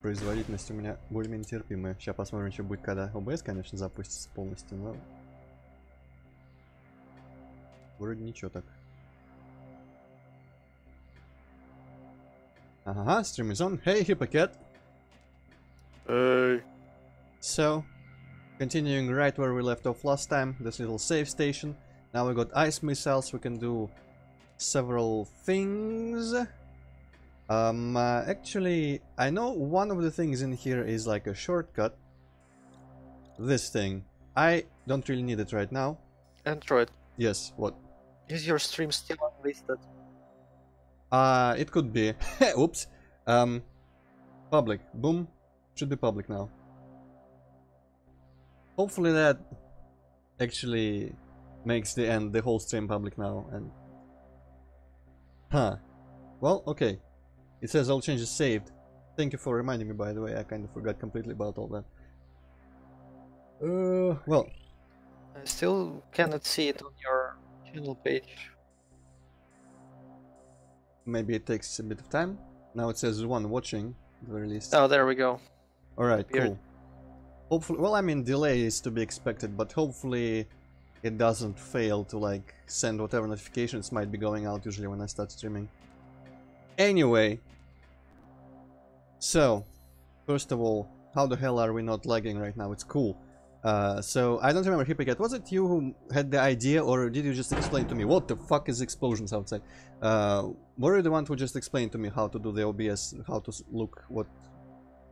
Производительность у меня более-менее терпимая. Сейчас посмотрим, что будет, когда OBS, конечно, запустится полностью, но... Вроде ничего так. Ага, stream is on. Hey, Hippocat! Hey. So, continuing right where we left off last time, this little save station. Now we got ice missiles, we can do several things. Actually, I know one of the things in here is like a shortcut. This thing. I don't really need it right now. Antroid, Yes, what? is your stream still unlisted? It could be. Oops. Public. Boom. Should be public now. Hopefully that actually makes the whole stream public now. And well, okay. It says all changes saved. Thank you for reminding me, by the way. I kind of forgot completely about all that. Well, I still cannot see it on your channel page. maybe it takes a bit of time. Now it says one watching, at the very least. Oh, there we go. Alright, Weird. cool. Hopefully, well, I mean, delay is to be expected, but hopefully it doesn't fail to, like, send whatever notifications might be going out usually when I start streaming. Anyway. So, first of all, how the hell are we not lagging right now? It's cool. So, I don't remember, Hippocat, was it you who had the idea, or did you just explain to me? What the fuck is explosions outside? Were you the one who just explained to me how to do the OBS, how to look what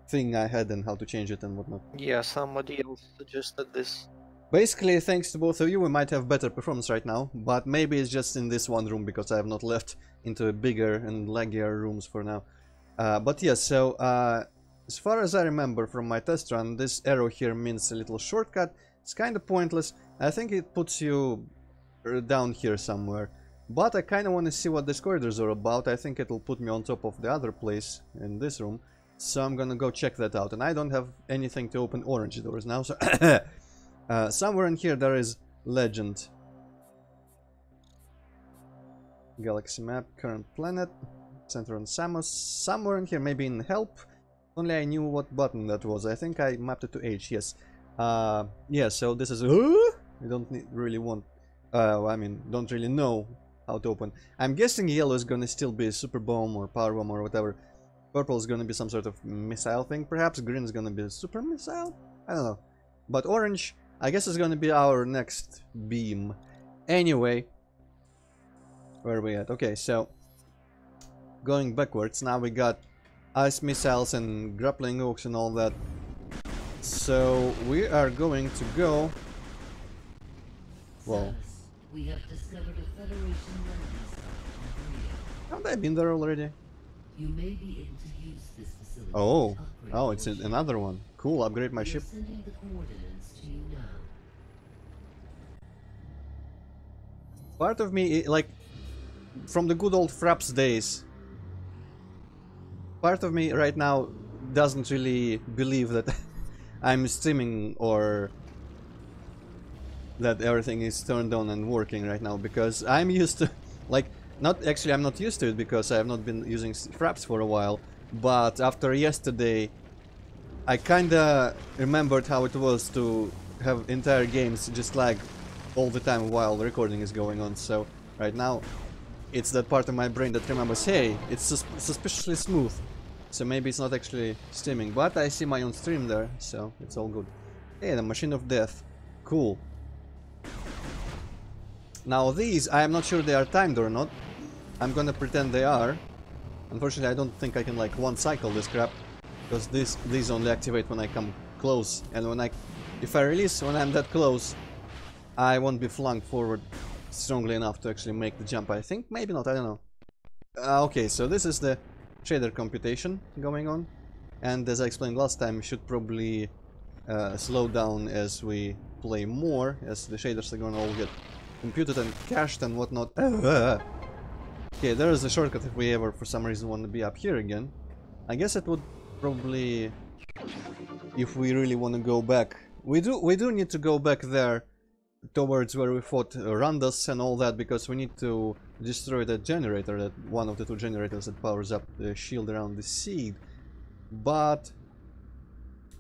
thing I had and how to change it and whatnot? Yeah, somebody else suggested this. Basically, thanks to both of you, we might have better performance right now, but maybe it's just in this one room because I have not left into bigger and laggier rooms for now. But yes, so as far as I remember from my test run, this arrow here means a little shortcut. It's kind of pointless. I think it puts you down here somewhere. But I kind of want to see what these corridors are about. I think it'll put me on top of the other place in this room. So I'm gonna go check that out. And I don't have anything to open orange doors now, so... somewhere in here there is legend. Galaxy map, current planet, center on Samos. Somewhere in here, maybe in help. Only I knew what button that was. I think I mapped it to H, yes. Yeah, so this is... I don't really want... I mean, don't really know how to open. I'm guessing yellow is gonna still be a super bomb or power bomb or whatever. Purple is gonna be some sort of missile thing, perhaps. Green is gonna be a super missile? I don't know. But orange, I guess, is gonna be our next beam. Anyway, where are we at? Okay, so going backwards, now we got ice missiles and grappling hooks and all that. So we are going to go. Well, we have discovered a Federation landing site. haven't I been there already? You may be able to use this facility. Oh, to upgrade oh, it's your ship. another one. Cool, upgrade my We are ship. sending the coordinates to you now. Part of me, like, from the good old Fraps days, part of me right now doesn't really believe that I'm streaming or that everything is turned on and working right now, because I'm used to, like, I'm not used to it because I have not been using Fraps for a while, but after yesterday I kinda remembered how it was to have entire games just lag all the time while the recording is going on. So right now it's that part of my brain that remembers, hey, it's suspiciously smooth, so maybe it's not actually streaming, but I see my own stream there, so it's all good. Hey, the machine of death, cool. Now these, I am not sure they are timed or not. I'm gonna pretend they are. Unfortunately, I don't think I can, like, one cycle this crap, because these only activate when I come close, and if I release when I'm that close, I won't be flung forward strongly enough to actually make the jump. I think, maybe not, I don't know. Okay, so this is the shader computation going on, and as I explained last time, we should probably slow down as we play more, as the shaders are gonna all get computed and cached and whatnot. Okay, there is a shortcut if we ever for some reason want to be up here again. I guess it would probably, if we really want to go back, we do need to go back there towards where we fought Randas and all that, because we need to destroy that generator, that one of the two generators that powers up the shield around the seed. But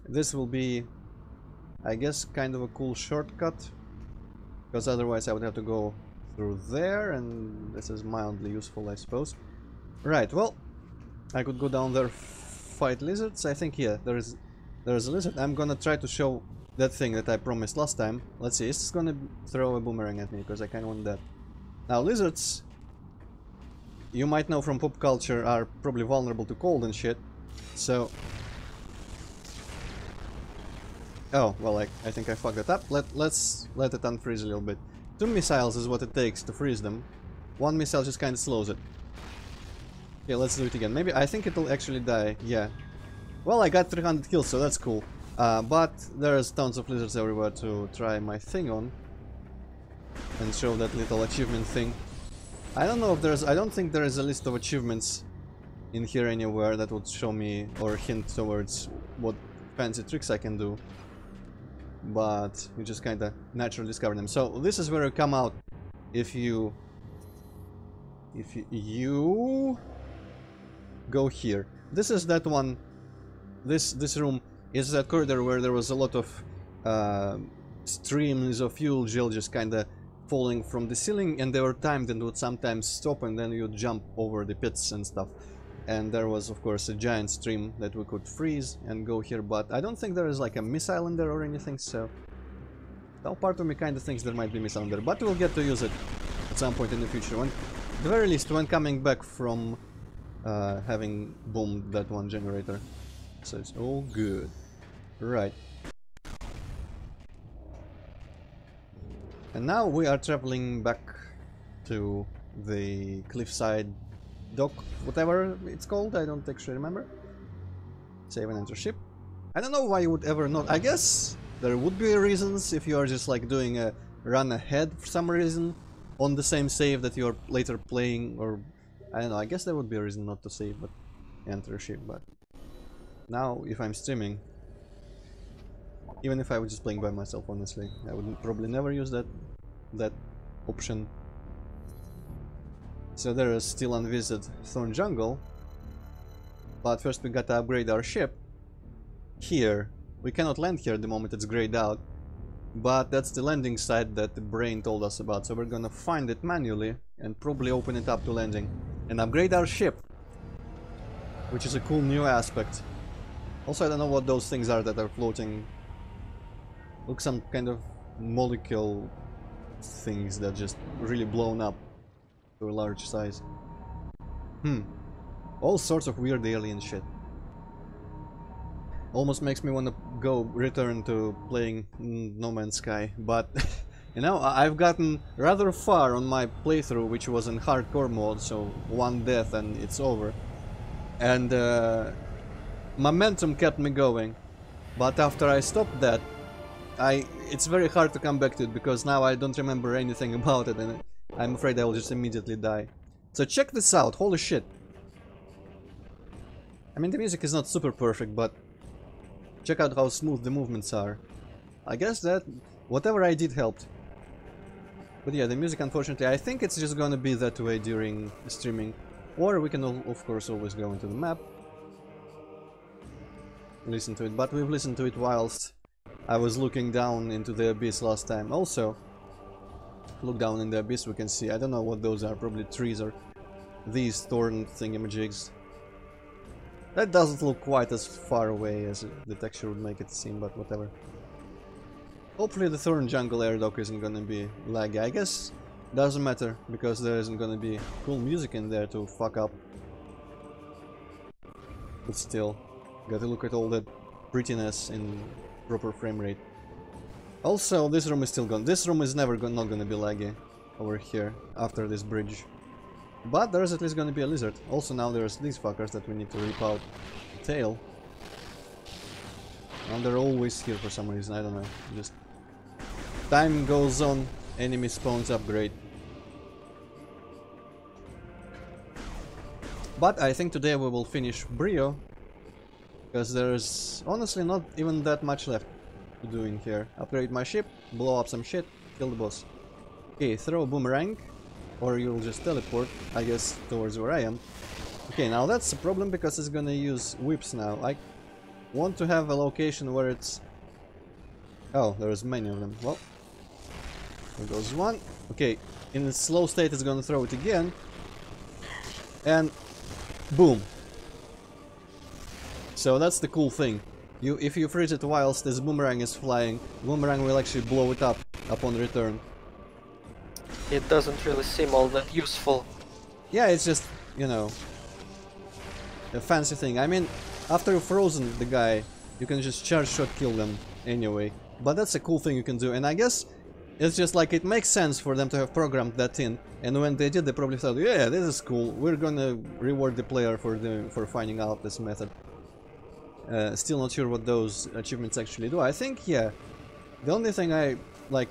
This will be, I guess, kind of a cool shortcut, because otherwise I would have to go through there, and this is mildly useful, I suppose. Right, well, I could go down there, fight lizards. I think, yeah, there's a lizard. I'm gonna try to show that thing that I promised last time. Let's see, it's gonna throw a boomerang at me, because I kinda want that. Now, lizards, you might know from pop culture, are probably vulnerable to cold and shit, so... Oh, well, I think I fucked it up. Let's let it unfreeze a little bit. 2 missiles is what it takes to freeze them. 1 missile just kinda slows it. Okay, let's do it again. Maybe, I think it'll actually die, yeah. Well, I got 300 kills, so that's cool. But there's tons of lizards everywhere to try my thing on. And show that little achievement thing. I don't know if there's... I don't think there is a list of achievements in here anywhere that would show me or hint towards what fancy tricks I can do. But you just kinda naturally discover them. So this is where you come out if you go here. This is that one. This room is that corridor where there was a lot of streams of fuel gel just kinda falling from the ceiling, and they were timed and would sometimes stop, and then you'd jump over the pits and stuff. And there was, of course, a giant stream that we could freeze and go here, but I don't think there is like a missile in there or anything, so... Well, part of me kinda thinks there might be a missile in there, but we'll get to use it at some point in the future. At the very least, when coming back from having boomed that one generator. So it's all good. Right. And now we are traveling back to the cliffside dock, whatever it's called, I don't actually remember. Save and enter ship. I don't know why you would ever not. I guess there would be reasons if you are just like doing a run ahead for some reason on the same save that you're later playing, or I don't know, I guess there would be a reason not to save but enter ship, but now if I'm streaming, even if I was just playing by myself, honestly, I would probably never use that option. So there is still unvisited Thorn Jungle, but first we gotta upgrade our ship. Here, we cannot land here at the moment, it's grayed out, but that's the landing site that the brain told us about, so we're gonna find it manually and probably open it up to landing and upgrade our ship, which is a cool new aspect. Also, I don't know what those things are that are floating. Look, some kind of molecule things that just really blown up to a large size. All sorts of weird alien shit. Almost makes me want to return to playing No Man's Sky, but you know, I've gotten rather far on my playthrough, which was in hardcore mode, so 1 death and it's over. And momentum kept me going, but after I stopped that, it's very hard to come back to it, because now I don't remember anything about it, and I'm afraid I will just immediately die. So check this out, holy shit. I mean, the music is not super perfect, but check out how smooth the movements are. I guess that whatever I did helped. But yeah, the music, unfortunately, I think it's just gonna be that way during streaming. Or we can, of course, always go into the map, listen to it, but we've listened to it whilst I was looking down into the abyss last time. Also, look down in the abyss, we can see, I don't know what those are, probably trees or these thorn thingamajigs. That doesn't look quite as far away as the texture would make it seem, but whatever. Hopefully the Thorn Jungle air dock isn't gonna be laggy. I guess doesn't matter, because there isn't gonna be cool music in there to fuck up. But still, gotta look at all that prettiness in proper frame rate. Also, this room is still gone. This room is never not gonna be laggy over here after this bridge. But there's at least gonna be a lizard. Also, now there's these fuckers that we need to rip out the tail. And they're always here for some reason, I don't know. Just time goes on, enemy spawns upgrade. But I think today we will finish Brio, because there's honestly not even that much left to do in here. Upgrade my ship, blow up some shit, kill the boss. Okay, throw a boomerang, or you'll just teleport, I guess, towards where I am. Okay, now that's a problem, because it's gonna use whips now. want to have a location where it's... Oh, there's many of them. Well, there goes one. Okay, in a slow state it's gonna throw it again. And boom. So that's the cool thing. If you freeze it whilst this boomerang is flying, boomerang will actually blow it up upon return. It doesn't really seem all that useful. Yeah, it's just, you know, a fancy thing. I mean, after you've frozen the guy, you can just charge shot kill them anyway. But that's a cool thing you can do, and I guess it's just like it makes sense for them to have programmed that in. And when they did, they probably thought, yeah, this is cool. We're gonna reward the player for finding out this method. Still not sure what those achievements actually do. I think, yeah, the only thing I like,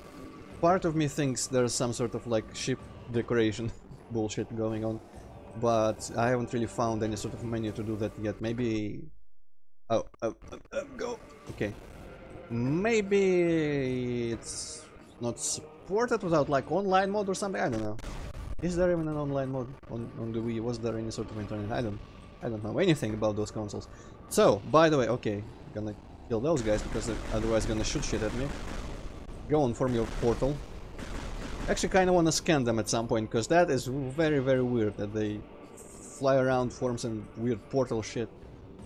part of me thinks there's some sort of like ship decoration bullshit going on, but I haven't really found any sort of menu to do that yet. Maybe... Oh, go! Okay. Maybe it's not supported without like online mode or something, I don't know. Is there even an online mode on the Wii? Was there any sort of internet? I don't know anything about those consoles. So, by the way, okay, gonna kill those guys because they're otherwise gonna shoot shit at me. Go on, form your portal. Actually kinda wanna scan them at some point, because that is very, very weird that they fly around, form some weird portal shit.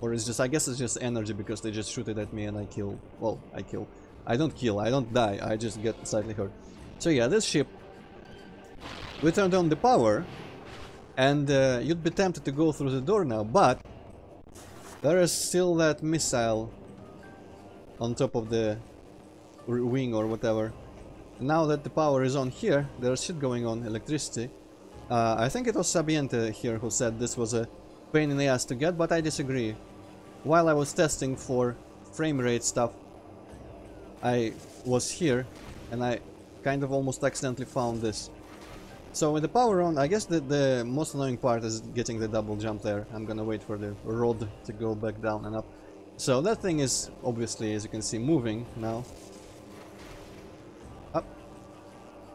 Or it's just, I guess it's just energy because they just shoot it at me and I kill. Well, I kill. I don't kill, I don't die, I just get slightly hurt. So yeah, this ship, we turned on the power, and you'd be tempted to go through the door now, but there is still that missile on top of the wing or whatever. Now that the power is on here, there's shit going on, electricity. I think it was Sabiente here who said this was a pain in the ass to get, but I disagree. While I was testing for frame rate stuff, I was here and I kind of almost accidentally found this. So with the power on, I guess the most annoying part is getting the double jump there. I'm gonna wait for the rod to go back down and up. So that thing is obviously, as you can see, moving now. Up.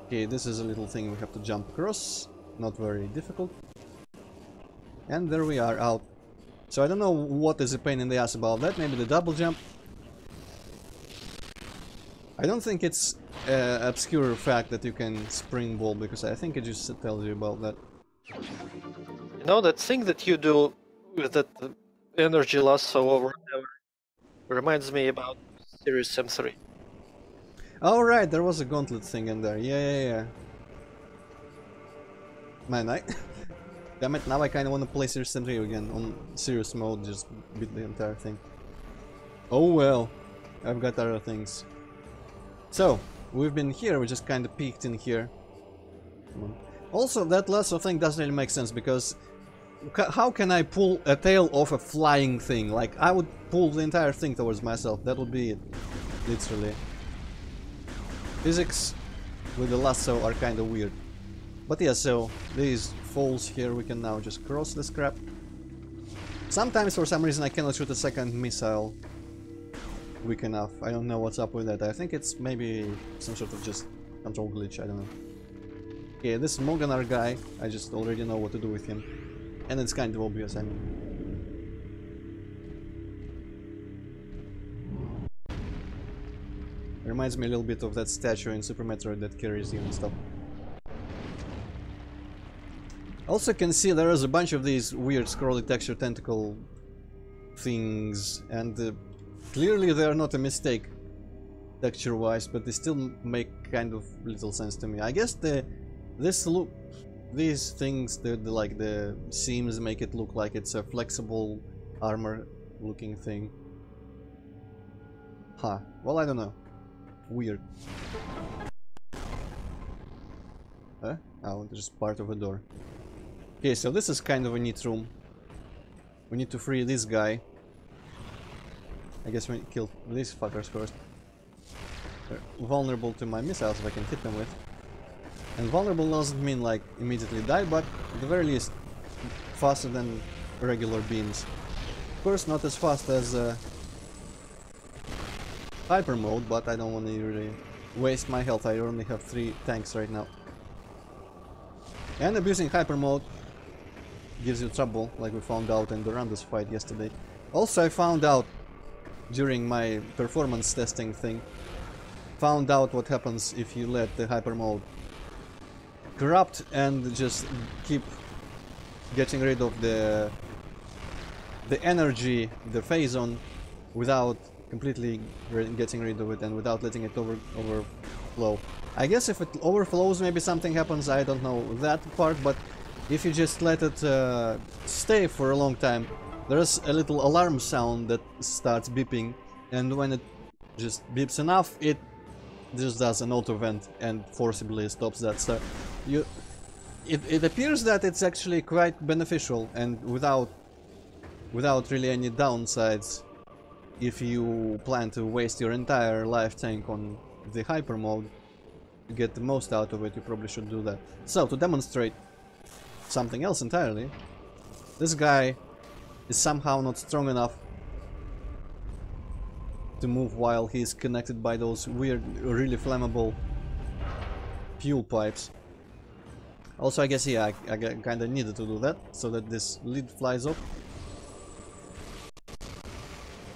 Okay, this is a little thing we have to jump across. Not very difficult. And there we are, out. So I don't know what is a pain in the ass about that. Maybe the double jump. I don't think it's obscure fact that you can springboard, because I think it just tells you about that. You know, that thing that you do with that energy lasso or whatever reminds me about Series M3. Oh right, there was a gauntlet thing in there. Yeah. Man, damn it, now I kinda wanna play Series M3 again on serious mode, just beat the entire thing. Oh well, I've got other things. So, we've been here, we just kinda peeked in here. Also, that lasso thing doesn't really make sense, because how can I pull a tail off a flying thing? Like, I would pull the entire thing towards myself, that would be it. Literally. Physics with the lasso are kinda weird. But yeah, so these falls here, we can now just cross this crap. Sometimes for some reason I cannot shoot a second missile quick enough. I don't know what's up with that. I think it's maybe some sort of just control glitch, I don't know. Okay, this Moganar guy, I just already know what to do with him. And it's kind of obvious, I mean. Reminds me a little bit of that statue in Super Metroid that carries you and stuff. Also can see there is a bunch of these weird scrolly texture tentacle things, and clearly they are not a mistake texture wise, but they still make kind of little sense to me. I guess these things, like the seams make it look like it's a flexible armor looking thing. Huh, well I don't know. Weird. Huh? Oh, there's part of a door. Okay, so this is kind of a neat room. We need to free this guy. I guess we kill these fuckers first. They're vulnerable to my missiles if I can hit them with. And vulnerable doesn't mean like immediately die, but at the very least faster than regular beams. Of course not as fast as hyper mode, but I don't want to really waste my health. I only have 3 tanks right now. And abusing hyper mode gives you trouble, like we found out in the Randus fight yesterday. Also I found out during my performance testing thing, found out what happens if you let the hyper mode corrupt and just keep getting rid of the energy, the phazon, without completely getting rid of it and without letting it overflow. I guess if it overflows, maybe something happens. I don't know that part, but if you just let it stay for a long time, there's a little alarm sound that starts beeping, and when it just beeps enough, it just does an auto vent and forcibly stops that. So it appears that it's actually quite beneficial and without really any downsides. If you plan to waste your entire life tank on the hyper mode to get the most out of it, you probably should do that. So, to demonstrate something else entirely, this guy is somehow not strong enough to move while he's connected by those weird, really flammable fuel pipes. Also, I guess, yeah, I kinda needed to do that, so that this lid flies up.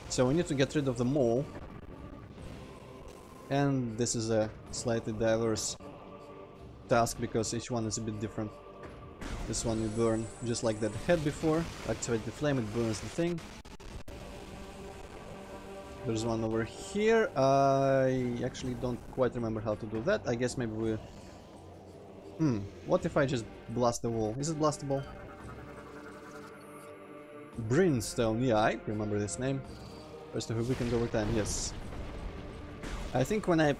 So we need to get rid of them all. And this is a slightly diverse task, because each one is a bit different. This one you burn just like that head before. Activate the flame, it burns the thing. There's one over here. I actually don't quite remember how to do that. I guess maybe we... what if I just blast the wall? Is it blastable? Brimstone, yeah, I remember this name. First of all, weakened over time, yes. I think when I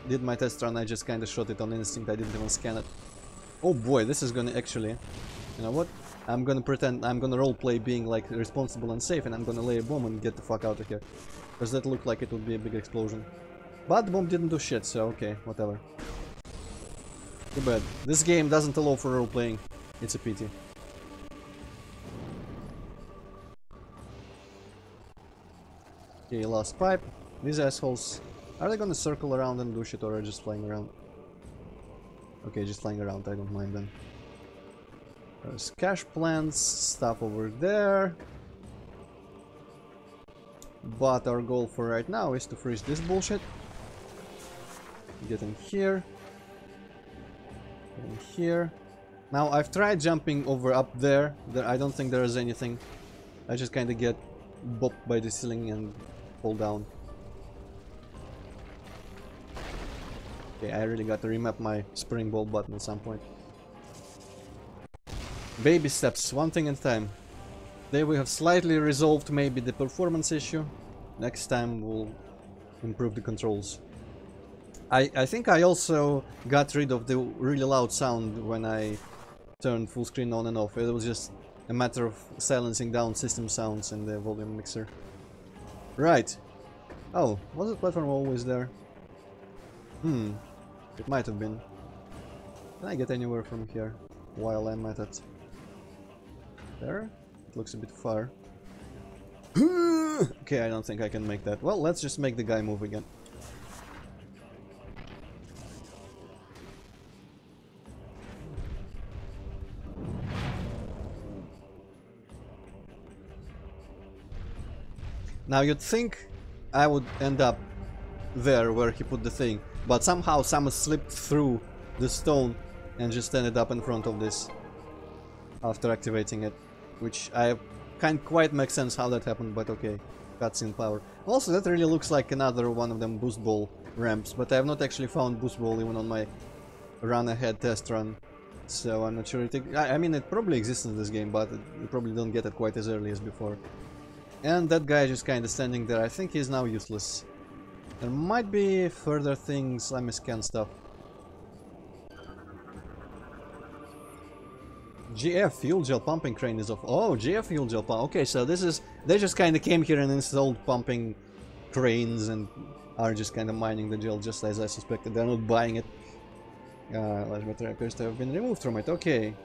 did my test run, I just kinda shot it on instinct, I didn't even scan it. Oh boy, this is gonna actually... You know what? I'm gonna pretend, I'm gonna roleplay being like responsible and safe, and I'm gonna lay a bomb and get the fuck out of here. Because that looked like it would be a big explosion. But the bomb didn't do shit, so okay, whatever. Too bad. This game doesn't allow for roleplaying. It's a pity. Okay, last pipe. These assholes, are they gonna circle around and do shit, or are they just flying around? Okay, just flying around, I don't mind then. There's cash plants, stuff over there. But our goal for right now is to freeze this bullshit. Get in here. Get in here. Now, I've tried jumping over up there. I don't think there is anything. I just kinda get bopped by the ceiling and fall down. Okay, I really got to remap my springboard button at some point. Baby steps, one thing at a time. Today we have slightly resolved maybe the performance issue. Next time we'll improve the controls. I think I also got rid of the really loud sound when I turned full screen on and off. It was just a matter of silencing down system sounds in the volume mixer. Right. Oh, was the platform always there? It might have been. Can I get anywhere from here while I'm at it? There? It looks a bit far. Okay, I don't think I can make that. Well, let's just make the guy move again. Now you'd think I would end up there where he put the thing, but somehow someone slipped through the stone and just ended up in front of this after activating it, which I can't quite make sense how that happened, but okay, cutscene power. Also, that really looks like another one of them boost ball ramps, but I have not actually found boost ball even on my run ahead test run, so I'm not sure I mean, it probably exists in this game, but you probably don't get it quite as early as before. And that guy just kinda standing there. I think he's now useless. There might be further things. Let me scan stuff. GF fuel gel pumping crane is off. Oh, GF fuel gel pump. Okay, so this is... They just kinda came here and installed pumping cranes and are just kinda mining the gel just as I suspected. They're not buying it. Large material appears to have been removed from it. Okay.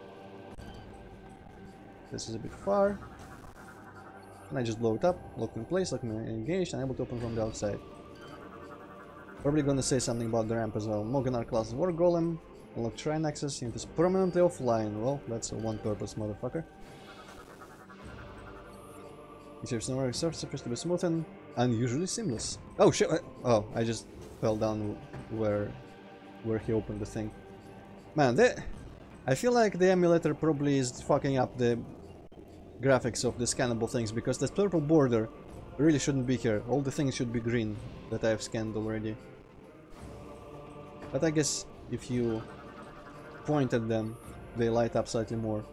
This is a bit far. Can I just blow it up? Locked in place, locked engaged, and able to open from the outside. Probably gonna say something about the ramp as well. Moganar class War Golem. Unlock shrine access. Unit is permanently offline. Well, that's a one-purpose motherfucker. It serves no surface appears to be smoothened. unusually seamless. Oh shit! Oh, I just fell down where he opened the thing. Man, I feel like the emulator probably is fucking up the graphics of the scannable things, because this purple border really shouldn't be here. All the things should be green that I have scanned already. But I guess if you point at them, they light up slightly more.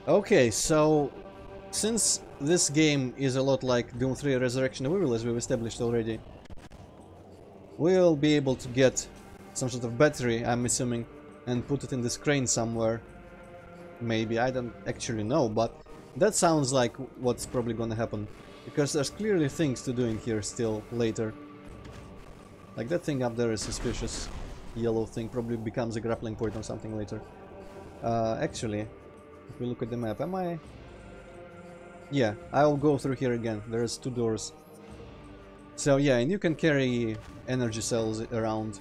Okay, so since this game is a lot like Doom 3 Resurrection of Evil, as we've established already, we'll be able to get some sort of battery, I'm assuming, and put it in this crane somewhere. Maybe, I don't actually know, but that sounds like what's probably gonna happen, because there's clearly things to do in here still later. Like that thing up there is suspicious. Yellow thing probably becomes a grappling point or something later. Actually, if we look at the map, am I... Yeah, I'll go through here again. There's 2 doors. So yeah, and you can carry energy cells around.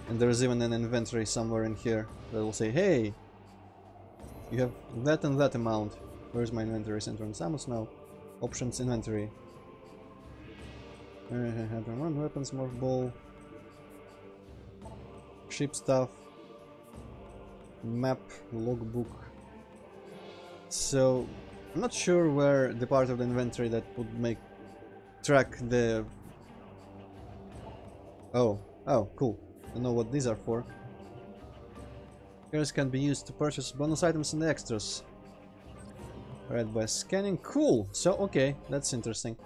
And there's even an inventory somewhere in here that will say, hey, you have that and that amount. Where's my inventory? Center and summons now. Options inventory. Weapons, morph ball. Ship stuff. Map, logbook. So I'm not sure where the part of the inventory that would make track the... Oh, cool. I know what these are for. Here's can be used to purchase bonus items and extras. Read by scanning. Cool! So, okay, that's interesting.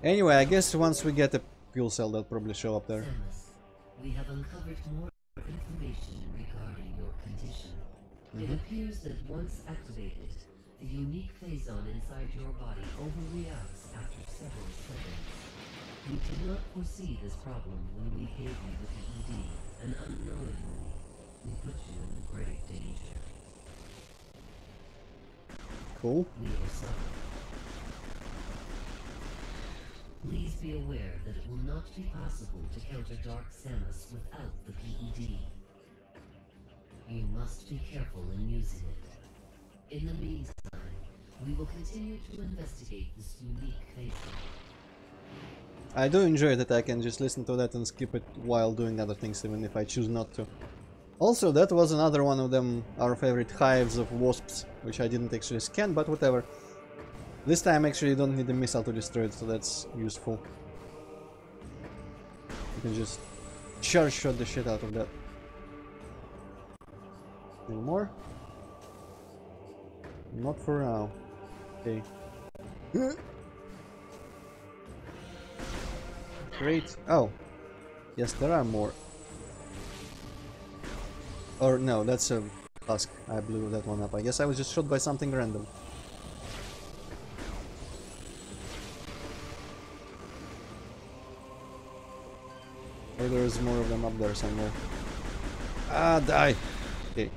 Anyway, I guess once we get a fuel cell, that'll probably show up there. Samus, we have uncovered more information regarding your condition. It appears that once activated, the unique phazon inside your body overreacts after several seconds. We did not foresee this problem when we gave you the PED, and unknowingly, we put you in great danger. Cool. We are sorry. Please be aware that it will not be possible to counter Dark Samus without the PED. You must be careful in using it. In the meantime, we will continue to investigate this unique phazon. I do enjoy that I can just listen to that and skip it while doing other things, even if I choose not to. Also, that was another one of them, our favorite hives of wasps, which I didn't actually scan, but whatever. This time actually you don't need a missile to destroy it, so that's useful. You can just charge shot the shit out of that. Any more? Not for now. Okay. Great. Oh. Yes, there are more. Or no, that's a husk. I blew that one up. I guess I was just shot by something random. Or there's more of them up there somewhere. Ah, die! Okay.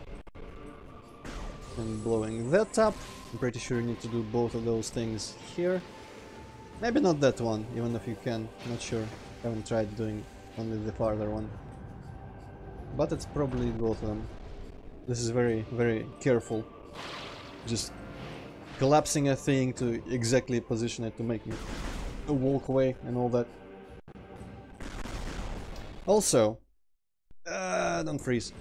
And blowing that up. I'm pretty sure you need to do both of those things here. Maybe not that one, even if you can. Not sure. Haven't tried doing only the farther one. But it's probably both of them. This is very, very careful. Just collapsing a thing to exactly position it to make me walk away and all that. Also, don't freeze.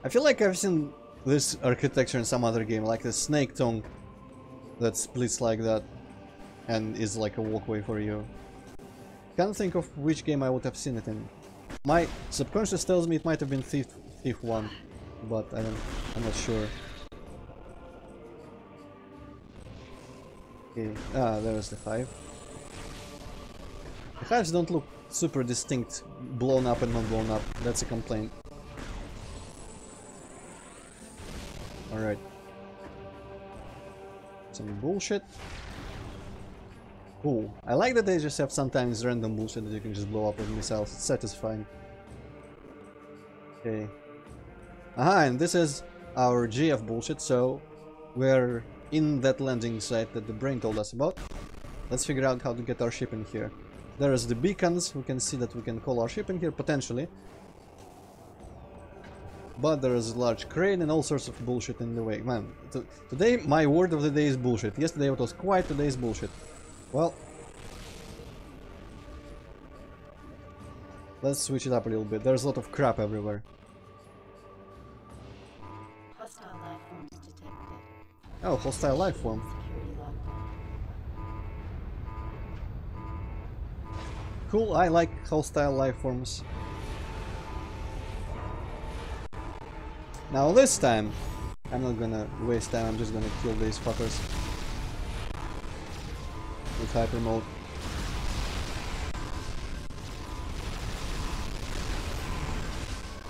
I feel like I've seen this architecture in some other game, like the snake tongue that splits like that and is like a walkway for you. Can't think of which game I would have seen it in. My subconscious tells me it might have been Thief 1, but I'm not sure. Okay, there's the hive. The hives don't look super distinct, blown up and not blown up. That's a complaint. Alright. Some bullshit. Cool. I like that they just have sometimes random bullshit that you can just blow up with missiles. It's satisfying. Okay. Aha, and this is our GF bullshit, so we're in that landing site that the brain told us about. Let's figure out how to get our ship in here. There's the beacons, we can see that we can call our ship in here, potentially. but there is a large crane and all sorts of bullshit in the way. Man, today my word of the day is bullshit. Yesterday it was quiet, today is bullshit. Well, let's switch it up a little bit. There's a lot of crap everywhere. Hostile life forms detected. Oh, hostile life form. Security lockdown. Cool, I like hostile life forms. Now this time, I'm not gonna waste time, I'm just gonna kill these fuckers. With hyper mode.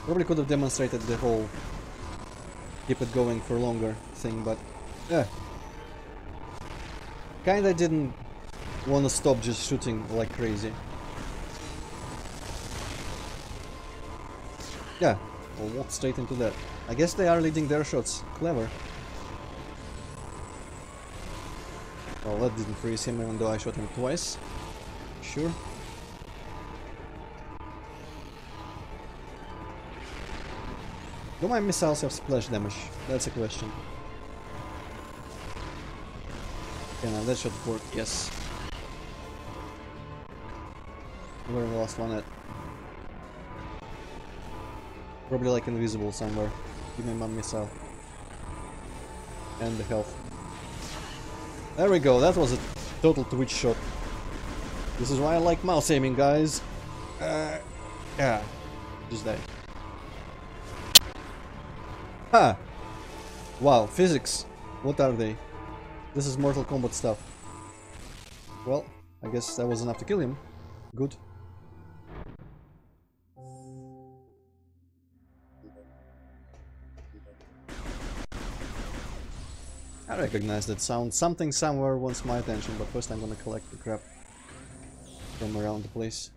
Probably could have demonstrated the whole keep it going for longer thing, but kinda didn't wanna stop just shooting like crazy. Yeah, we'll walk straight into that. I guess they are leading their shots. Clever. Well, that didn't freeze him even though I shot him twice. Sure. Do my missiles have splash damage? That's a question. Okay, now that should work, yes. Where the last one at? Probably like invisible somewhere. Give me my missile. And the health. There we go, that was a total twitch shot. This is why I like mouse aiming, guys. Yeah. Just die. Ha! Wow, physics. What are they? This is Mortal Kombat stuff. Well, I guess that was enough to kill him. Good. I recognize that sound. Something somewhere wants my attention, but first I'm gonna collect the crap from around the place.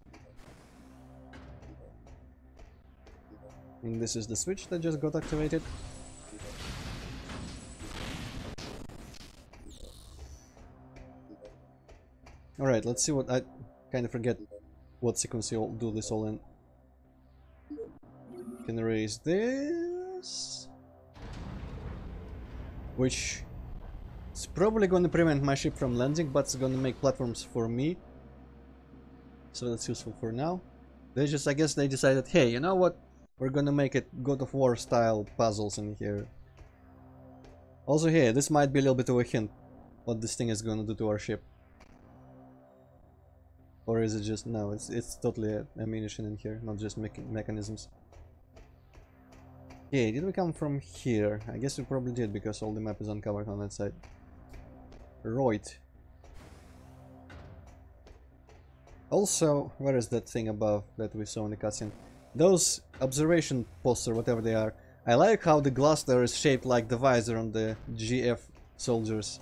And this is the switch that just got activated. Alright, let's see what I kind of forget what sequence you'll do this all in. Can erase this, which is probably going to prevent my ship from landing, but it's going to make platforms for me, so that's useful for now. They just, I guess they decided, hey, you know what, we're gonna make it God of War style puzzles in here. Also here, this might be a little bit of a hint what this thing is gonna do to our ship. Or is it just, no, it's totally ammunition in here, not just mechanisms. Okay, did we come from here? I guess we probably did, because all the map is uncovered on that side. Right. Also, where is that thing above that we saw in the cutscene? Those observation posts or whatever they are. I like how the glass there is shaped like the visor on the GF soldiers.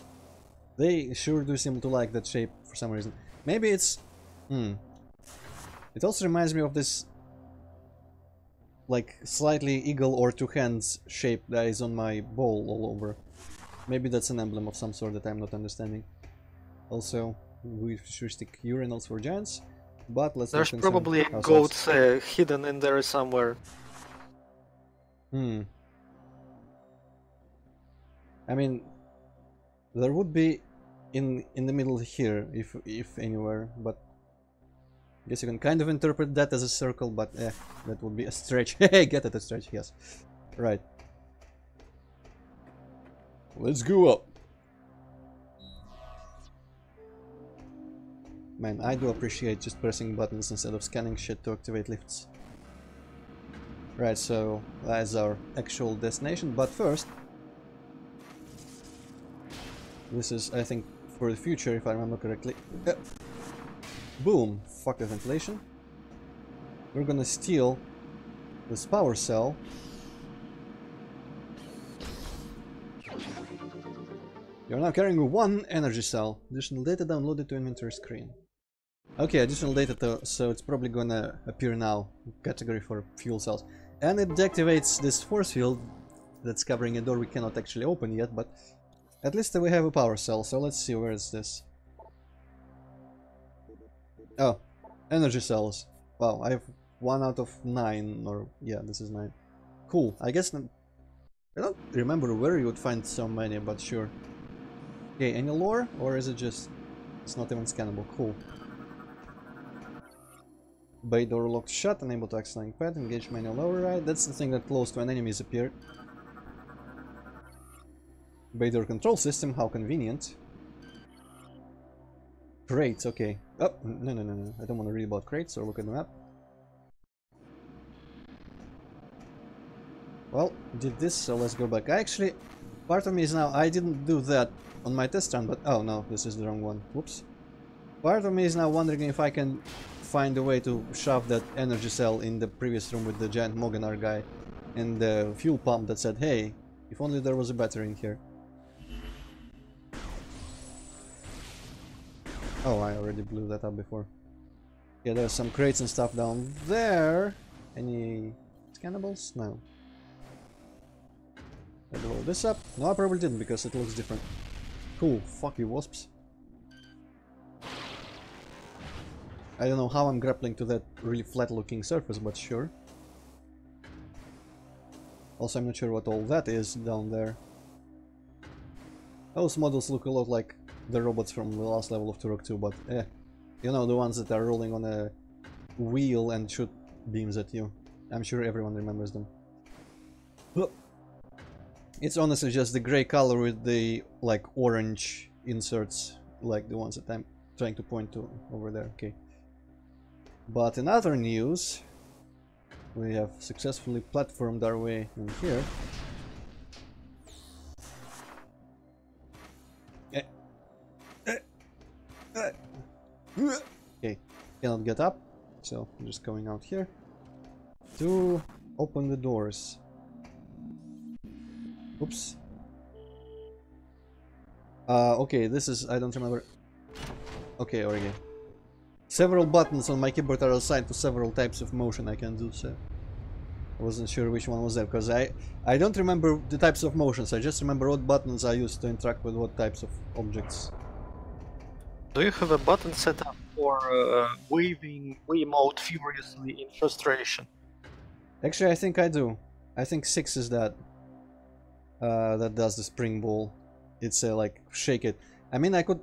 They sure do seem to like that shape for some reason. Maybe it's... It also reminds me of this like slightly eagle or two hands shape that is on my bowl all over. Maybe that's an emblem of some sort that I'm not understanding. Also, we futuristic urinals for giants, but let's There's not probably a concern goat ourselves. hidden in there somewhere. I mean, there would be in the middle here, if anywhere, but I guess you can kind of interpret that as a circle, but that would be a stretch. Hey, get it, a stretch, yes. Right. Let's go up. Man, I do appreciate just pressing buttons instead of scanning shit to activate lifts. Right, so that's our actual destination, but first... This is, I think, for the future, if I remember correctly. Boom! Fuck the ventilation. We're gonna steal this power cell. You're now carrying one energy cell. Additional data downloaded to inventory screen. Okay, additional data, so it's probably gonna appear now. Category for fuel cells. And it deactivates this force field that's covering a door we cannot actually open yet, but at least we have a power cell, so let's see, where is this? Oh, energy cells. Wow, I have 1 out of 9, or yeah, this is 9. Cool. I guess I don't remember where you would find so many, but sure. Okay, any lore? Or is it just... It's not even scannable. Cool. Bay door locked shut, unable to access pad, engage manual override. That's the thing that closed when enemies appeared. Bay door control system, how convenient. Crates, okay. Oh, no. I don't want to read about crates or look at the map. Well, did this, so let's go back. Actually, part of me is now... I didn't do that on my test run, but... Oh no, this is the wrong one. Whoops. Part of me is now wondering if I can find a way to shove that energy cell in the previous room with the giant Moganar guy and the fuel pump that said, hey, if only there was a battery in here. Oh, I already blew that up before. Yeah, there's some crates and stuff down there. Any scannables? No. I blow this up. No, I probably didn't because it looks different. Cool. Fuck you, wasps. I don't know how I'm grappling to that really flat looking surface, but sure. Also, I'm not sure what all that is down there. Those models look a lot like the robots from the last level of Turok 2, but you know, the ones that are rolling on a wheel and shoot beams at you. I'm sure everyone remembers them. It's honestly just the grey color with the like orange inserts, like the ones that I'm trying to point to over there. Okay. But in other news, we have successfully platformed our way in here. Okay, cannot get up, so I'm just going out here to open the doors. Oops. Okay, this is... I don't remember... Okay, okay. Several buttons on my keyboard are assigned to several types of motion I can do, so... I wasn't sure which one was there, because I don't remember the types of motions, I just remember what buttons I used to interact with what types of objects. Do you have a button set up for waving Wiimote furiously in frustration? Actually, I think I do. I think 6 is that. That does the spring ball. It's like shake it. I mean, I could...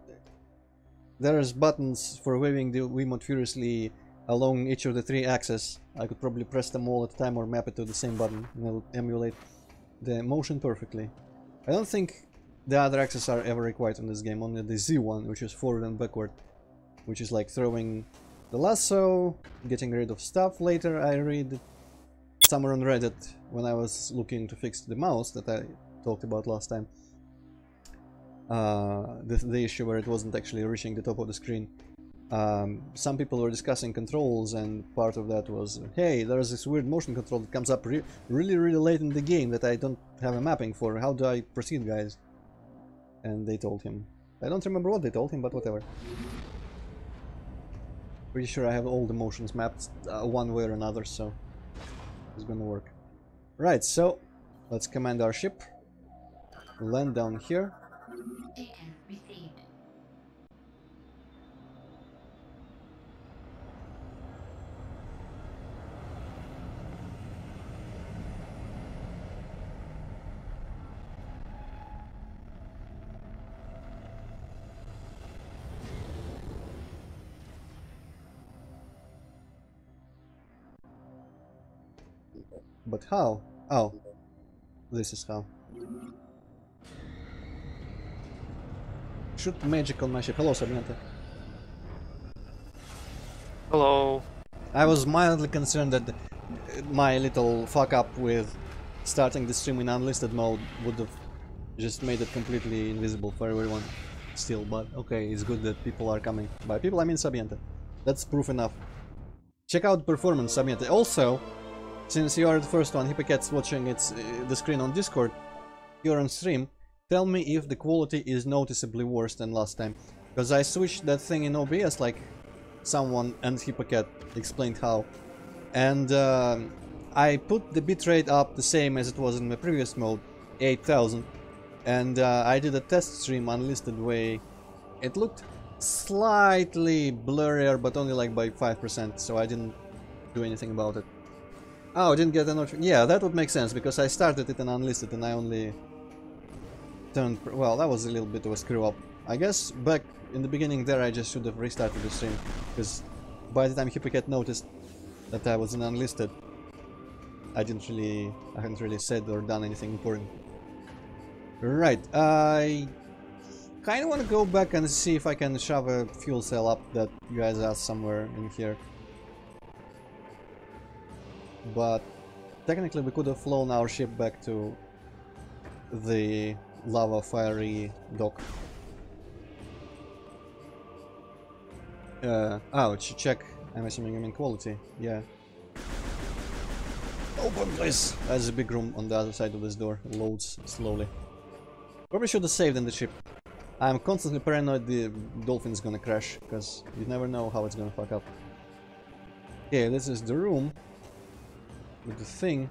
There's buttons for waving the Wiimote furiously along each of the 3 axes. I could probably press them all at a time or map it to the same button and it'll emulate the motion perfectly. I don't think the other axes are ever required in this game, only the Z one, which is forward and backward, which is like throwing the lasso, getting rid of stuff. Later I read somewhere on Reddit when I was looking to fix the mouse that I talked about last time, the issue where it wasn't actually reaching the top of the screen. Some people were discussing controls, and part of that was, hey, there's this weird motion control that comes up really late in the game that I don't have a mapping for. How do I proceed, guys? And they told him. I don't remember what they told him, but whatever. Pretty sure I have all the motions mapped one way or another, so it's gonna work. Right, so let's command our ship. Land down here. Data received. But how? Oh, this is how. Shoot magic on my ship. Hello, Sarmiento. Hello. I was mildly concerned that my little fuck up with starting the stream in unlisted mode would have just made it completely invisible for everyone still, but okay, it's good that people are coming. By people I mean Sabiente. That's proof enough. Check out performance, Sabiente. Also, since you are the first one, Hippocat's watching the screen on Discord, you're on stream, tell me if the quality is noticeably worse than last time. Because I switched that thing in OBS like someone and Hippocat explained how. And I put the bitrate up the same as it was in my previous mode, 8000. And I did a test stream unlisted way. It looked slightly blurrier, but only like by 5%, so I didn't do anything about it. Oh, I didn't get a notification. Yeah, that would make sense, because I started it and unlisted and I only turned... Well, that was a little bit of a screw up. I guess back in the beginning there I just should have restarted the stream, because by the time Hippocate noticed that I was unlisted, I hadn't really said or done anything important. Right, I kinda wanna go back and see if I can shove a fuel cell up that you guys asked somewhere in here. But technically we could have flown our ship back to the lava fiery dock. Check. I'm assuming I'm in quality. Yeah. Open, please! There's a big room on the other side of this door. Loads slowly. Probably should have saved in the ship. I'm constantly paranoid the Dolphin's gonna crash, because you never know how it's gonna fuck up. Okay, this is the room with the thing.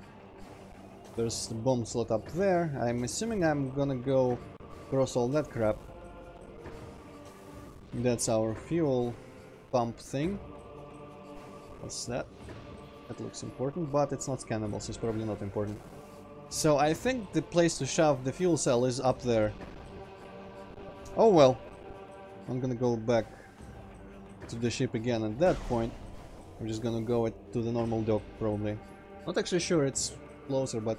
There's the bomb slot up there. I'm assuming I'm gonna go across all that crap. That's our fuel pump thing. What's that? That looks important, but it's not scannable, so it's probably not important. So I think the place to shove the fuel cell is up there. Oh well. I'm gonna go back to the ship again at that point. I'm just gonna go to the normal dock, probably. Not actually sure it's closer, but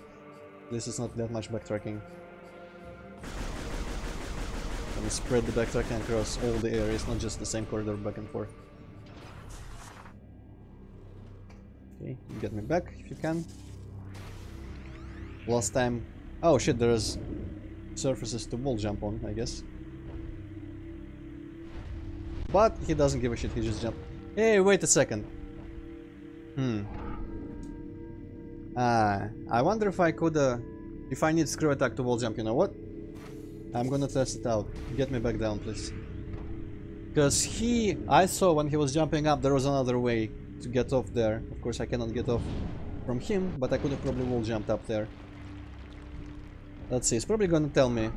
this is not that much backtracking. Gonna spread the backtracking across all the areas, not just the same corridor back and forth. Okay, get me back if you can. Last time... Oh shit, there's surfaces to wall jump on, I guess. But he doesn't give a shit, he just jumped. Hey, wait a second. I wonder if I could, if I need screw attack to wall jump, you know what? I'm gonna test it out. Get me back down, please. Because I saw when he was jumping up, there was another way to get off there. Of course, I cannot get off from him, but I could have probably wall jumped up there. Let's see, it's probably gonna tell me.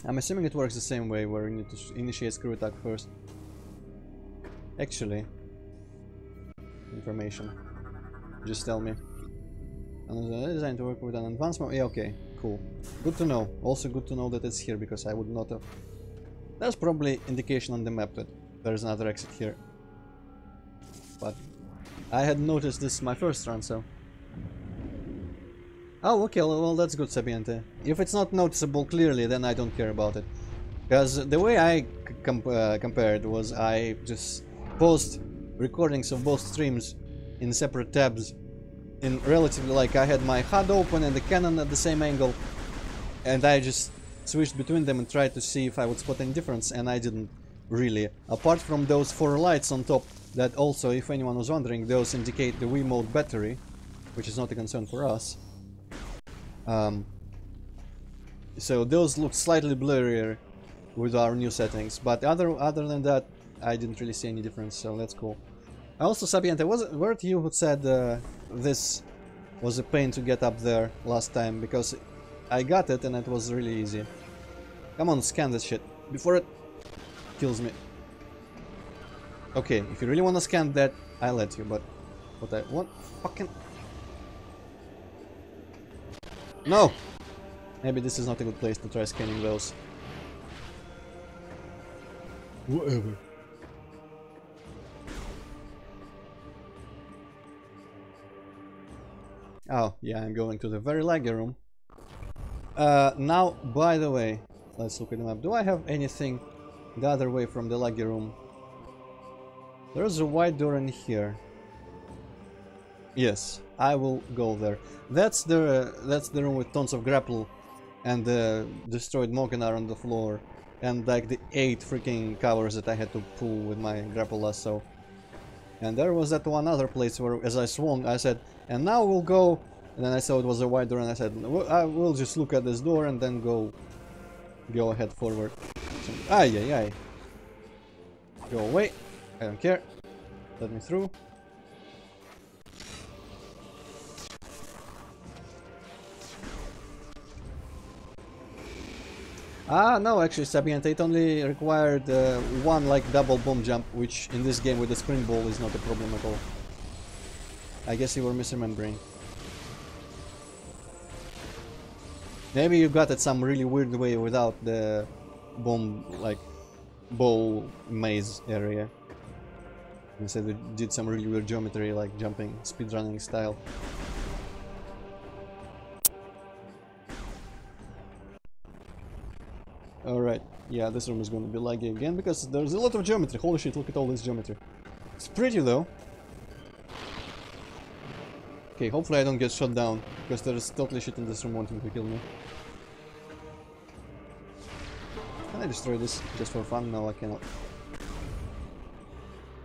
I'm assuming it works the same way, where you need to initiate screw attack first. Actually, information. Just tell me. And designed to work with an advanced mode. Yeah, okay, cool. Good to know. Also good to know that it's here, because I would not have... There's probably indication on the map that there's another exit here. But I had noticed this my first run, so... Oh, okay, well that's good, Sabiente. If it's not noticeable clearly, then I don't care about it. Because the way I compared was I just paused recordings of both streams in separate tabs. In relatively, like, I had my HUD open and the cannon at the same angle. And I just switched between them and tried to see if I would spot any difference, and I didn't really. Apart from those 4 lights on top, that also, if anyone was wondering, those indicate the Wiimote battery, which is not a concern for us. So those look slightly blurrier with our new settings, but other than that, I didn't really see any difference, so that's cool. Also, Sabiente, were it you who said this was a pain to get up there last time? Because I got it and it was really easy. Come on, scan this shit before it kills me. Okay, if you really want to scan that, I'll let you, but what I want fucking... No! Maybe this is not a good place to try scanning those. Whatever. Oh, yeah, I'm going to the very laggy room. Now, by the way, let's look at the map. Do I have anything the other way from the laggy room? There's a white door in here. Yes, I will go there. That's the room with tons of grapple and the destroyed Mokinar on the floor, and like the 8 freaking covers that I had to pull with my grapple lasso. And there was that one other place where, as I swung, I said, and now we'll go, and then I saw it was a white door and I said, I will just look at this door and then go ahead forward. So, ay. Go away, I don't care, let me through. Ah, no, actually, Sabiente, it only required one, like, double bomb jump, which in this game with the spring ball is not a problem at all. I guess you were misremembering. Maybe you got it some really weird way without the bomb, like, ball maze area. Instead we did some really weird geometry, like jumping, speedrunning style. Alright, yeah, this room is gonna be laggy again because there's a lot of geometry. Holy shit, look at all this geometry. It's pretty though. Okay, hopefully I don't get shot down, because there's totally shit in this room wanting to kill me. Can I destroy this just for fun? No, I cannot.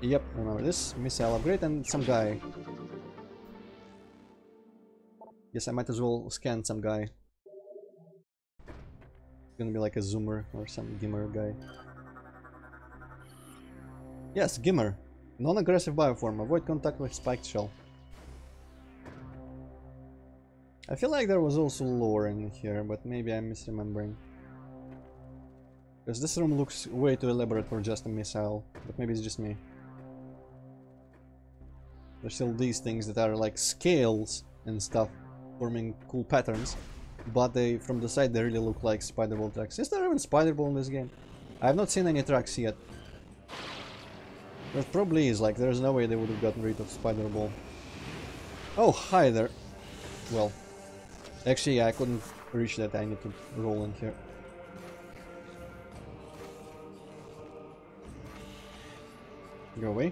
Yep, remember this. Missile upgrade and some guy. Yes, I might as well scan some guy. It's gonna be like a zoomer or some gimmer guy. Yes, gimmer. Non-aggressive bioform. Avoid contact with spiked shell. I feel like there was also lore in here, but maybe I'm misremembering. Because this room looks way too elaborate for just a missile, but maybe it's just me. There's still these things that are like scales and stuff, forming cool patterns, but they, from the side, they really look like spider ball tracks. Is there even spider ball in this game? I have not seen any tracks yet. There probably is, like, there's no way they would have gotten rid of spider ball. Oh, hi there. Well, actually, yeah, I couldn't reach that. I need to roll in here. Go away.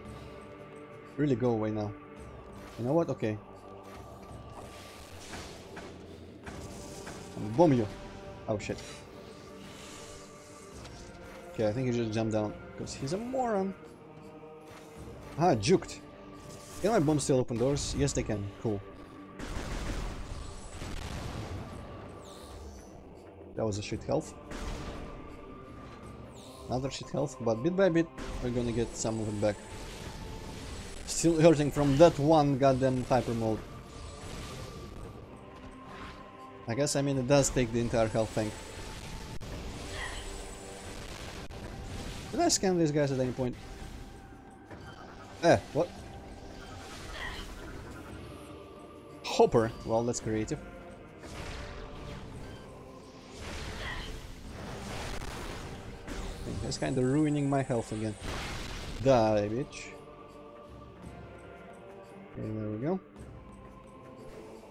Really go away now. You know what? Okay. I'll bomb you. Oh shit. Okay, I think he just jumped down because he's a moron. Ah, juked. Can my bombs still open doors? Yes, they can. Cool. That was a shit health. Another shit health, but bit by bit we're gonna get some of it back. Still hurting from that one goddamn hyper mode. I guess, I mean, it does take the entire health tank. Did I scan these guys at any point? What? Hopper. Well, that's creative. That's kinda ruining my health again. Die, bitch. Okay, there we go.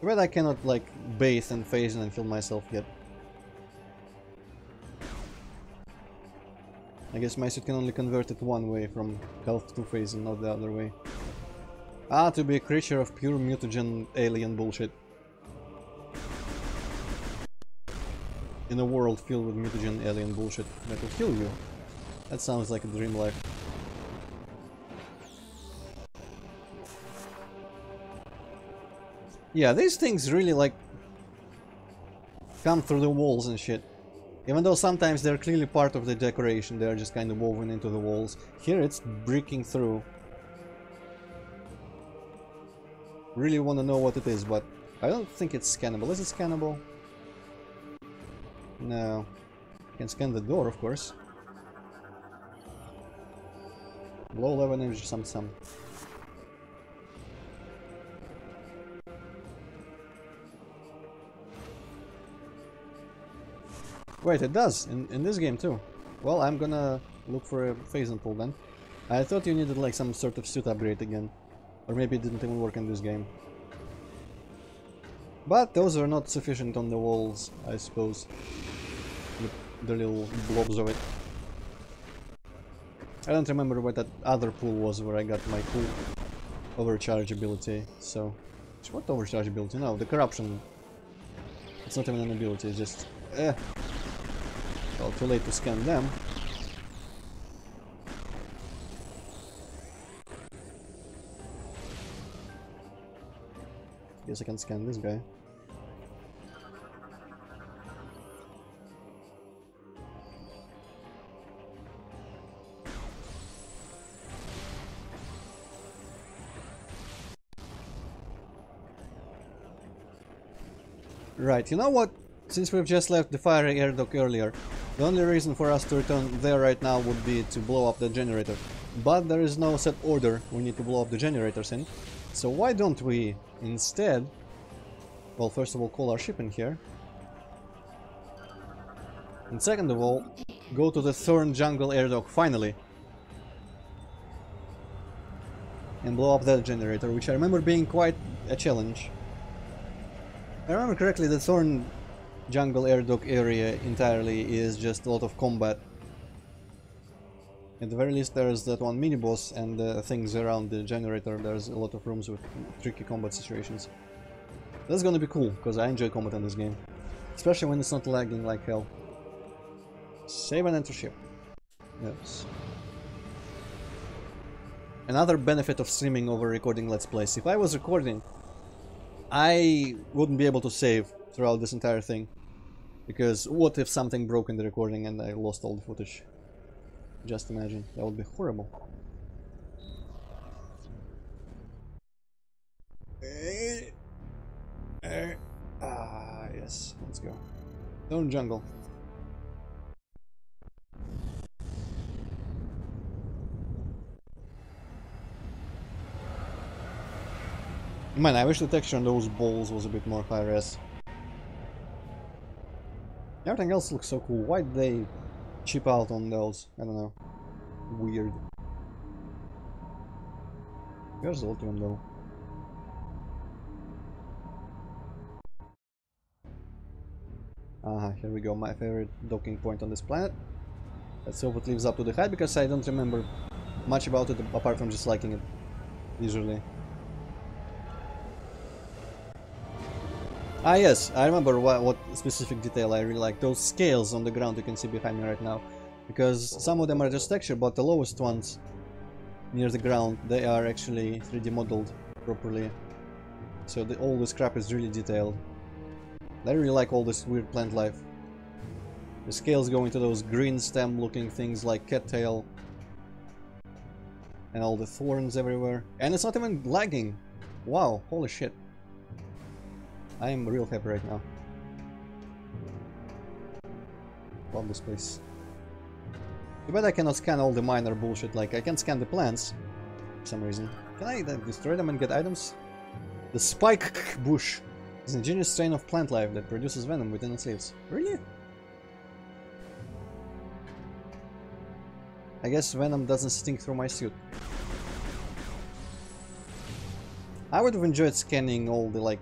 But I cannot, like, bathe and phase and heal myself yet. I guess my suit can only convert it one way, from health to phase, and not the other way. Ah, to be a creature of pure mutagen alien bullshit. In a world filled with mutagen alien bullshit that will kill you. That sounds like a dream life. Yeah, these things really, like, come through the walls and shit. Even though sometimes they're clearly part of the decoration, they're just kind of woven into the walls. Here it's breaking through. Really want to know what it is, but I don't think it's scannable. Is it scannable? No. Can scan the door, of course. Low level energy, some. Wait, it does in this game too. Well, I'm gonna look for a phase pull then. I thought you needed like some sort of suit upgrade again, or maybe it didn't even work in this game. But those are not sufficient on the walls, I suppose. The little blobs of it. I don't remember what that other pool was where I got my cool overcharge ability, so... What overcharge ability? No, the corruption. It's not even an ability, it's just... Well, too late to scan them. Guess I can scan this guy. Right, you know what? Since we've just left the fiery air dock earlier, the only reason for us to return there right now would be to blow up the generator. But there is no set order we need to blow up the generators in. So why don't we instead, well, first of all, call our ship in here, and second of all, go to the Thorn Jungle air dock finally, and blow up that generator, which I remember being quite a challenge. If I remember correctly, the Thorn Jungle air dock area entirely is just a lot of combat. At the very least, there's that one mini-boss and the things around the generator. There's a lot of rooms with tricky combat situations. That's gonna be cool, because I enjoy combat in this game. Especially when it's not lagging like hell. Save and enter ship. Yes. Another benefit of streaming over recording Let's Plays. If I was recording, I wouldn't be able to save throughout this entire thing. Because what if something broke in the recording and I lost all the footage? Just imagine, that would be horrible. Yes, let's go. Stone Jungle. Man, I wish the texture on those balls was a bit more high-res. Everything else looks so cool. Why'd they chip out on those? I don't know. Weird. Where's the ultimate though? Here we go, my favorite docking point on this planet. Let's hope it lives up to the hype, because I don't remember much about it apart from just liking it visually. Ah yes, I remember what specific detail I really like. Those scales on the ground you can see behind me right now. Because some of them are just texture, but the lowest ones near the ground, they are actually 3D modeled properly. So all this crap is really detailed. I really like all this weird plant life. The scales go into those green stem looking things like cattail. And all the thorns everywhere. And it's not even lagging. Wow, holy shit. I am real happy right now. Love this place. Too bad I cannot scan all the minor bullshit, like I can scan the plants for some reason. Can I destroy them and get items? The spike bush is an ingenious strain of plant life that produces venom within its leaves. Really? I guess venom doesn't stink through my suit. I would have enjoyed scanning all the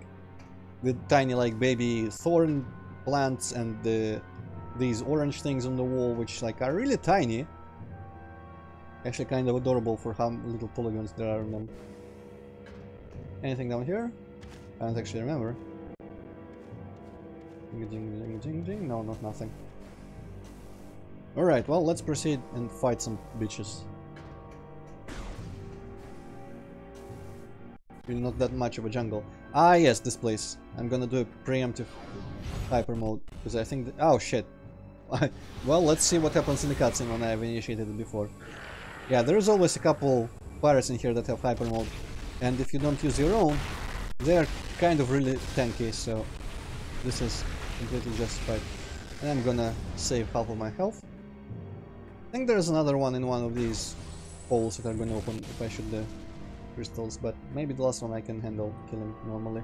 tiny baby thorn plants and these orange things on the wall, which are really tiny. Actually kind of adorable for how little polygons there are on them. Anything down here? I don't actually remember. Ding ding ding ding ding. No, not nothing. Alright, well, let's proceed and fight some bitches. Really not that much of a jungle. Ah yes, this place. I'm gonna do a preemptive hyper mode, because I think that, oh shit. Well, let's see what happens in the cutscene when I've initiated it before. Yeah, there's always a couple pirates in here that have hyper mode, and if you don't use your own, they're kind of really tanky, so this is completely justified. And I'm gonna save half of my health. I think there's another one in one of these holes that are gonna open if I shoot the crystals, but maybe the last one I can handle killing normally.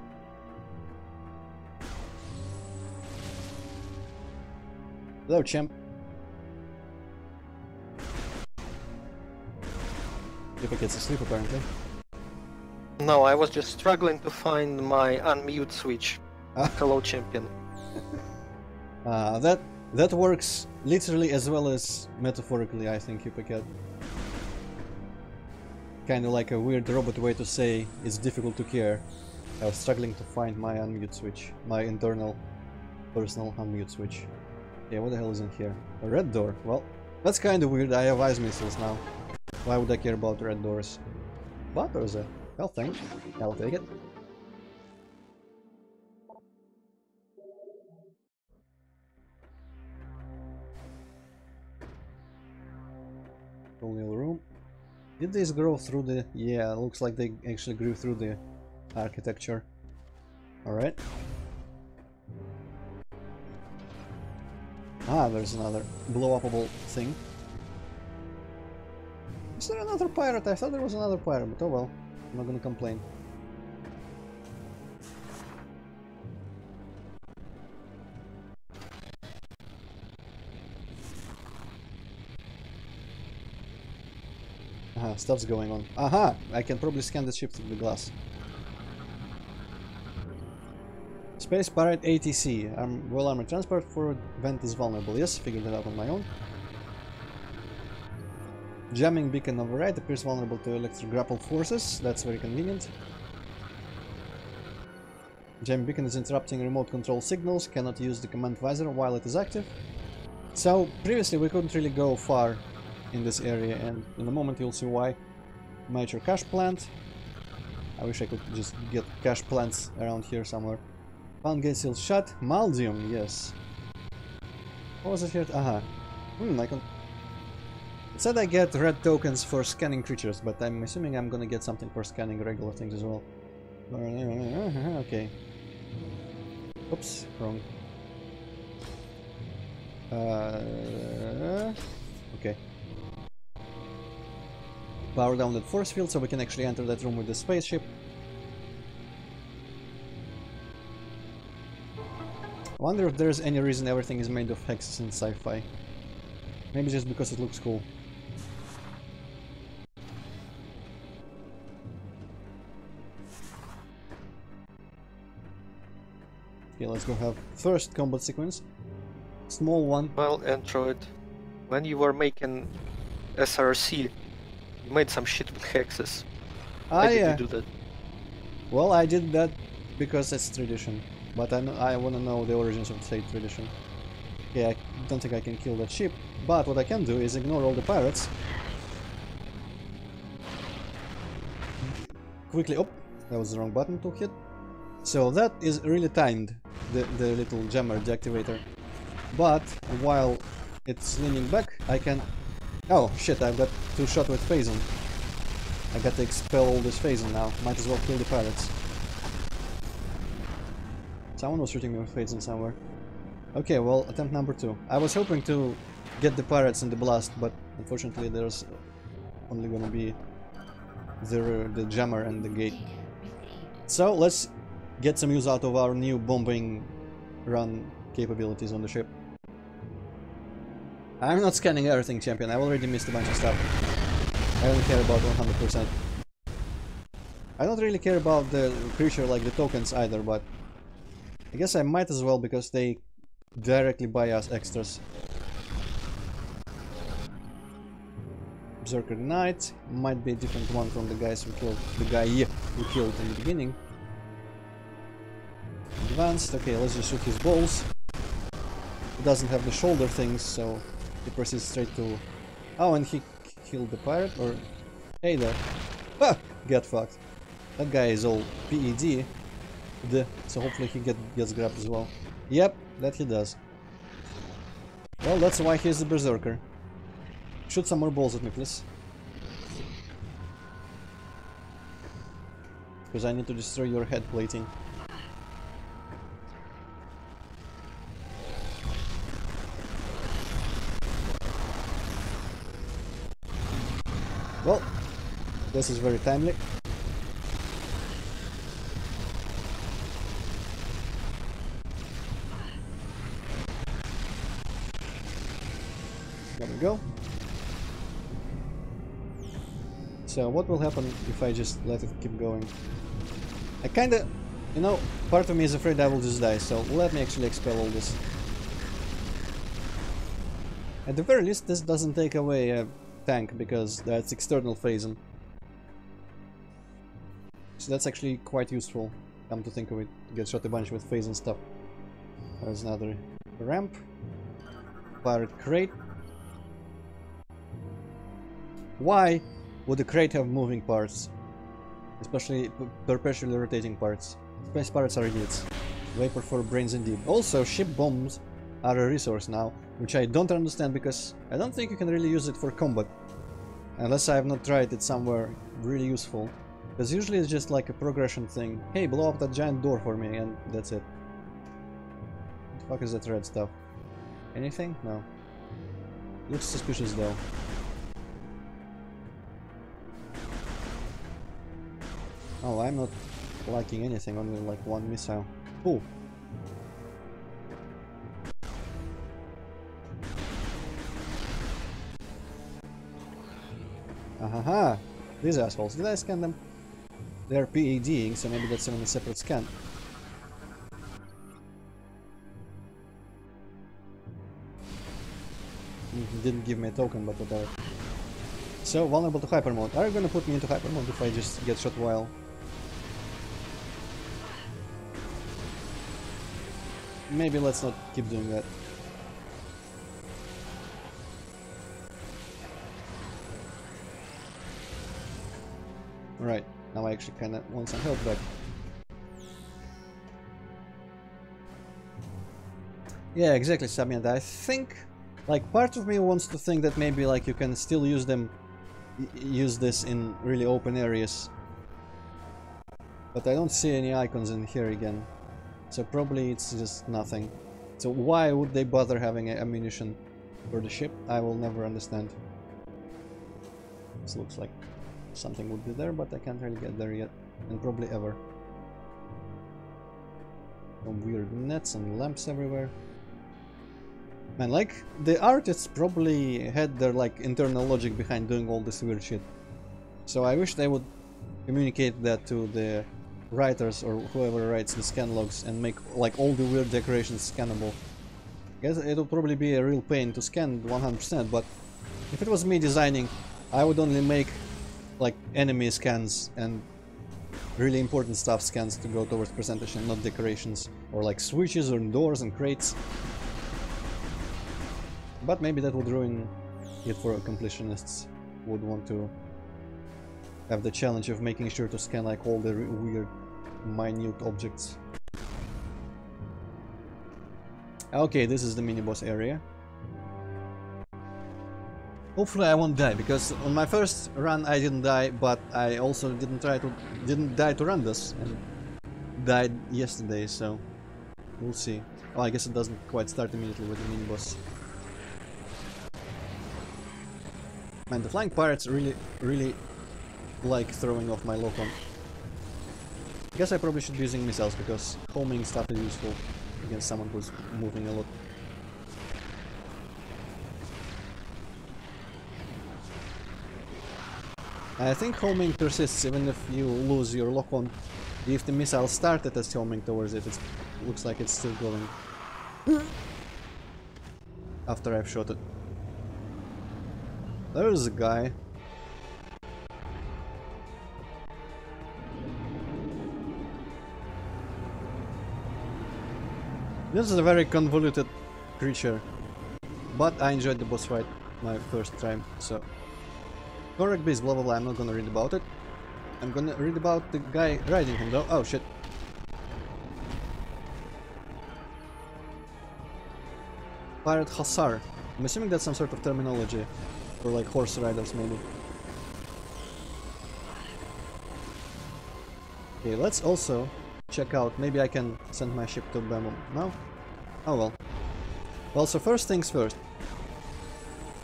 Hello, champ. If it gets asleep, apparently. No, I was just struggling to find my unmute switch. Hello, champion. That works literally as well as metaphorically, I think, Hippocate. Kind of like a weird robot way to say it's difficult to care. I was struggling to find my unmute switch, my internal personal unmute switch. Yeah, what the hell is in here? A red door. Well, that's kind of weird. I have ice missiles now. Why would I care about red doors? But there's a health thing. I'll take it. Only room. Did these grow through the... Yeah, looks like they actually grew through the architecture. Alright. Ah, there's another blow-upable thing. Is there another pirate? I thought there was another pirate, but oh well. I'm not gonna complain. Stuff's going on. Aha! I can probably scan the ship through the glass. Space Pirate ATC. Well armored transport for vent is vulnerable. Yes, figured that out on my own. Jamming beacon override appears vulnerable to electric grapple forces. That's very convenient. Jamming beacon is interrupting remote control signals. Cannot use the command visor while it is active. So previously we couldn't really go far in this area, and in a moment you'll see why. Major cache plant. I wish I could just get cache plants around here somewhere. Found gate seal shut. Maldium, yes. What was it here? Aha. I can... It said I get red tokens for scanning creatures, but I'm assuming I'm gonna get something for scanning regular things as well. Okay. Oops, wrong. Okay. Power down that force field so we can actually enter that room with the spaceship. I wonder if there's any reason everything is made of hexes in sci-fi. Maybe just because it looks cool. Okay, let's go have first combat sequence. Small one. Well, Antroid, when you were making SRC, you made some shit with hexes. Why did you do that? Well, I did that because it's tradition. But I want to know the origins of the state tradition. Yeah, I don't think I can kill that ship. But what I can do is ignore all the pirates. Quickly... Oh, that was the wrong button to hit. So that is really timed, the little jammer deactivator. But while it's leaning back, I can... Oh shit, I've got 2 shot with Phazon. I got to expel all this Phazon now. Might as well kill the pirates. Someone was shooting me with Phazon somewhere. Okay, well, attempt number 2. I was hoping to get the pirates in the blast, but unfortunately there's only gonna be the jammer and the gate. So let's get some use out of our new bombing run capabilities on the ship. I'm not scanning everything, champion. I already missed a bunch of stuff. I don't care about 100%. I don't really care about the creature like the tokens either, but I guess I might as well because they directly buy us extras. Berserker Knight might be a different one from the guys who killed the guy who killed in the beginning. Advanced. Okay, let's just shoot his balls. He doesn't have the shoulder things, so he proceeds straight to... Oh, and he killed the pirate, or... Hey there. Ah! Get fucked. That guy is all PED. So hopefully he gets grabbed as well. Yep, that he does. Well, that's why he's the Berserker. Shoot some more balls at me, please. Because I need to destroy your head plating. Well, this is very timely. There we go. So what will happen if I just let it keep going? I kinda, you know, part of me is afraid I will just die, so let me actually expel all this. At the very least, this doesn't take away a tank, because that's external Phazon. So that's actually quite useful, come to think of it. Get shot a bunch with Phazon stuff. There's another ramp. Pirate crate. Why would a crate have moving parts? Especially perpetually rotating parts. Space pirates are idiots. Vapor for brains indeed. Also, ship bombs are a resource now, which I don't understand because I don't think you can really use it for combat. Unless I have not tried it somewhere really useful. Because usually it's just like a progression thing. Hey, blow up that giant door for me, and that's it. What the fuck is that red stuff? Anything? No. Looks suspicious though. Oh, I'm not liking anything, only like one missile. Ooh. Ahaha! These assholes. Did I scan them? They're PADing, so maybe that's even a separate scan. Didn't give me a token, but whatever. So, vulnerable to hyper mode. Are you gonna put me into hyper mode if I just get shot while? Maybe let's not keep doing that. Right, now I actually kinda want some help back. Yeah, exactly, Sabian. I think, like, part of me wants to think that maybe, like, you can still use them, use this in really open areas. But I don't see any icons in here again. So probably it's just nothing. So why would they bother having ammunition for the ship? I will never understand. This looks like something would be there, but I can't really get there yet. And probably ever. Some weird nets and lamps everywhere. Man, like, the artists probably had their, like, internal logic behind doing all this weird shit. So I wish they would communicate that to the writers or whoever writes the scan logs and make, like, all the weird decorations scannable. I guess it would probably be a real pain to scan 100%, but if it was me designing, I would only make, like, enemy scans and really important stuff scans to go towards presentation, not decorations, or like switches or doors and crates. But maybe that would ruin it for completionists who would want to have the challenge of making sure to scan like all the weird minute objects. Okay, this is the mini-boss area. Hopefully I won't die, because on my first run I didn't die, but I also didn't die to run this, and died yesterday, so we'll see. Oh, I guess it doesn't quite start immediately with the mini-boss. Man, the flying pirates really like throwing off my lock-on. I guess I probably should be using missiles, because homing stuff is useful against someone who's moving a lot. I think homing persists even if you lose your lock-on. If the missile started as homing towards it, it looks like it's still going. After I've shot it. There's a guy. This is a very convoluted creature, but I enjoyed the boss fight my first time, so... Correct base, blah blah blah, I'm not gonna read about it. I'm gonna read about the guy riding him though. Oh shit. Pirate Hussar. I'm assuming that's some sort of terminology for like horse riders maybe. Okay, let's also check out, maybe I can send my ship to Bamum. No? Oh well. Well, so first things first.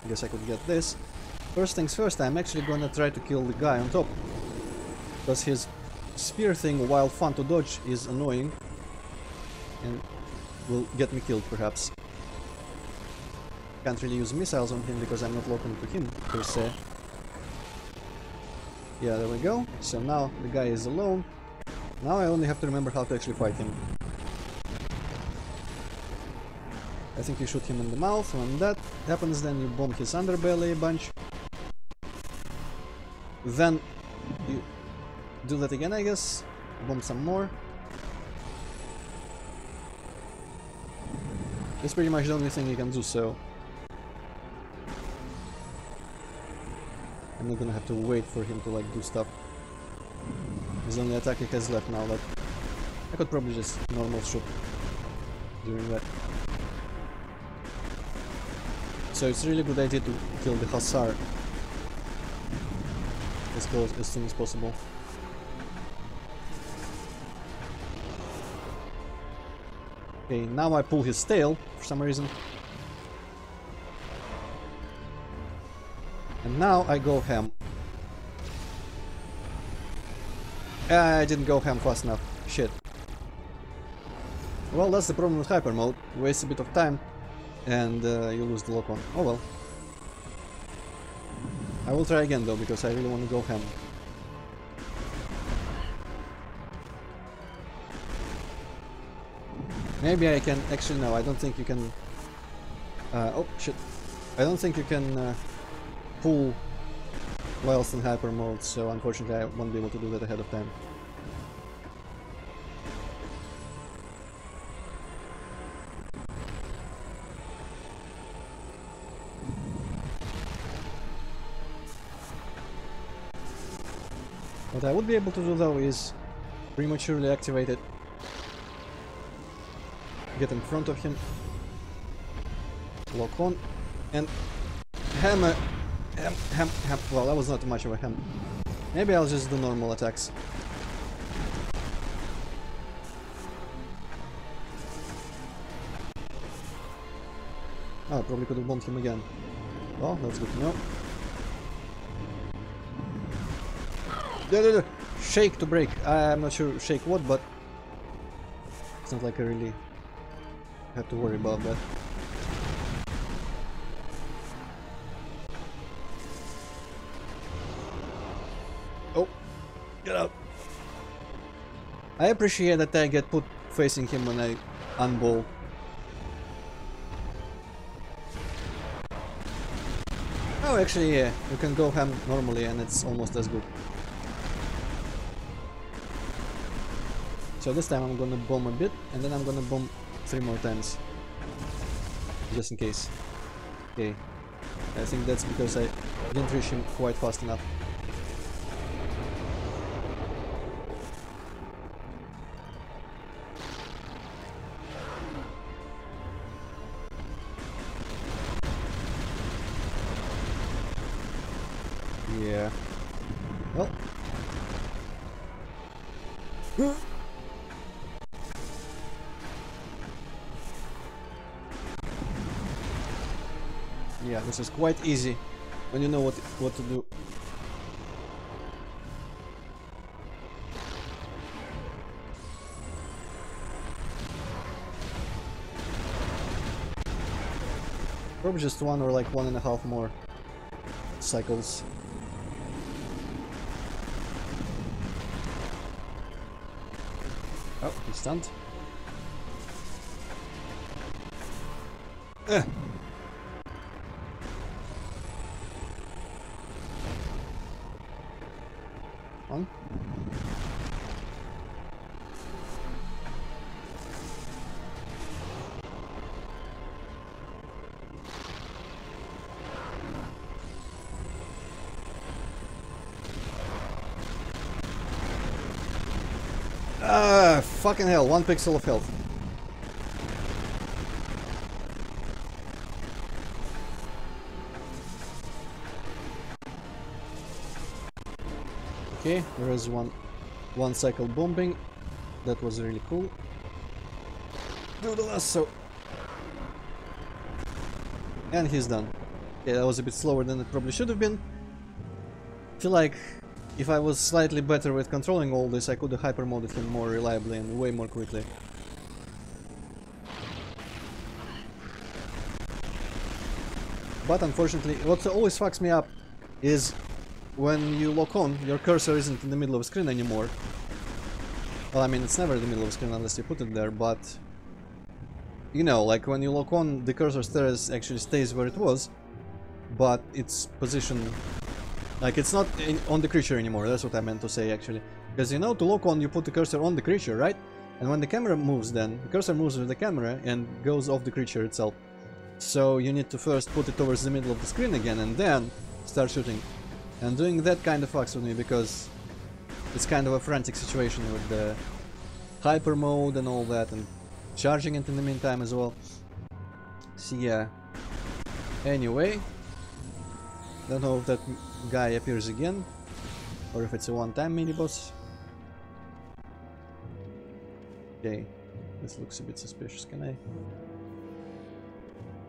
I guess I could get this. First things first, I'm actually gonna try to kill the guy on top. Because his spear thing, while fun to dodge, is annoying. And will get me killed, perhaps. Can't really use missiles on him because I'm not locked into him, per se. Yeah, there we go. So now the guy is alone. Now I only have to remember how to actually fight him. I think you shoot him in the mouth. When that happens, then you bomb his underbelly a bunch. Then you do that again, I guess. Bomb some more. That's pretty much the only thing you can do, so... I'm not gonna have to wait for him to like do stuff. His only attack he has left now, like... I could probably just normal shoot during that. So it's a really good idea to kill the Hussar as soon as possible. Okay, now I pull his tail for some reason. And now I go ham. I didn't go ham fast enough. Shit. Well, that's the problem with hyper mode. You waste a bit of time and you lose the lock-on. Oh well. I will try again though, because I really want to go ham. Maybe I can... Actually no, I don't think you can... oh shit. I don't think you can pull whilst in hyper mode, so unfortunately I won't be able to do that ahead of time. What I would be able to do though is prematurely activate it, get in front of him, lock on, and hammer. Ham. Well, that was not much of a ham. Maybe I'll just do normal attacks. Oh, I probably could have bombed him again. Well, that's good to know. Shake to break. I'm not sure shake what, but it's not like I really have to worry about that. Oh, get out. I appreciate that I get put facing him when I unball. Oh, actually, yeah, you can go ham normally and it's almost as good. So this time I'm gonna bomb a bit, and then I'm gonna bomb 3 more times. Just in case. Okay. I think that's because I didn't reach him quite fast enough. Yeah. Well. Yeah, this is quite easy when you know what to do. Probably just 1 or like 1.5 more cycles. Oh, he's stunned. On. Ah, fucking hell, 1 pixel of health. Okay, there is one cycle bombing. That was really cool. Do the lasso. And he's done. Okay, that was a bit slower than it probably should have been. I feel like if I was slightly better with controlling all this, I could have hyper-moded him more reliably and way more quickly. But unfortunately, what always fucks me up is when you lock on, your cursor isn't in the middle of the screen anymore. Well, I mean, it's never in the middle of the screen unless you put it there, but... You know, like when you lock on, the cursor actually stays where it was, but its position... Like, it's not on the creature anymore, that's what I meant to say, actually. Because, you know, to lock on, you put the cursor on the creature, right? And when the camera moves then, the cursor moves with the camera and goes off the creature itself. So you need to first put it towards the middle of the screen again and then start shooting. And doing that kind of fucks with me because it's kind of a frantic situation with the hyper mode and all that, and charging it in the meantime as well. So yeah. Anyway, don't know if that guy appears again or if it's a one-time mini-boss. Okay, this looks a bit suspicious. Can I?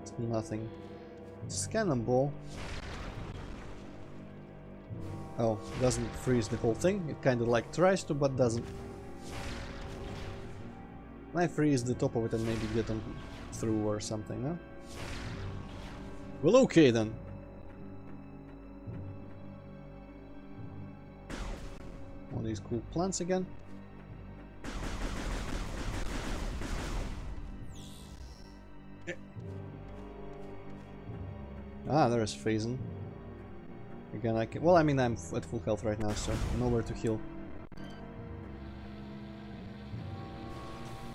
It's nothing. It's a cannonball. Oh, doesn't freeze the whole thing. It kind of like tries to, but doesn't. Can I freeze the top of it and maybe get on through or something, no? Well, okay then. All these cool plants again. Ah, there's Phazon. Again, I can. Well, I mean, I'm at full health right now, so nowhere to heal.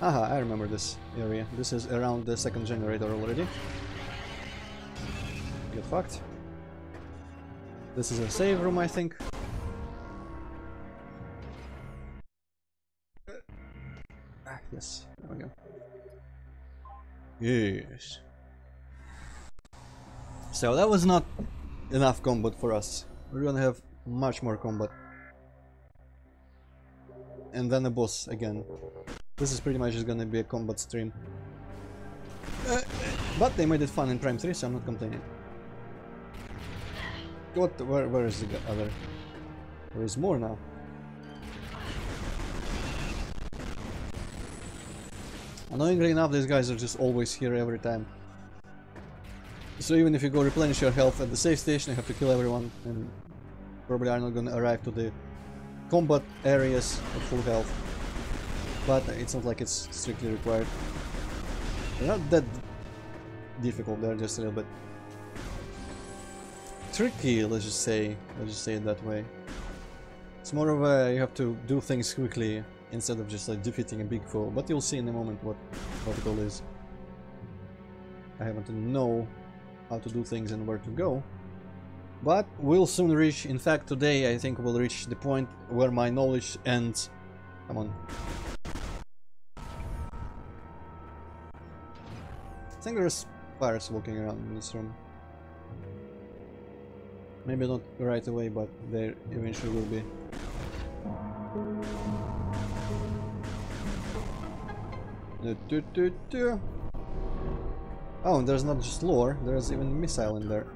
Aha, I remember this area. This is around the second generator already. Get fucked. This is a save room, I think. Ah, yes, there we go. Yes. So that was not enough combat for us. We're gonna have much more combat. And then a boss again. This is pretty much just gonna be a combat stream. But they made it fun in Prime 3, so I'm not complaining. What? Where is the other? There is more now. Annoyingly enough, these guys are just always here every time. So even if you go replenish your health at the save station, you have to kill everyone, and probably are not gonna arrive to the combat areas at full health. But it's not like it's strictly required. They're not that difficult, they're just a little bit tricky, let's just say it that way. It's more of a, you have to do things quickly instead of just like defeating a big foe, but you'll see in a moment what it all is. I happen to know how to do things and where to go, but we'll soon reach, in fact today I think we'll reach the point where my knowledge ends. Come on. I think there's spiders walking around in this room. Maybe not right away, but there eventually will be. Oh, and there's not just lore, there's even missile in there.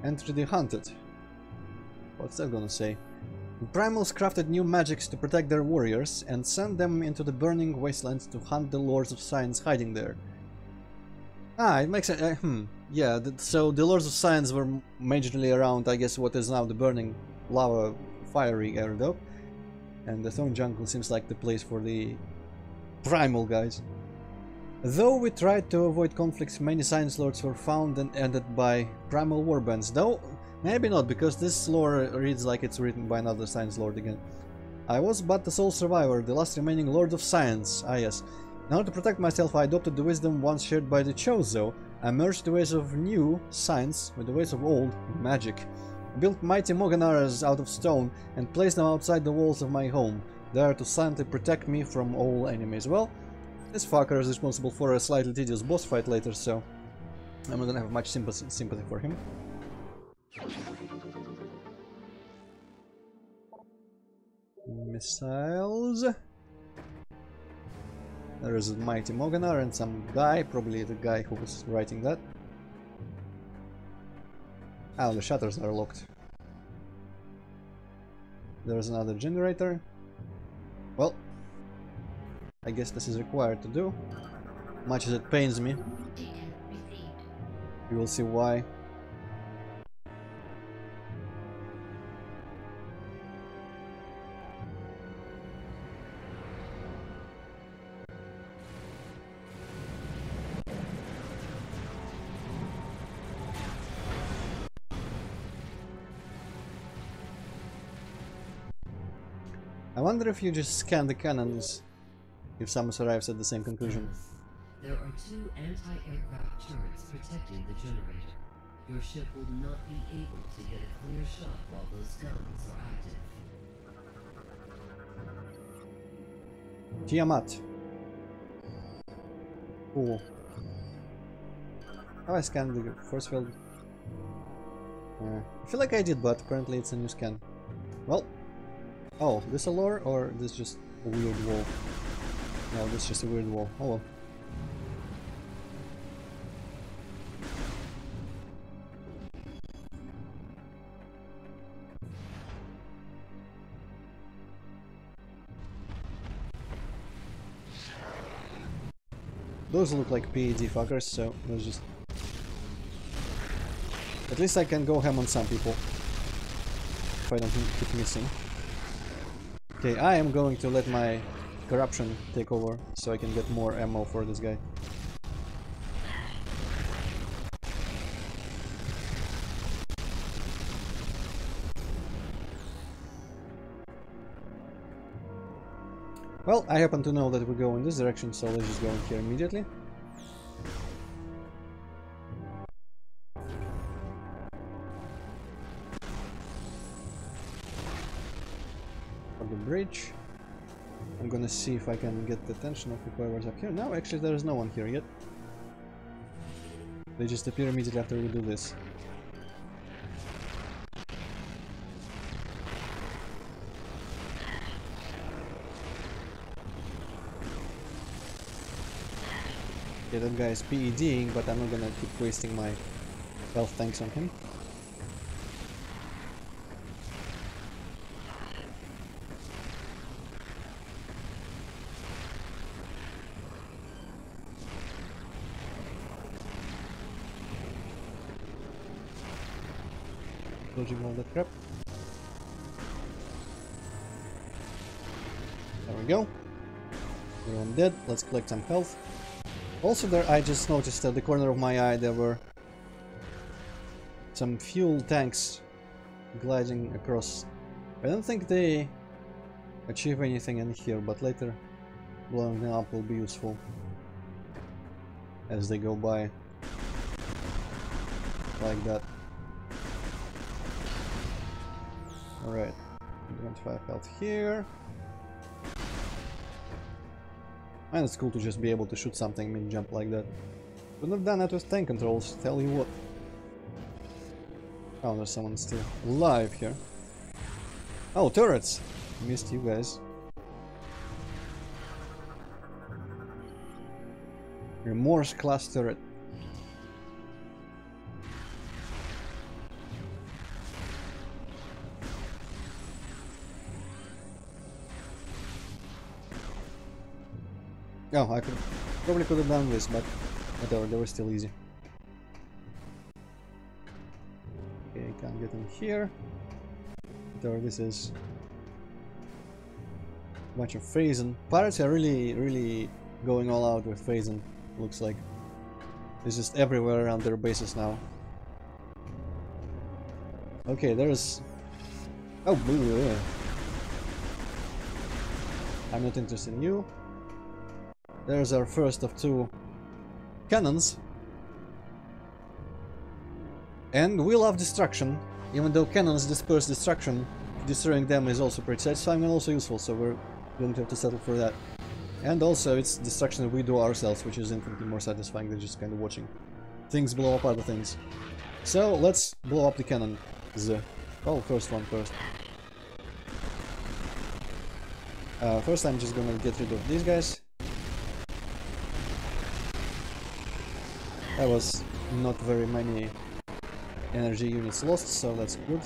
Enter the Hunted. What's that gonna say? The Primals crafted new magics to protect their warriors and sent them into the burning wastelands to hunt the Lords of Science hiding there. Ah, it makes sense. Yeah, so the Lords of Science were majorly around, I guess, what is now the burning lava fiery area, and the Thorn Jungle seems like the place for the Primal guys. Though we tried to avoid conflicts, many Science Lords were found and ended by Primal warbands. Though, maybe not, because this lore reads like it's written by another Science Lord again. I was but the sole survivor, the last remaining Lord of Science. Ah yes. In order to protect myself, I adopted the wisdom once shared by the Chozo. I merged the ways of new science with the ways of old magic. I built mighty Moganaras out of stone and placed them outside the walls of my home, there to silently protect me from all enemies. Well, this fucker is responsible for a slightly tedious boss fight later, so I'm not gonna have much sympathy for him. Missiles. There is a mighty Moganar and some guy, probably the guy who was writing that. Oh, the shutters are locked. There's another generator. Well, I guess this is required to do. Much as it pains me. You will see why. I wonder if you just scan the cannons, if Samus arrives at the same conclusion. There are 2 anti-aircraft turrets protecting the generator. Your ship will not be able to get a clear shot while those guns are active. Tiamat. Cool. Have I scanned the force field? I feel like I did, but apparently it's a new scan. Well. Oh, this a lore or this just a weird wall? No, this is just a weird wall. Oh well. Those look like PED fuckers, so let's just... At least I can go ham on some people. if I don't keep missing. Okay, I am going to let my corruption take over so I can get more ammo for this guy. Well, I happen to know that we go in this direction, so let's just go in here immediately. For the bridge. I'm gonna see if I can get the attention of whoever's up here. No, actually there is no one here yet. They just appear immediately after we do this. Okay, that guy is PEDing, but I'm not gonna keep wasting my health tanks on him. Dodging all that crap. There we go. Everyone dead. Let's collect some health. Also there, I just noticed at the corner of my eye there were some fuel tanks gliding across. I don't think they achieve anything in here, but later blowing them up will be useful as they go by. Like that. Alright, 25 health here. And it's cool to just be able to shoot something mid-jump like that. Couldn't have done that with tank controls, tell you what. Oh, there's someone still alive here. Oh, turrets! Missed you guys. Remorse class turret. Oh, I probably could have done this, but whatever, they were still easy. Okay, can't get in here. Whatever this is. Bunch of Phrasen. Pirates are really going all out with Phrasen, looks like. It's just everywhere around their bases now. Okay, there's... Oh, blue. I'm not interested in you. There's our first of two cannons. And we love destruction. Even though cannons disperse destruction, destroying them is also pretty satisfying and also useful, so we're going to have to settle for that. And also it's destruction that we do ourselves, which is infinitely more satisfying than just kind of watching things blow up other things. So let's blow up the cannon. Oh, first one first. First I'm just gonna get rid of these guys. That was not very many energy units lost, so that's good.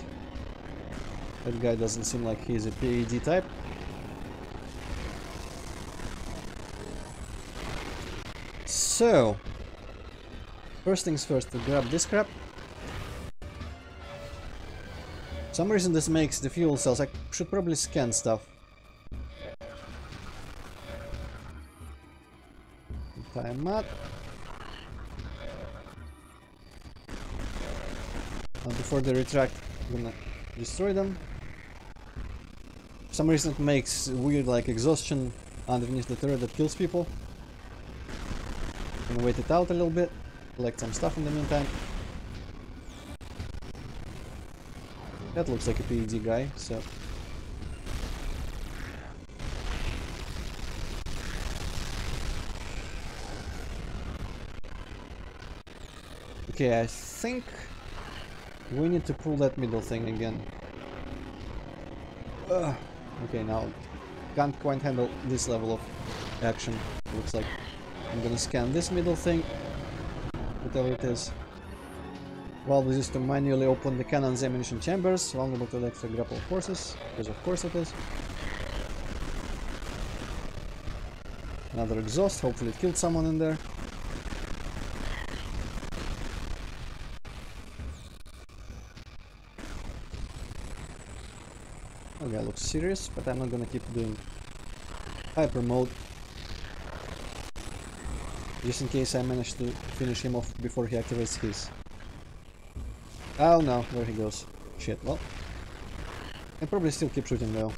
That guy doesn't seem like he's a PED type. So, first things first, to grab this crap. For some reason this makes the fuel cells, I should probably scan stuff. Time up. Before they retract, I'm gonna destroy them. For some reason it makes weird like exhaustion underneath the turret that kills people. Gonna wait it out a little bit, collect some stuff in the meantime. That looks like a PED guy, so... Okay, I think we need to pull that middle thing again. Okay, now can't quite handle this level of action. Looks like I'm gonna scan this middle thing, whatever it is. Valve is used to manually open the cannon's ammunition chambers, vulnerable to electric grapple forces, because of course it is. Another exhaust, hopefully it killed someone in there. Okay, looks serious, but I'm not gonna keep doing hyper mode. Just in case I manage to finish him off before he activates his. Oh no, there he goes. Shit, well. I probably still keep shooting though.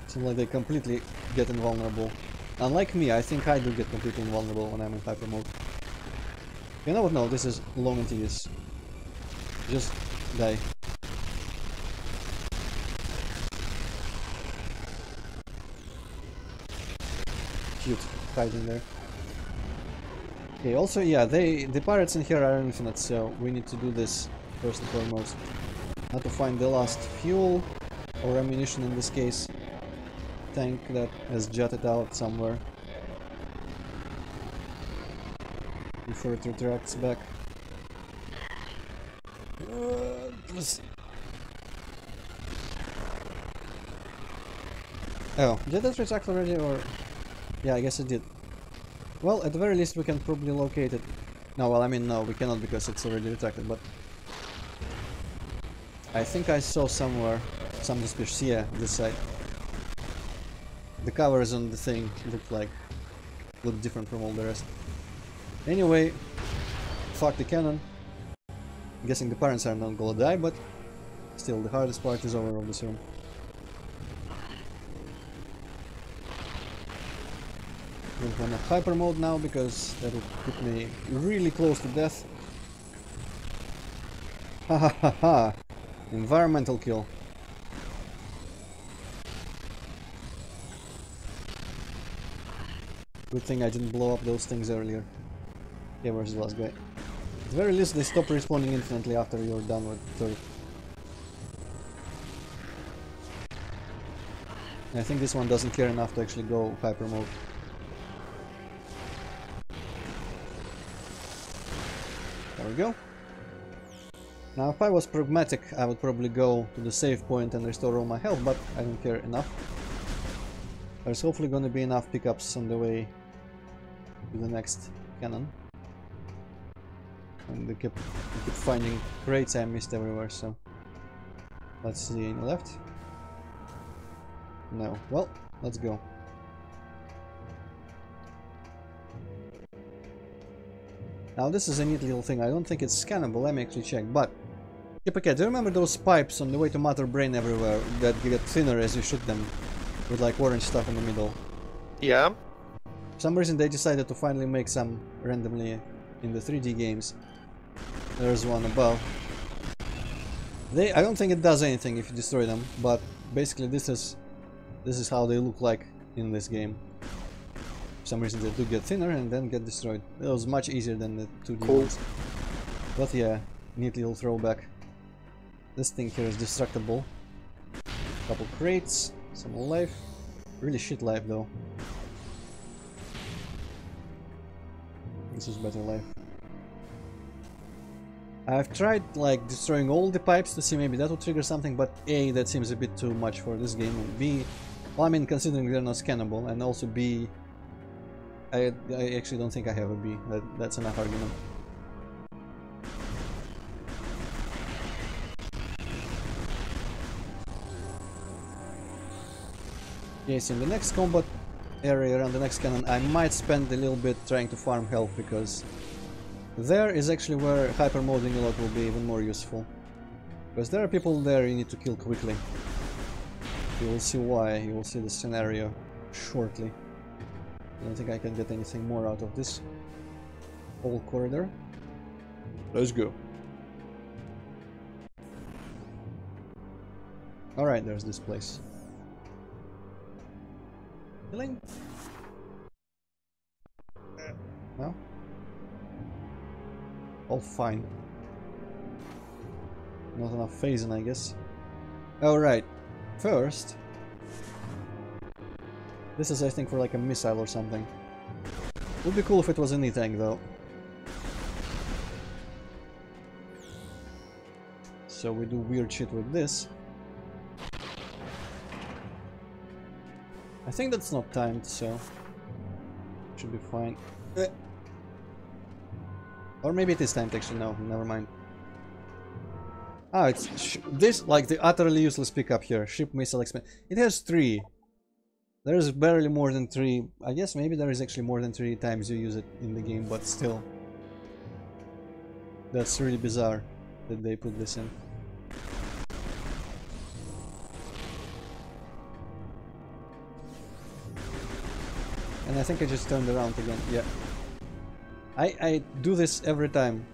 Seems like they completely get invulnerable. Unlike me, I think I do get completely invulnerable when I'm in hyper mode. You know what? No, this is long and tedious. Just die. Cute, hiding there. Okay, also, yeah, the pirates in here are infinite, so we need to do this first and foremost. How to find the last fuel, or ammunition in this case. Tank that has jutted out somewhere. Before it retracts back. Oh, did it retract already, or... Yeah, I guess it did. Well, at the very least we can probably locate it. No, well, I mean, no, we cannot because it's already retracted, but... I think I saw somewhere some suspicious. Yeah, this side. The covers on the thing look different from all the rest. Anyway, fuck the cannon. I'm guessing the parents are not gonna die, but still, the hardest part is over of this room. I'm gonna hyper mode now because that would put me really close to death. Ha ha ha ha! Environmental kill. Good thing I didn't blow up those things earlier. Okay, where's the last guy? At the very least, they stop respawning infinitely after you're done with the turret. I think this one doesn't care enough to actually go hyper mode. There we go. Now, if I was pragmatic, I would probably go to the save point and restore all my health, but I don't care enough. There's hopefully gonna be enough pickups on the way to the next cannon. And I keep finding crates I missed everywhere, so... Let's see, any left? No. Well, let's go. Now this is a neat little thing. I don't think it's scannable. Let me actually check. But okay, do you remember those pipes on the way to Matter Brain everywhere that get thinner as you shoot them, with like orange stuff in the middle? Yeah. For some reason they decided to finally make some randomly in the 3D games. There's one above. I don't think it does anything if you destroy them, but basically this is how they look like in this game. For some reason they do get thinner and then get destroyed. It was much easier than the 2D ones. But yeah, neat little throwback. This thing here is destructible. Couple crates, some life. Really shit life though. This is better life. I've tried like destroying all the pipes to see maybe that would trigger something, but A, that seems a bit too much for this game, and B, well, I mean, considering they're not scannable, and also B, I actually don't think I have a B. That's enough argument. Yes, in the next combat area around the next cannon, I might spend a little bit trying to farm health, because there is actually where hyper moding a lot will be even more useful. Because there are people there you need to kill quickly. You will see why, you will see the scenario shortly. I don't think I can get anything more out of this whole corridor. Let's go. Alright, there's this place. Healing? No? All fine. Not enough phasing, I guess. Alright, first... This is, I think, for like a missile or something. Would be cool if it was an E-tank, though. So we do weird shit with this. I think that's not timed, so... Should be fine. Or maybe it is timed, actually, no, never mind. Ah, it's this, like the utterly useless pickup here. Ship missile expand. It has 3. There's barely more than 3. I guess maybe there is actually more than 3 times you use it in the game, but still. That's really bizarre that they put this in. And I think I just turned around again. Yeah. I do this every time.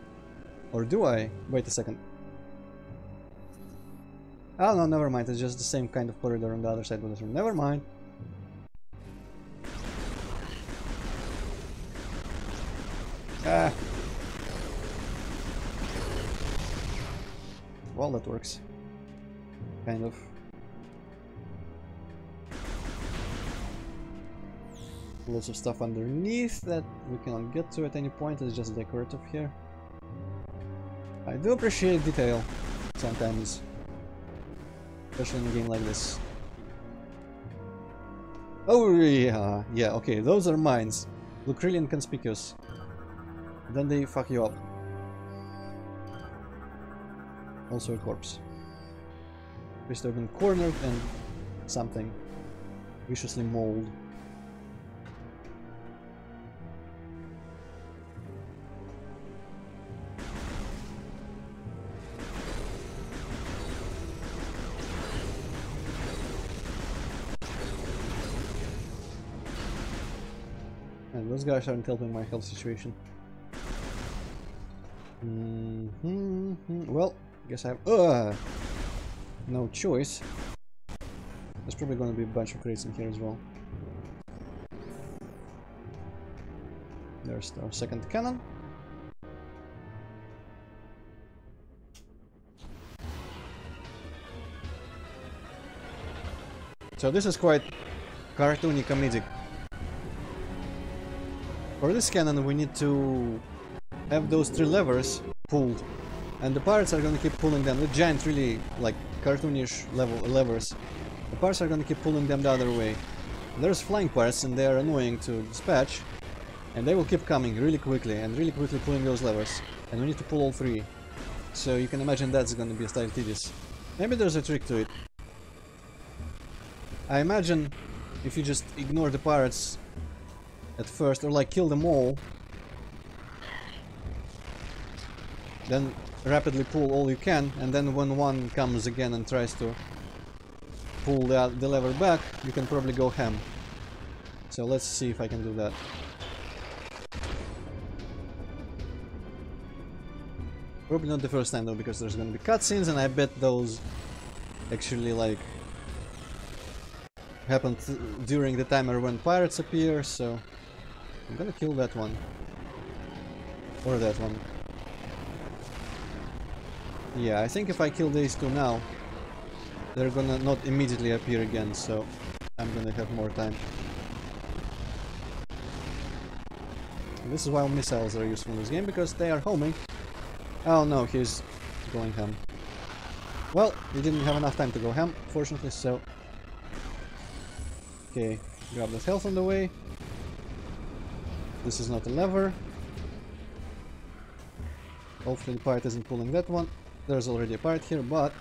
Or do I? Wait a second. Oh no, never mind. It's just the same kind of corridor on the other side of the room. Never mind. Ah. Well, that works. Kind of. Lots of stuff underneath that we cannot get to at any point. It's just decorative here. I do appreciate detail sometimes, especially in a game like this. Oh yeah, yeah, okay, those are mines. Look really inconspicuous. Then they fuck you up. Also a corpse. Crystal been cornered and something viciously mauled. And those guys aren't helping my health situation. Well, guess I have no choice. There's probably gonna be a bunch of crates in here as well. There's our second cannon. So this is quite cartoony comedic. For this cannon we need to have those 3 levers pulled, and the pirates are gonna keep pulling them with giant, really like cartoonish levers. The pirates are gonna keep pulling them the other way. There's flying pirates and they are annoying to dispatch, and they will keep coming really quickly and really quickly pulling those levers, and we need to pull all 3. So you can imagine that's gonna be slightly tedious. Maybe there's a trick to it. I imagine if you just ignore the pirates at first, or like kill them all, then rapidly pull all you can, and then when one comes again and tries to pull the lever back, you can probably go ham. So let's see if I can do that. Probably not the first time though, because there's gonna be cutscenes, and I bet those actually like happened during the timer when pirates appear, so I'm gonna kill that one. Or that one. Yeah, I think if I kill these 2 now, they're gonna not immediately appear again, so I'm gonna have more time. And this is why missiles are useful in this game, because they are homing. Oh no, he's going ham. Well, he didn't have enough time to go ham, fortunately, so... Okay, grab that health on the way. This is not a lever. Hopefully the pirate isn't pulling that one. There's already a pirate here, but...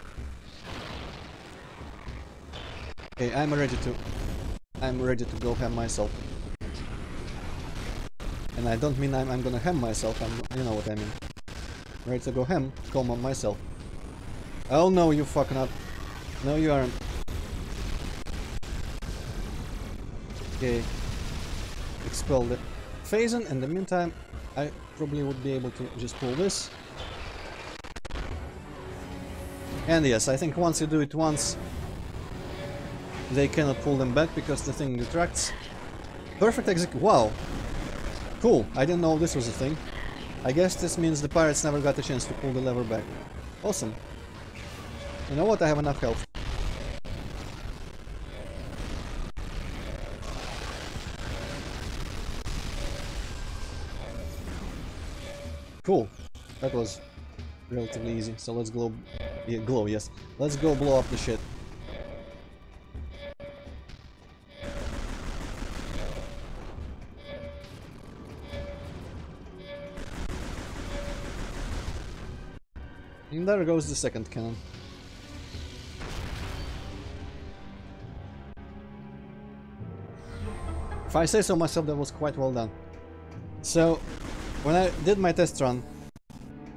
Okay, I'm ready to go ham myself. And I don't mean I'm gonna ham myself, you know what I mean. I'm ready to go ham, calm on myself. Oh no, you fucking up. No, you aren't. Okay. Expel the Phazon. In the meantime, I probably would be able to just pull this. And yes, I think once you do it once, they cannot pull them back because the thing retracts. Perfect wow. Cool, I didn't know this was a thing. I guess this means the pirates never got a chance to pull the lever back. Awesome. You know what, I have enough health. Cool. That was relatively easy. So let's glow. Yeah, glow, yes. Let's go blow up the shit. And there goes the second cannon. If I say so myself, that was quite well done. So, when I did my test run,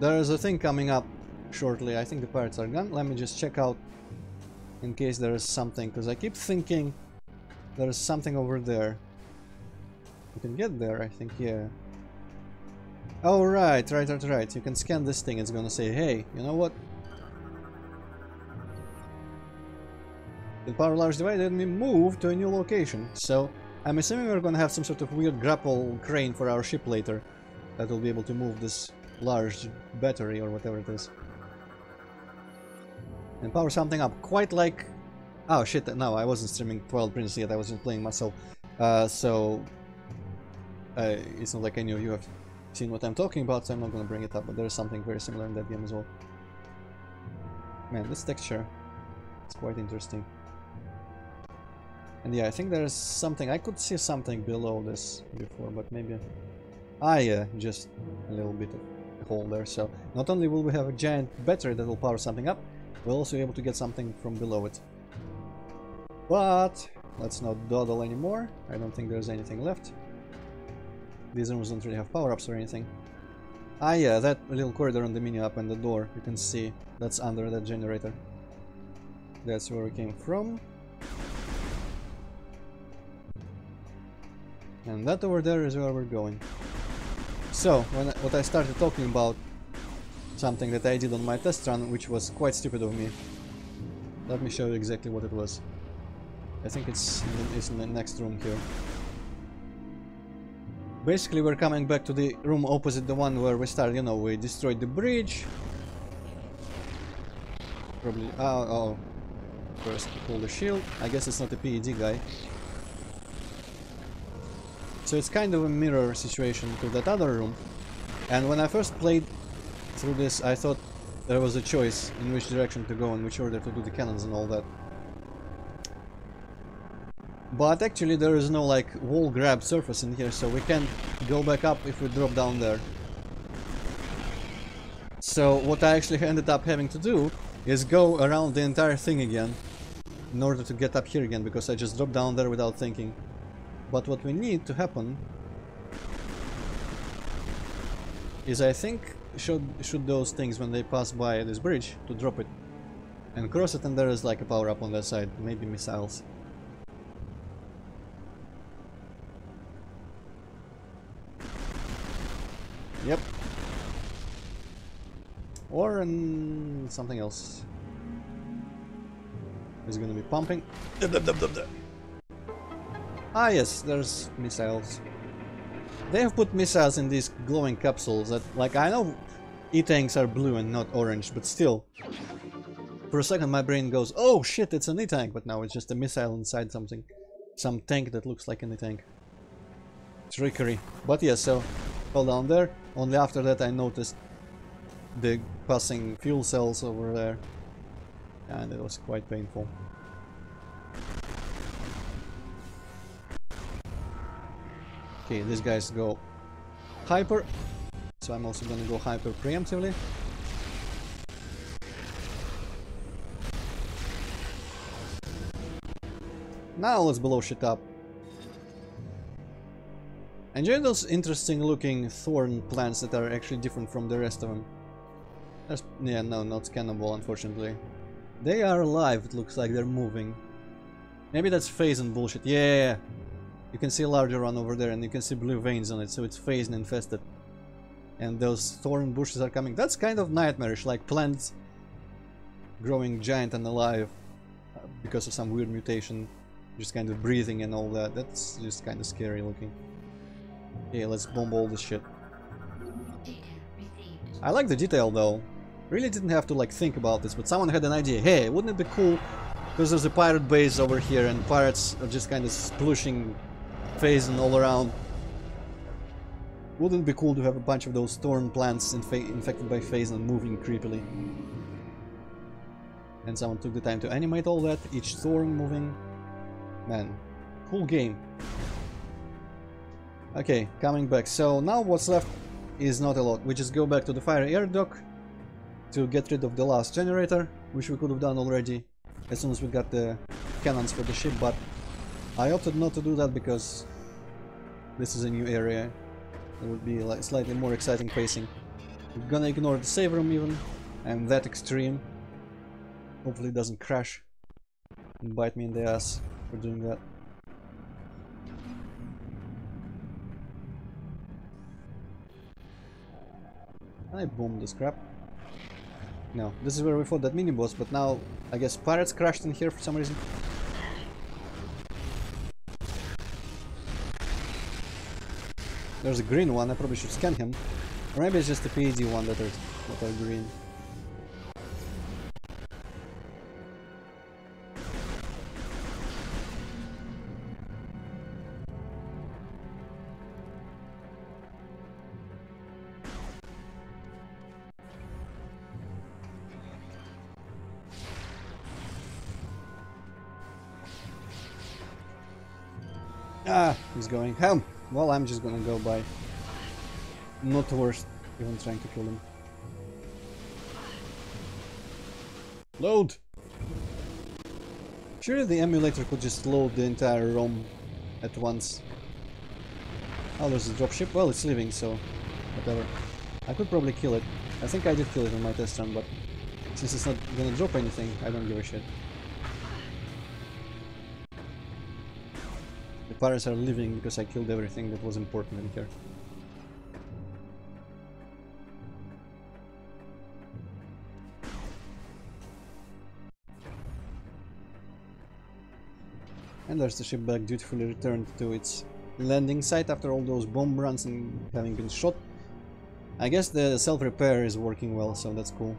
there is a thing coming up shortly. I think the pirates are gone. Let me just check out in case there is something, because I keep thinking there is something over there. You can get there, I think, yeah. Oh, right. You can scan this thing. It's gonna say, hey, you know what? The power large device let me move to a new location. So, I'm assuming we're gonna have some sort of weird grapple crane for our ship later that will be able to move this large battery or whatever it is. And power something up, quite like... Oh shit, no, I wasn't streaming Twilight Princess yet, I was just playing myself. It's not like any of you have seen what I'm talking about, so I'm not gonna bring it up, but there's something very similar in that game as well. Man, this texture, it's quite interesting. And yeah, I think there's something, I could see something below this before, but maybe... Ah yeah, just a little bit of a hole there, so not only will we have a giant battery that will power something up, we'll also be able to get something from below it. But let's not dawdle anymore, I don't think there's anything left. These rooms don't really have power-ups or anything. Ah yeah, that little corridor on the menu up and the door, you can see that's under that generator. That's where we came from. And that over there is where we're going. So, what I started talking about, something that I did on my test run, which was quite stupid of me. Let me show you exactly what it was. I think it's in the next room here. Basically, we're coming back to the room opposite the one where we started, you know, we destroyed the bridge. Probably... oh. First, pull the shield. I guess it's not a PED guy. So it's kind of a mirror situation to that other room. And when I first played through this, I thought there was a choice in which direction to go, in which order to do the cannons and all that. But actually there is no like wall grab surface in here, so we can go back up if we drop down there. So what I actually ended up having to do is go around the entire thing again in order to get up here again, because I just dropped down there without thinking. But what we need to happen is, I think, shoot those things when they pass by this bridge to drop it and cross it, and there is like a power up on that side, maybe missiles. Yep. Or something else. It's gonna be pumping. Ah yes, there's missiles. They have put missiles in these glowing capsules that, like, I know E-tanks are blue and not orange, but still. For a second my brain goes, oh shit, it's an E-tank, but now it's just a missile inside something. Some tank that looks like an E-tank. Trickery. But yeah, so, fell down there. Only after that I noticed the passing fuel cells over there. And it was quite painful. Okay, these guys go hyper, so I'm also gonna go hyper preemptively. Now let's blow shit up. Enjoy those interesting looking thorn plants that are actually different from the rest of them. Yeah, no, not cannonball, unfortunately. They are alive, it looks like they're moving. Maybe that's phase and bullshit. Yeah! You can see a larger one over there, and you can see blue veins on it, so it's phase and infested. And those thorn bushes are coming. That's kind of nightmarish, like plants growing giant and alive because of some weird mutation, just kind of breathing and all that. That's just kind of scary looking. Okay, let's bomb all this shit. I like the detail though. Really didn't have to like think about this, but someone had an idea. Hey, wouldn't it be cool? Because there's a pirate base over here and pirates are just kind of splushing phasing all around. Wouldn't it be cool to have a bunch of those thorn plants infected by phase and moving creepily? And someone took the time to animate all that, each thorn moving. Man, cool game. Okay, coming back. So now what's left is not a lot. We just go back to the fire air dock. to get rid of the last generator, which we could have done already as soon as we got the cannons for the ship, but I opted not to do that because this is a new area. It would be like slightly more exciting pacing. I'm gonna ignore the save room even. I'm that extreme. Hopefully it doesn't crash and bite me in the ass for doing that. Can I boom this crap? No, this is where we fought that mini-boss, but now I guess pirates crashed in here for some reason. There's a green one, I probably should scan him. Or maybe it's just the PED one that are green. Ah, he's going ham. Well, I'm just gonna go by. Not worth even trying to kill him. Load! Surely the emulator could just load the entire ROM at once. Oh, there's a dropship. Well, it's leaving, so whatever. I could probably kill it. I think I did kill it on my test run, but since it's not gonna drop anything, I don't give a shit. The pirates are leaving because I killed everything that was important in here. And there's the ship back, dutifully returned to its landing site after all those bomb runs and having been shot. I guess the self-repair is working well, so that's cool.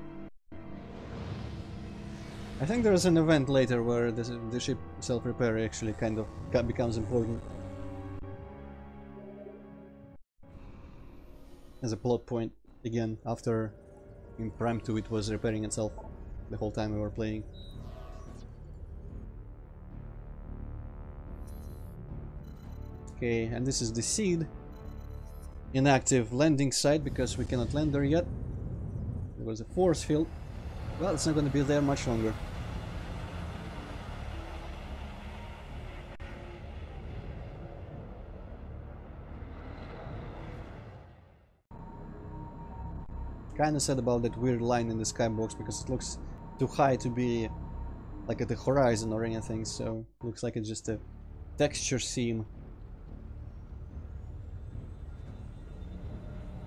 I think there's an event later where the ship self-repair actually kind of becomes important. As a plot point, again, after in Prime 2 it was repairing itself the whole time we were playing. Okay, and this is the seed. Inactive landing site because we cannot land there yet. There was a force field. Well, it's not going to be there much longer. Kinda sad about that weird line in the skybox because it looks too high to be like at the horizon or anything, so it looks like it's just a texture seam.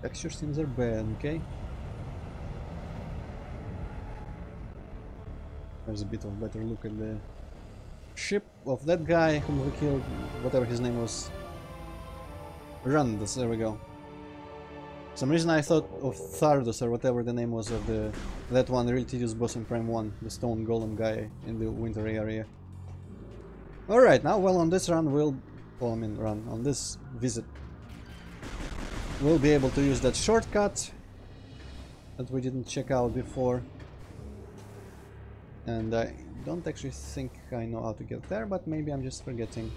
Texture seams are bad, okay? There's a bit of better look at the ship of that guy whom we killed, whatever his name was. Randos, there we go. For some reason I thought of Thardos or whatever the name was of that one really tedious boss in Prime 1, the stone golem guy in the winter area. Alright, now well on this run on this visit we'll be able to use that shortcut that we didn't check out before. And I don't actually think I know how to get there, but maybe I'm just forgetting.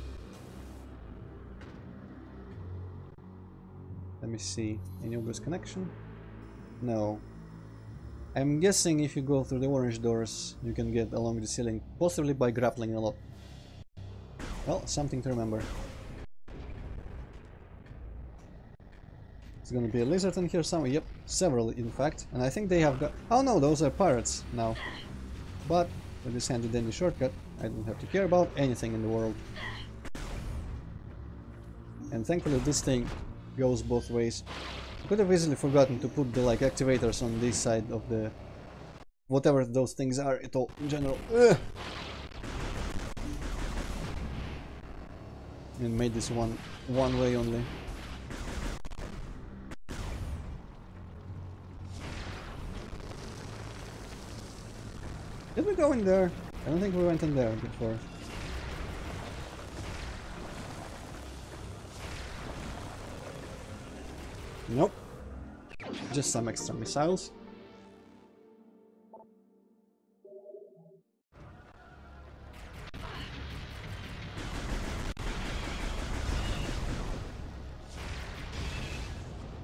Let me see. Any obvious connection? No. I'm guessing if you go through the orange doors, you can get along the ceiling, possibly by grappling a lot. Well, something to remember. There's gonna be a lizard in here somewhere. Yep, several in fact. And I think they have got... Oh no, those are pirates now. But with this handy dandy shortcut, I don't have to care about anything in the world. And thankfully this thing goes both ways. I could have easily forgotten to put the like activators on this side of the... whatever those things are at all in general. Ugh. And made this one way only. Did we go in there? I don't think we went in there before. Nope. Just some extra missiles.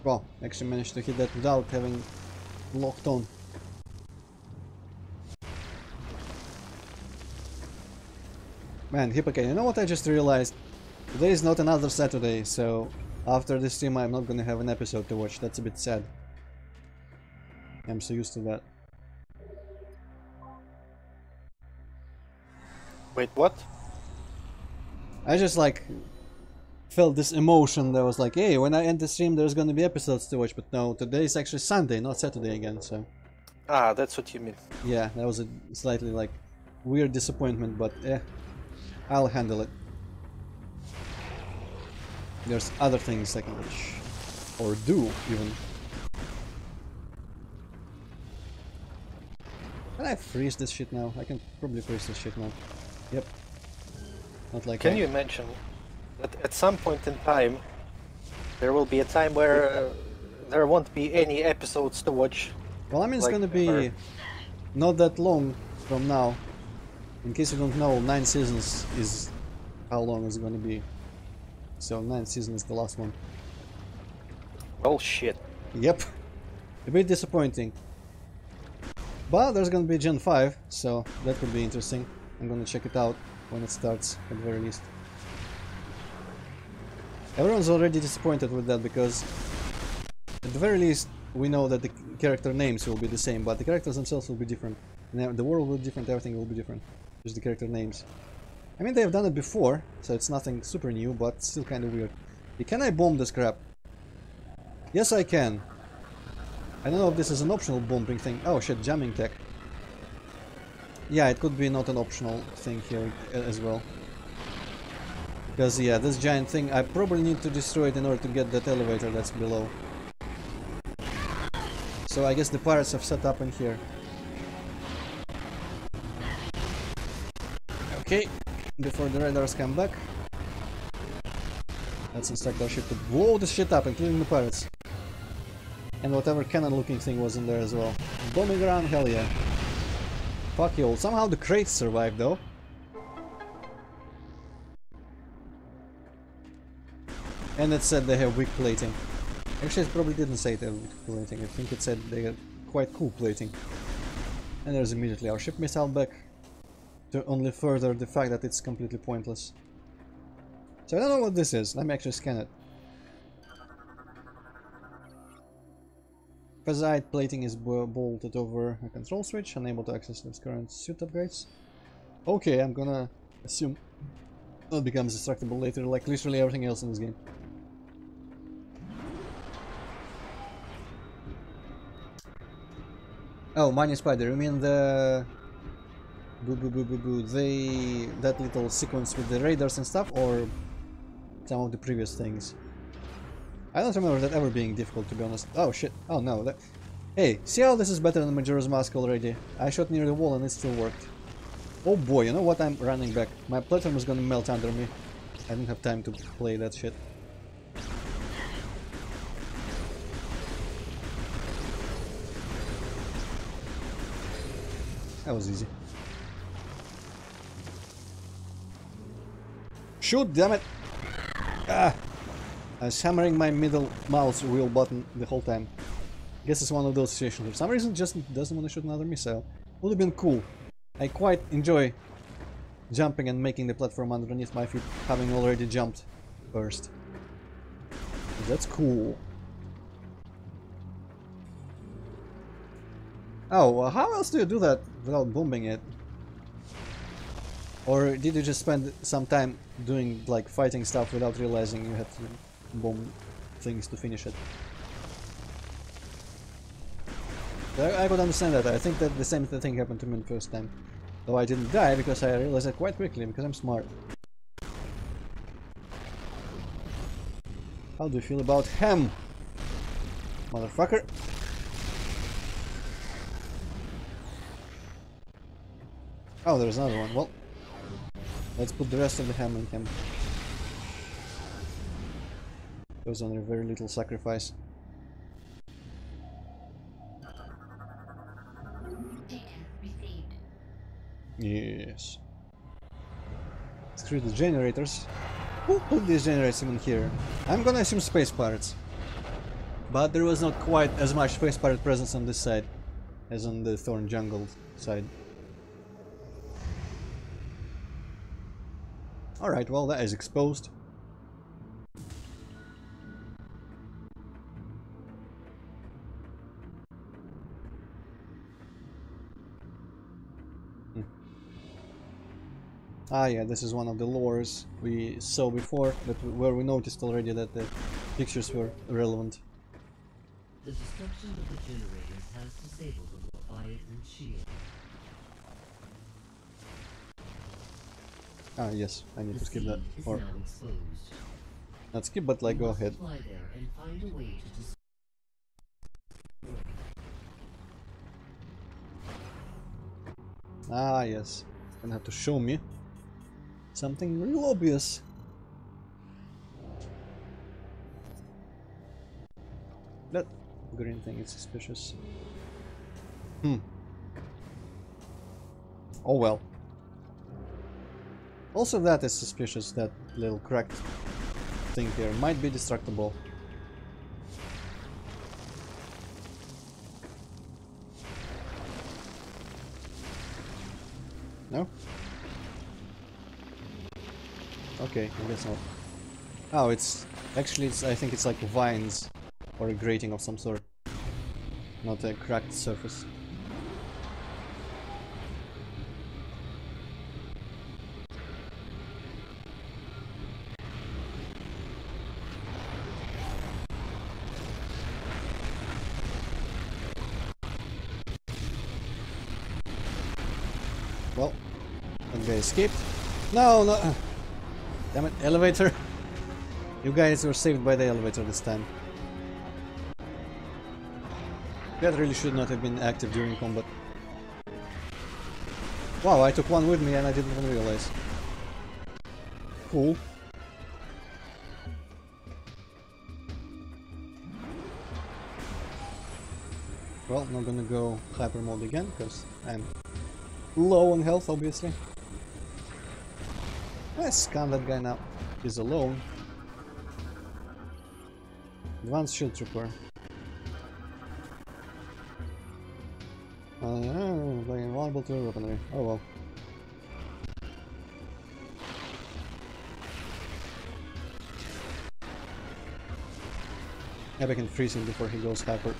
Well, actually managed to hit that without having locked on. Man, Hippocane, you know what I just realized? Today is not another Saturday, so after this stream I'm not gonna have an episode to watch. That's a bit sad. I'm so used to that. Wait, what? I just like felt this emotion that was like, hey, when I end the stream there's gonna be episodes to watch, but no, today is actually Sunday, not Saturday again, so... Ah, that's what you mean. Yeah, that was a slightly like weird disappointment, but I'll handle it. There's other things I can watch. Or do, even. Can I freeze this shit now? I can probably freeze this shit now. Yep. Not like Can you imagine that at some point in time there will be a time where there won't be any episodes to watch? Well, I mean, it's like gonna be ever. not that long from now. In case you don't know, 9 seasons is how long it's gonna be. So 9th season is the last one. Oh shit. Yep. A bit disappointing. But there's gonna be Gen 5, so that could be interesting. I'm gonna check it out when it starts, at the very least. Everyone's already disappointed with that because at the very least we know that the character names will be the same, but the characters themselves will be different. And the world will be different, everything will be different. Just the character names. I mean, they've done it before, so it's nothing super new, but still kind of weird. Can I bomb this crap? Yes, I can. I don't know if this is an optional bombing thing. Oh shit, jamming tech. Yeah, it could be not an optional thing here as well. Because yeah, this giant thing, I probably need to destroy it in order to get that elevator that's below. So I guess the pirates have set up in here. Okay, before the radars come back, let's instruct our ship to blow this shit up, including the pirates. And whatever cannon looking thing was in there as well. Bombing around, hell yeah. Fuck you all. Somehow the crates survived though. And it said they have weak plating. Actually, it probably didn't say they have weak plating. I think it said they had quite cool plating. And there's immediately our ship missile back. To only further the fact that it's completely pointless. So I don't know what this is. Let me actually scan it. Phasite plating is bolted over a control switch, unable to access those current suit upgrades. Okay, I'm gonna assume it becomes destructible later, like literally everything else in this game. Oh, Mining Spider, you mean the... that little sequence with the radars and stuff, or some of the previous things? I don't remember that ever being difficult, to be honest. Oh shit, oh no, that... Hey, see how this is better than Majora's Mask already? I shot near the wall and it still worked. Oh boy, you know what, I'm running back. My platform is gonna melt under me. I don't have time to play that shit. That was easy. Shoot, damn it! Ah! I was hammering my middle mouse wheel button the whole time. Guess it's one of those situations. For some reason, it just doesn't want to shoot another missile. Would have been cool. I quite enjoy jumping and making the platform underneath my feet, having already jumped first. That's cool. Oh, well, how else do you do that without bombing it? Or did you just spend some time doing, like, fighting stuff without realizing you had to bomb things to finish it? I could understand that. I think that the same thing happened to me the first time. Though I didn't die because I realized it quite quickly, because I'm smart. How do you feel about ham? Motherfucker! Oh, there's another one. Well, let's put the rest of the ham in him. It was only a very little sacrifice. Data received. Yes. Screw the generators. Who put these generators even here? I'm gonna assume space pirates. But there was not quite as much space pirate presence on this side as on the Thorn Jungle side. Alright, well, that is exposed. Ah, yeah, this is one of the lures we saw before, where we noticed already that the pictures were irrelevant. The destruction of the generators has disabled the Leviathan shield. Ah, yes, I need to skip that. Is Or now exposed. not skip, but like You go must ahead. fly there and find a way to destroy. Ah, yes. Gonna have to show me something real obvious. That green thing is suspicious. Oh well. Also that is suspicious, that little cracked thing here. Might be destructible. No? Okay, I guess not. Oh, it's... Actually, I think it's like vines or a grating of some sort. Not a cracked surface. Well, that guy escaped. No, no! Damn it, elevator! You guys were saved by the elevator this time. That really should not have been active during combat. Wow, I took one with me and I didn't even realize. Cool. Well, not gonna go hyper mode again, because I'm low on health, obviously. Let's scan that guy now. He's alone. Advanced shield trooper. Like invulnerable to weaponry. Oh well. Maybe I can freeze him before he goes hyper.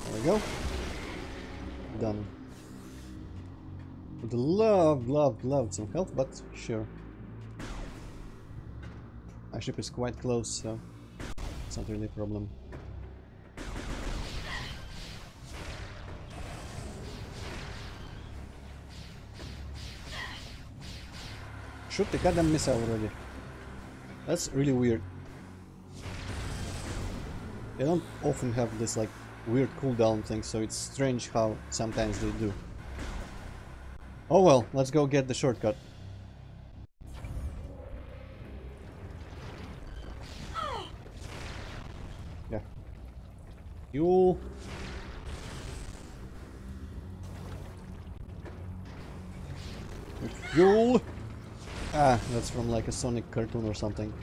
There we go. Done. Would loved some health, but sure. My ship is quite close, so it's not really a problem. Shoot the goddamn missile already. That's really weird. They don't often have this like weird cooldown thing, so it's strange how sometimes they do. Oh well, let's go get the shortcut. Yeah. Fuel. Fuel. Ah, that's from like a Sonic cartoon or something.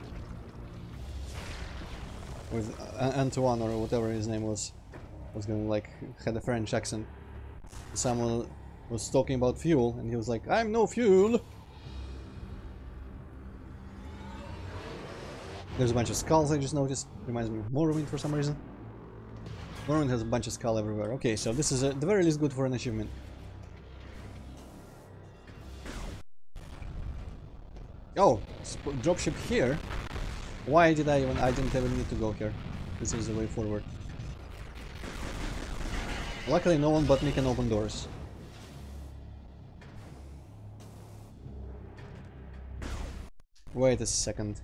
With Antoine or whatever his name was gonna like had a French accent. Someone was talking about fuel and he was like, "I'm no fuel." There's a bunch of skulls I just noticed. Reminds me of Morrowind for some reason. Morrowind has a bunch of skull everywhere. Okay, so this is at the very least good for an achievement. Oh, dropship here. Why did I didn't even need to go here. This is the way forward. Luckily no one but me can open doors. Wait a second.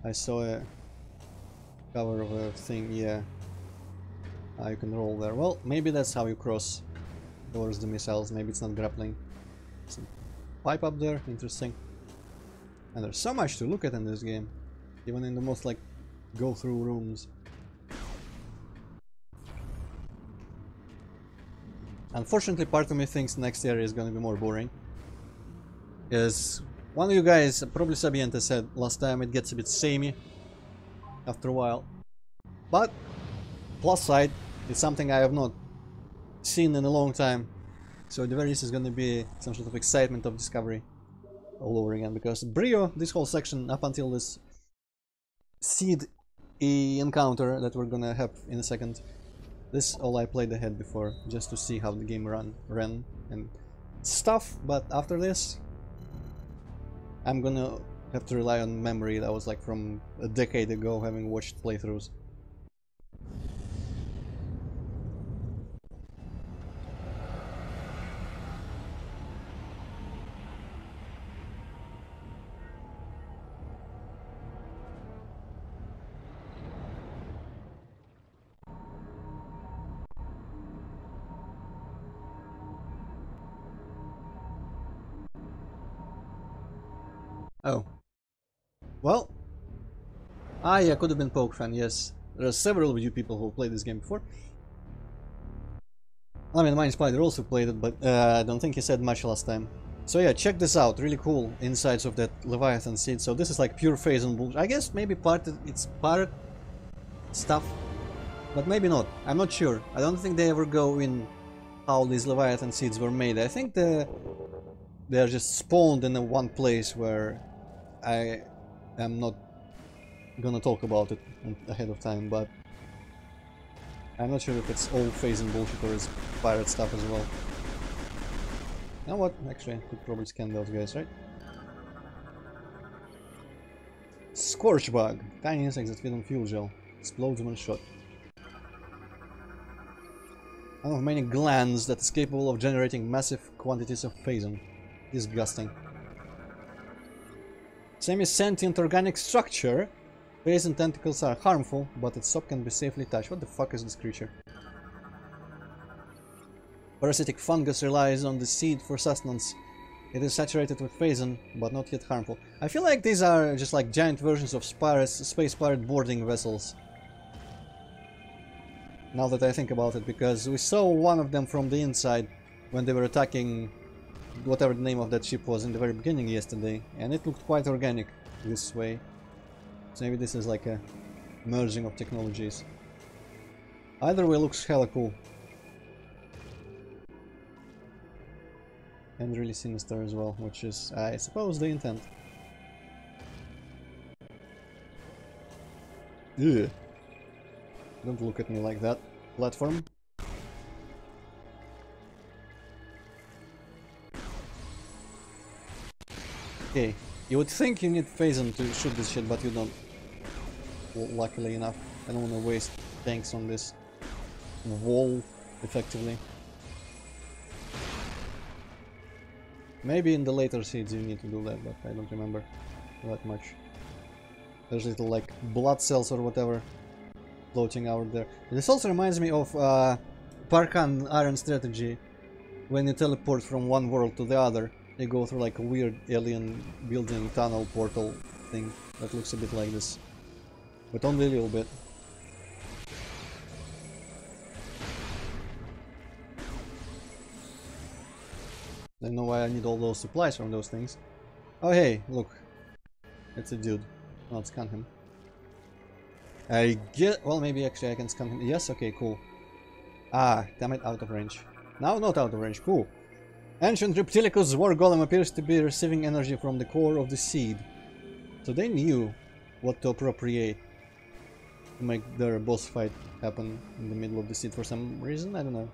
I saw a cover of a thing, yeah. You can roll there. Well, maybe that's how you cross towards the missiles. Maybe it's not grappling. Some pipe up there, interesting. And there's so much to look at in this game. Even in the most like go through rooms. Unfortunately, part of me thinks next area is gonna be more boring. As one of you guys, probably Sabiente, said last time, it gets a bit samey after a while. But plus side, it's something I have not seen in a long time. So the very least is gonna be some sort of excitement of discovery all over again, because Brio, this whole section up until this seed encounter that we're gonna have in a second, this all I played ahead before, just to see how the game ran and stuff, but after this I'm gonna have to rely on memory that was like from a decade ago, having watched playthroughs. Oh. Well. Ah, yeah, could have been Poke fan, yes. There are several of you people who played this game before. I mean, Mind Spider also played it, but I don't think he said much last time. So yeah, check this out. Really cool insides of that Leviathan seed. So this is like pure phase bullshit. I guess maybe it's pirate stuff, but maybe not. I'm not sure. I don't think they ever go in how these Leviathan seeds were made. I think they are just spawned in a one place where I am not gonna talk about it ahead of time, but I'm not sure if it's all phase and bullshit or it's pirate stuff as well. You know what? Actually, I could probably scan those guys, right? Scorch bug. Tiny insects that feed on fuel gel. Explodes when shot. One of many glands that is capable of generating massive quantities of phazon. Disgusting. Semi-sentient organic structure. Phazon tentacles are harmful, but its top can be safely touched. What the fuck is this creature? Parasitic fungus relies on the seed for sustenance. It is saturated with phazon, but not yet harmful. I feel like these are just like giant versions of space pirate boarding vessels. Now that I think about it, because we saw one of them from the inside when they were attacking whatever the name of that ship was in the very beginning yesterday, and it looked quite organic this way. So maybe this is like a merging of technologies. Either way, looks hella cool. And really sinister as well, which is, I suppose, the intent. Ugh. Don't look at me like that. Platform. Okay, you would think you need phazon to shoot this shit, but you don't. Well, luckily enough, I don't want to waste tanks on this wall, effectively. Maybe in the later seeds you need to do that, but I don't remember that much. There's little like blood cells or whatever floating out there. This also reminds me of Parkan Iron Strategy. When you teleport from one world to the other, you go through like a weird alien building tunnel portal thing that looks a bit like this, but only a little bit. I don't know why I need all those supplies from those things. Oh hey, look. It's a dude. Let's scan him. I get... well, maybe actually I can scan him. Yes, okay, cool. Ah, damn it, out of range. Now not out of range, cool. Ancient Reptilicus War Golem appears to be receiving energy from the core of the seed. So they knew what to appropriate to make their boss fight happen in the middle of the seed for some reason, I don't know.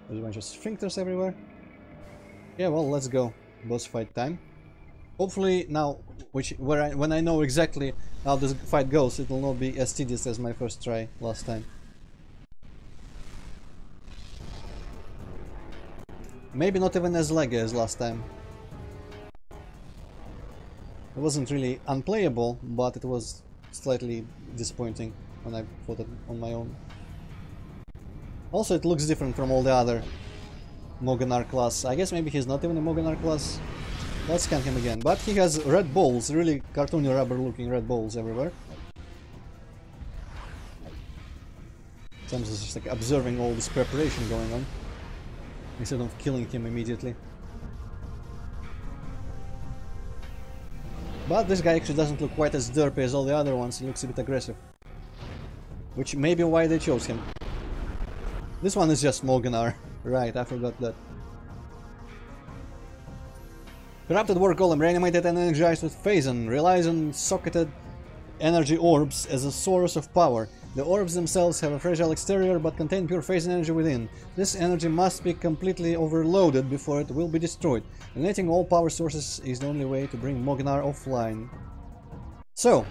There's a bunch of sphincters everywhere. Yeah, well, let's go. Boss fight time. Hopefully now, when I know exactly how this fight goes, it will not be as tedious as my first try last time. Maybe not even as laggy as last time. It wasn't really unplayable, but it was slightly disappointing when I fought it on my own. Also, it looks different from all the other Moganar class. I guess maybe he's not even a Moganar class. Let's scan him again. But he has red balls, really cartoony rubber looking red balls everywhere. Sometimes it's just like observing all this preparation going on, instead of killing him immediately. But this guy actually doesn't look quite as derpy as all the other ones, he looks a bit aggressive. Which may be why they chose him. This one is just Moganar. Right, I forgot that. Corrupted War Golem, reanimated and energized with Phazon, relies on socketed energy orbs as a source of power. The orbs themselves have a fragile exterior but contain pure Phazon energy within. This energy must be completely overloaded before it will be destroyed. Eliminating all power sources is the only way to bring Moganar offline. So,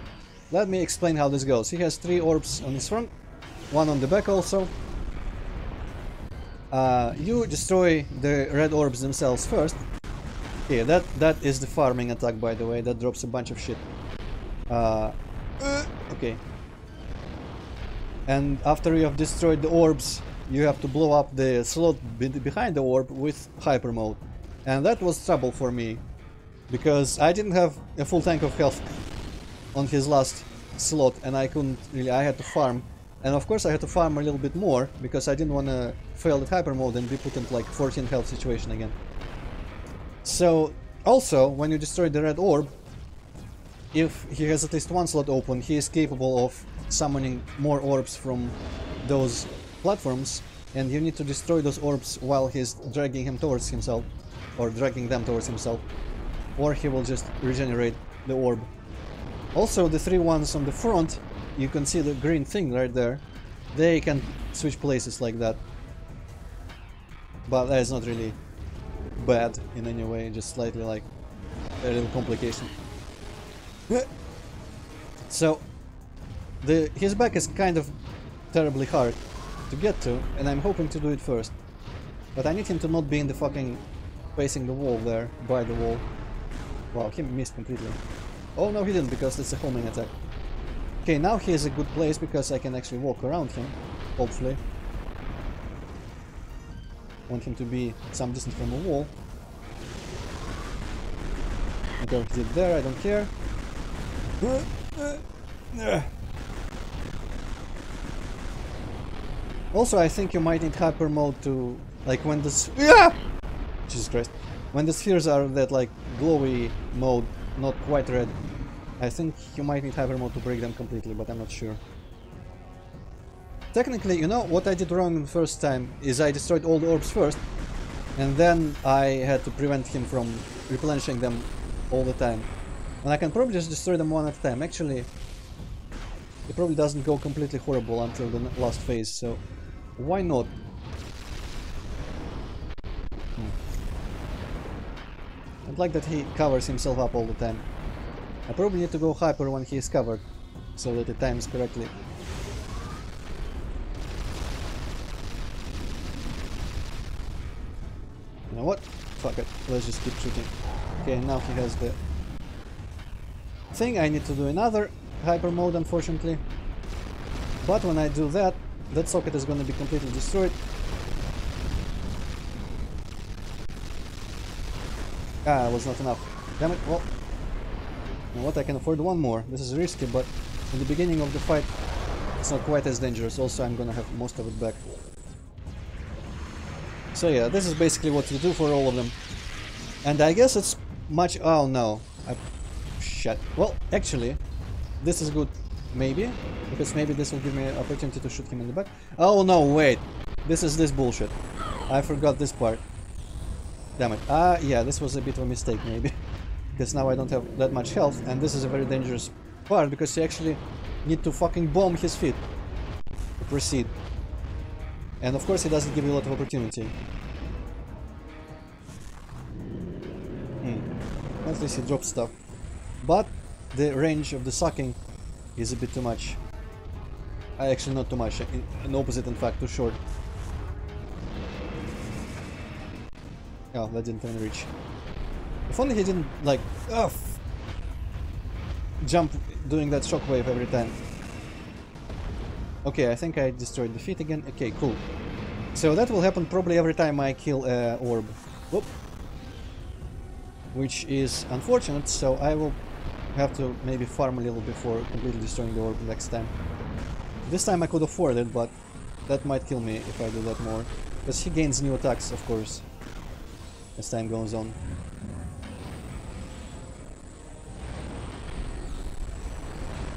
let me explain how this goes. He has 3 orbs on his front, 1 on the back also. You destroy the red orbs themselves first. Okay, that is the farming attack, by the way. That drops a bunch of shit. Okay. And after you have destroyed the orbs, you have to blow up the slot behind the orb with hyper mode. And that was trouble for me, because I didn't have a full tank of health on his last slot, and I couldn't really, I had to farm. And of course I had to farm a little bit more, because I didn't want to fail at hyper mode and be put into like 14 health situation again. So, also, when you destroy the red orb, if he has at least 1 slot open, he is capable of summoning more orbs from those platforms, and you need to destroy those orbs while he's dragging him towards himself, or dragging them towards himself, or he will just regenerate the orb. Also, the 3 ones on the front, you can see the green thing right there, they can switch places like that, but that is not really bad in any way, just slightly like a little complication. So his back is kind of terribly hard to get to, and I'm hoping to do it first. But I need him to not be in the fucking facing the wall there, by the wall. Wow, he missed completely. Oh no, he didn't, because it's a homing attack. Okay, now he is a good place because I can actually walk around him, hopefully. Want him to be some distance from the wall. Whatever he did there, I don't care. Also, I think you might need hyper mode to, like, when this, Jesus Christ, when the spheres are that like glowy mode, not quite red, I think you might need hyper mode to break them completely, but I'm not sure. Technically, you know what I did wrong the first time is I destroyed all the orbs first, and then I had to prevent him from replenishing them all the time. And I can probably just destroy them one at a time. Actually, it probably doesn't go completely horrible until the last phase, so why not? I'd like that he covers himself up all the time. I probably need to go hyper when he is covered, so that it times correctly. You know what? Fuck it. Let's just keep shooting. Okay, now he has the thing. I need to do another hyper mode, unfortunately. But when I do that, that socket is going to be completely destroyed. Ah, it was not enough. Damn it. Well, you know what? I can afford one more. This is risky, but in the beginning of the fight, it's not quite as dangerous. Also, I'm going to have most of it back. So yeah, this is basically what you do for all of them. And I guess it's much... Oh no. Shit. Well, actually, this is good. Maybe. Because maybe this will give me an opportunity to shoot him in the back. Oh no, wait. This is this bullshit. I forgot this part. Damn it. Yeah, this was a bit of a mistake maybe. Because now I don't have that much health, and this is a very dangerous part because you actually need to fucking bomb his feet to proceed. And of course he doesn't give you a lot of opportunity. At least he drops stuff. But the range of the sucking is a bit too much. Actually not too much, an opposite in fact, too short. Oh, that didn't even reach. If only he didn't like jump doing that shockwave every time. Okay, I think I destroyed the feet again. Okay, cool. So that will happen probably every time I kill an orb. Whoop. Which is unfortunate, so I will have to maybe farm a little before completely destroying the orb next time. This time I could afford it, but that might kill me if I do that more. Because he gains new attacks, of course, as time goes on.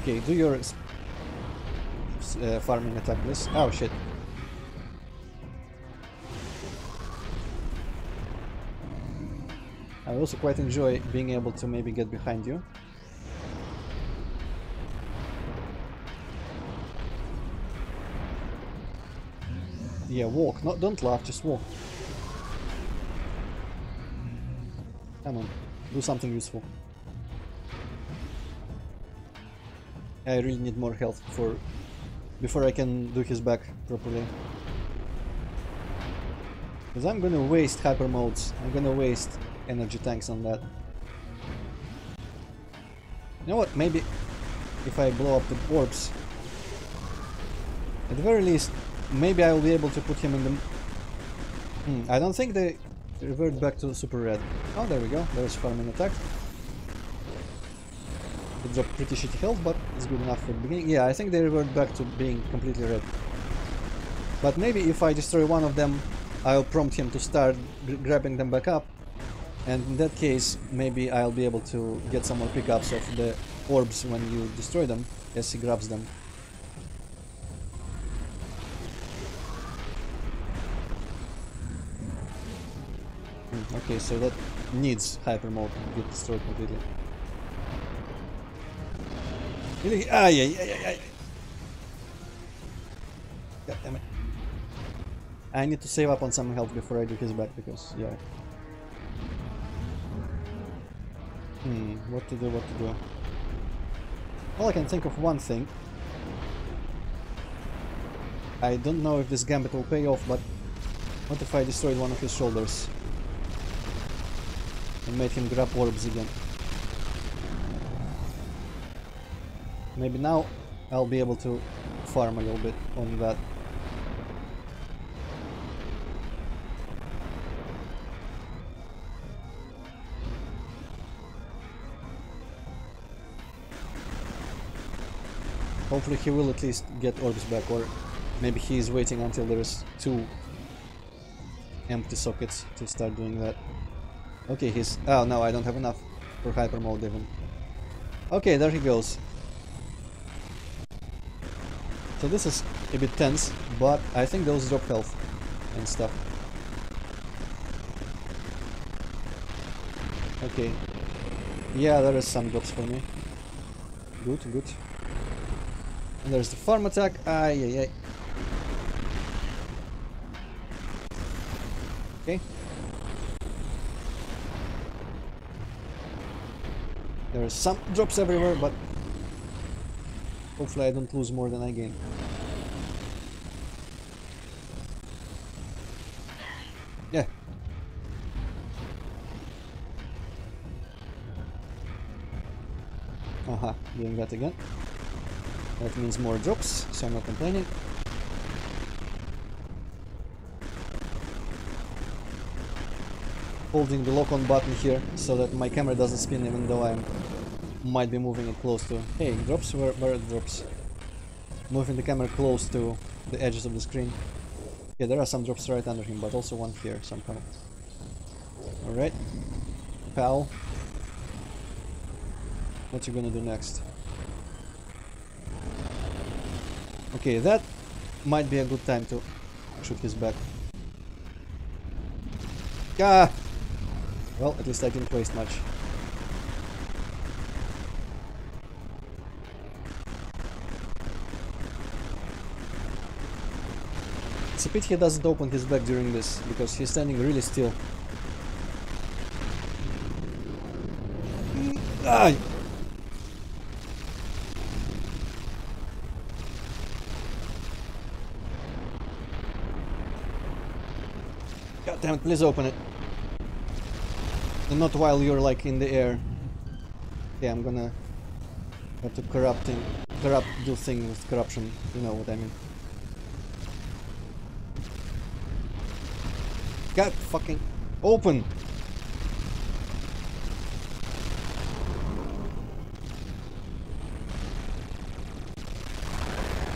Okay, do your farming attack, please. Oh shit. I also quite enjoy being able to maybe get behind you. Yeah, walk. No, don't laugh, just walk. Come on, do something useful. I really need more health before I can do his back properly. Because I'm gonna waste hyper modes. I'm gonna waste energy tanks on that. You know what? Maybe if I blow up the orbs, at the very least, maybe I will be able to put him in the... I don't think they revert back to super red. Oh, there we go. There's farming attack. It dropped pretty shitty health, but it's good enough for the beginning. Yeah, I think they revert back to being completely red. But maybe if I destroy one of them, I'll prompt him to start grabbing them back up. And in that case, maybe I'll be able to get some more pickups of the orbs when you destroy them, as he grabs them. Okay, so that needs hyper mode to get destroyed completely. Ah, yeah. God damn it. I need to save up on some health before I do his back, because, yeah. What to do? Well, I can think of one thing. I don't know if this gambit will pay off, but what if I destroyed one of his shoulders? And made him grab orbs again. Maybe now I'll be able to farm a little bit on that. Hopefully he will at least get orbs back, or maybe he is waiting until there's 2 empty sockets to start doing that. Okay, he's... Oh no, I don't have enough for hyper mode even. Okay, there he goes. So this is a bit tense, but I think those drop health and stuff. Okay. Yeah, there is some drops for me. Good. And there's the farm attack. Ay. Okay. There are some drops everywhere, but hopefully I don't lose more than I gain. Yeah. Aha, doing that again. That means more drops, so I'm not complaining. Holding the lock-on button here so that my camera doesn't spin even though I might be moving it close to... Hey, drops? Where are the drops? Moving the camera close to the edges of the screen. Yeah, there are some drops right under him, but also one here somehow. Alright. Pal. What you gonna do next? Okay, that might be a good time to shoot his back. Ah! Well, at least I didn't waste much. It's a pity he doesn't open his back during this, because he's standing really still. Ah! God damn it, please open it. And not while you're like in the air. Okay, I'm gonna have to do thing with corruption, you know what I mean. God fucking open!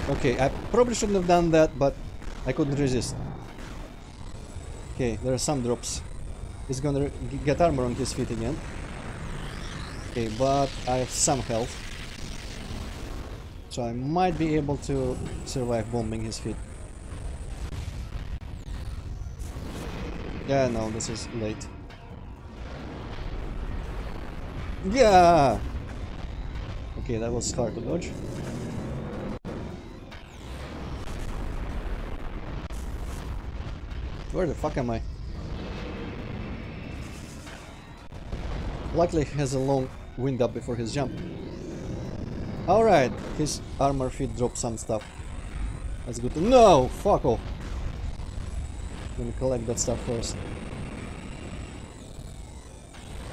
Okay, I probably shouldn't have done that, but I couldn't resist. Okay, there are some drops. He's gonna get armor on his feet again. Okay, but I have some health. So I might be able to survive bombing his feet. Yeah, no, this is late. Yeah! Okay, that was hard to dodge. Where the fuck am I? Luckily he has a long wind up before his jump. Alright, his armor feet drop some stuff. That's good to know! Fuck off! I'm gonna collect that stuff first.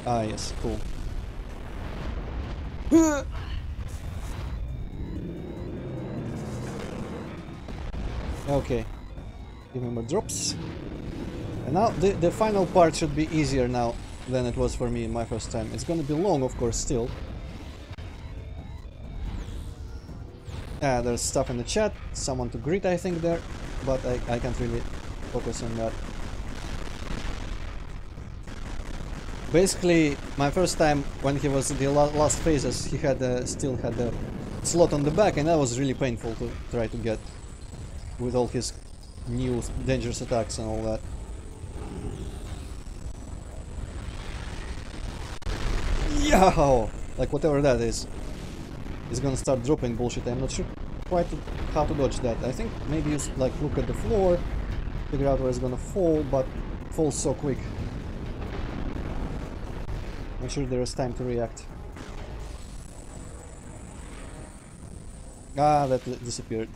Ah yes, cool. Okay. Give him more drops. And now the final part should be easier now than it was for me in my first time. It's gonna be long, of course, still. There's stuff in the chat. Someone to greet, I think, there. But I can't really focus on that. Basically, my first time when he was in the last phases, he had still had a slot on the back, and that was really painful to try to get with all his new dangerous attacks and all that. Yo! Like whatever that is gonna start dropping bullshit. I'm not sure quite how to dodge that. I think maybe you like look at the floor, figure out where it's gonna fall, but it falls so quick. Not sure there is time to react. Ah, that disappeared.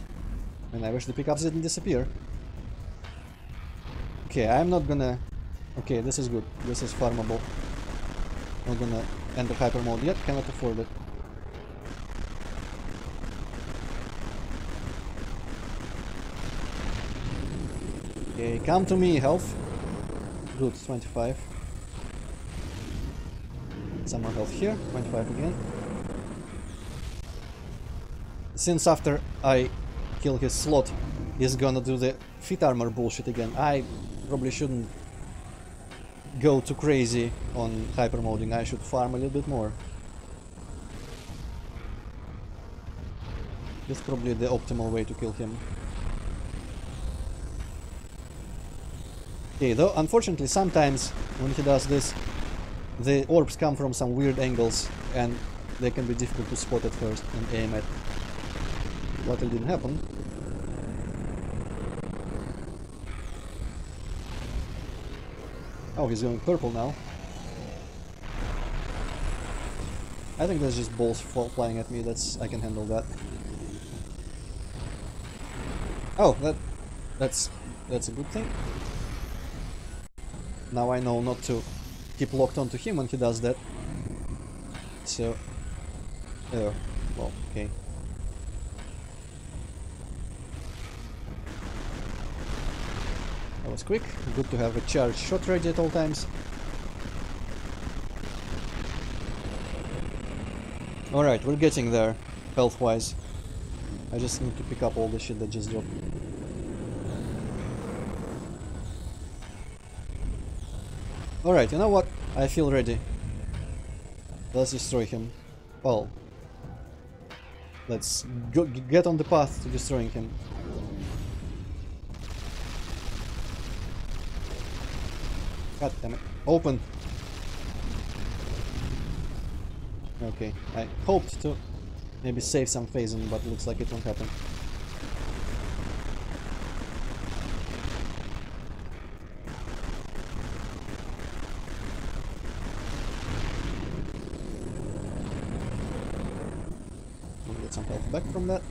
And I wish the pickups didn't disappear. Okay, I'm not gonna... Okay, this is good. This is farmable. Not gonna enter hyper mode yet, cannot afford it. Okay, come to me, health. Good, 25. Some more health here, 25 again. Since after I kill his slot, he's gonna do the fit armor bullshit again. I probably shouldn't go too crazy on hyper moding. I should farm a little bit more. That's probably the optimal way to kill him. Okay, though unfortunately sometimes when he does this, the orbs come from some weird angles and they can be difficult to spot at first and aim at. Luckily didn't happen. Oh, he's going purple now. I think that's just balls flying at me. I can handle that. Oh, that's a good thing. Now I know not to keep locked onto him when he does that. So, well, okay. That was quick. Good to have a charged shot ready at all times. Alright, we're getting there, health-wise. I just need to pick up all the shit that just dropped. Alright, you know what? I feel ready. Let's destroy him. Well, let's get on the path to destroying him. God damn it. Open! Okay, I hoped to maybe save some phasing, but looks like it won't happen. Get some health back from that.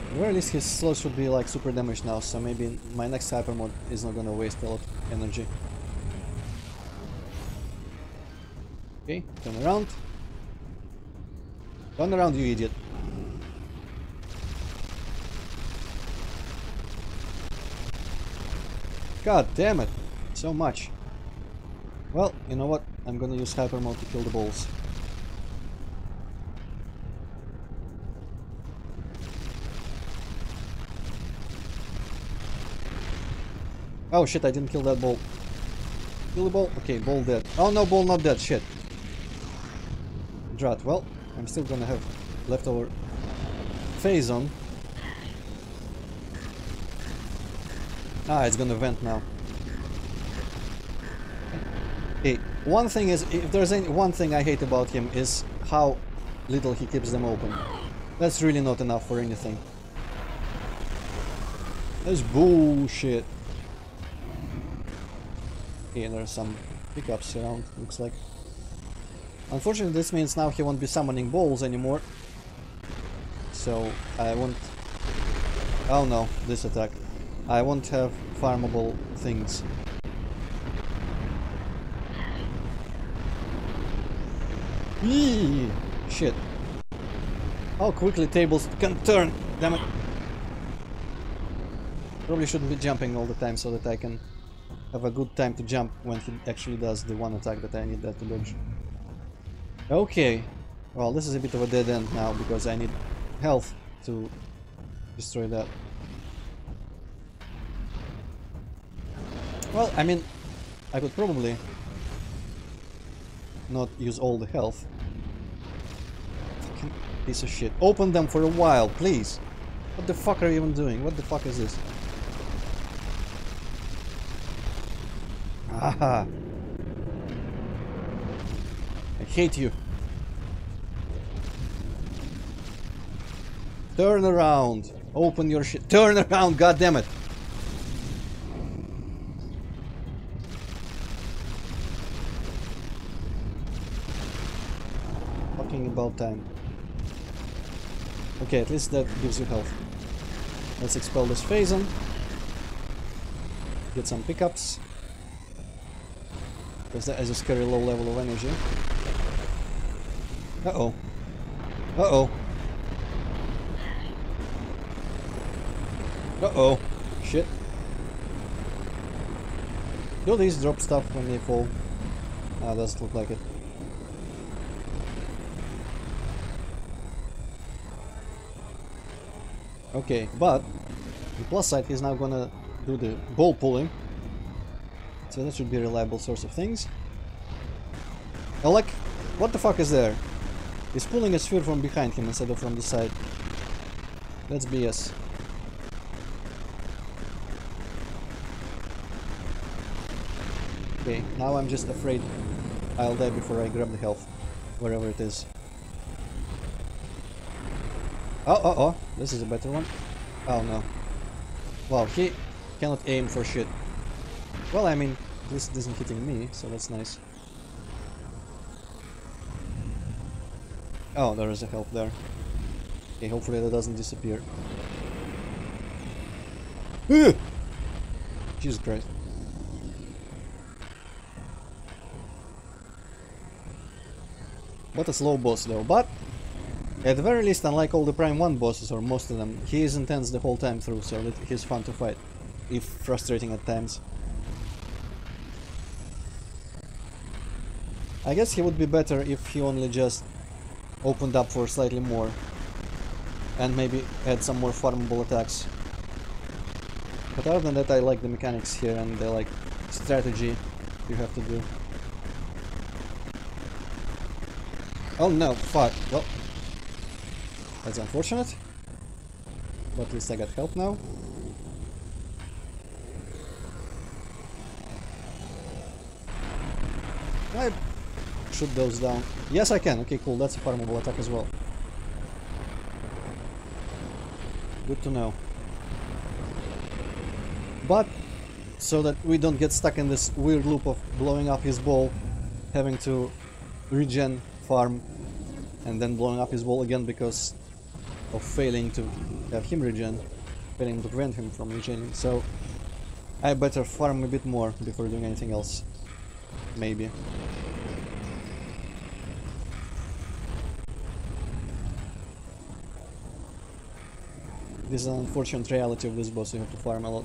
At the very least his slow should be like super damaged now, so maybe my next hyper mode is not gonna waste a lot of energy. Okay, turn around. Turn around, you idiot. God damn it, so much. Well, you know what? I'm gonna use hyper mode to kill the balls. Oh shit, I didn't kill that ball. Kill the ball? Okay, ball dead. Oh no, ball not dead, shit. Drat, well, I'm still gonna have leftover phase on. Ah, it's gonna vent now. Okay, one thing is, if there's any one thing I hate about him is how little he keeps them open. That's really not enough for anything. That's bullshit. Okay, there's some pickups around, looks like. Unfortunately, this means now he won't be summoning balls anymore. So, I won't... Oh no, this attack. I won't have farmable things. Eee! Shit. How quickly tables can turn! Damn it! Probably shouldn't be jumping all the time so that I can have a good time to jump when he actually does the one attack that I need that to dodge. Okay. Well, this is a bit of a dead end now because I need health to destroy that. Well, I mean, I could probably not use all the health. Fucking piece of shit. Open them for a while, please. What the fuck are you even doing? What the fuck is this? Aha! I hate you. Turn around. Open your shit. Turn around, goddammit! Fucking about time. Okay, at least that gives you health. Let's expel this Phazon. Get some pickups. Because that has a scary low level of energy. Uh-oh. Uh-oh. Uh-oh. Shit. Do these drop stuff when they fall? Ah, doesn't look like it. Okay, but the plus side, he's now gonna do the ball pulling. So that should be a reliable source of things. Oh, like, what the fuck is there? He's pulling a sphere from behind him instead of from the side. That's BS. Okay, now I'm just afraid I'll die before I grab the health, wherever it is. Oh, this is a better one. Oh no. Wow, he cannot aim for shit. Well, I mean, this isn't hitting me, so that's nice. Oh, there is a help there. Okay, hopefully that doesn't disappear. Ugh! Jesus Christ. What a slow boss though, but at the very least, unlike all the Prime 1 bosses, or most of them, he is intense the whole time through, so that he's fun to fight, if frustrating at times. I guess he would be better if he only just opened up for slightly more, and maybe had some more farmable attacks. But other than that, I like the mechanics here, and the like strategy you have to do. Oh no, fuck, well... That's unfortunate, but at least I got help now. Can I shoot those down? Yes, I can. Okay, cool. That's a farmable attack as well. Good to know. But, so that we don't get stuck in this weird loop of blowing up his ball, having to regen, farm, and then blowing up his ball again because of failing to have him regen, failing to prevent him from regening, so I better farm a bit more before doing anything else. Maybe. This is an unfortunate reality of this boss, you have to farm a lot.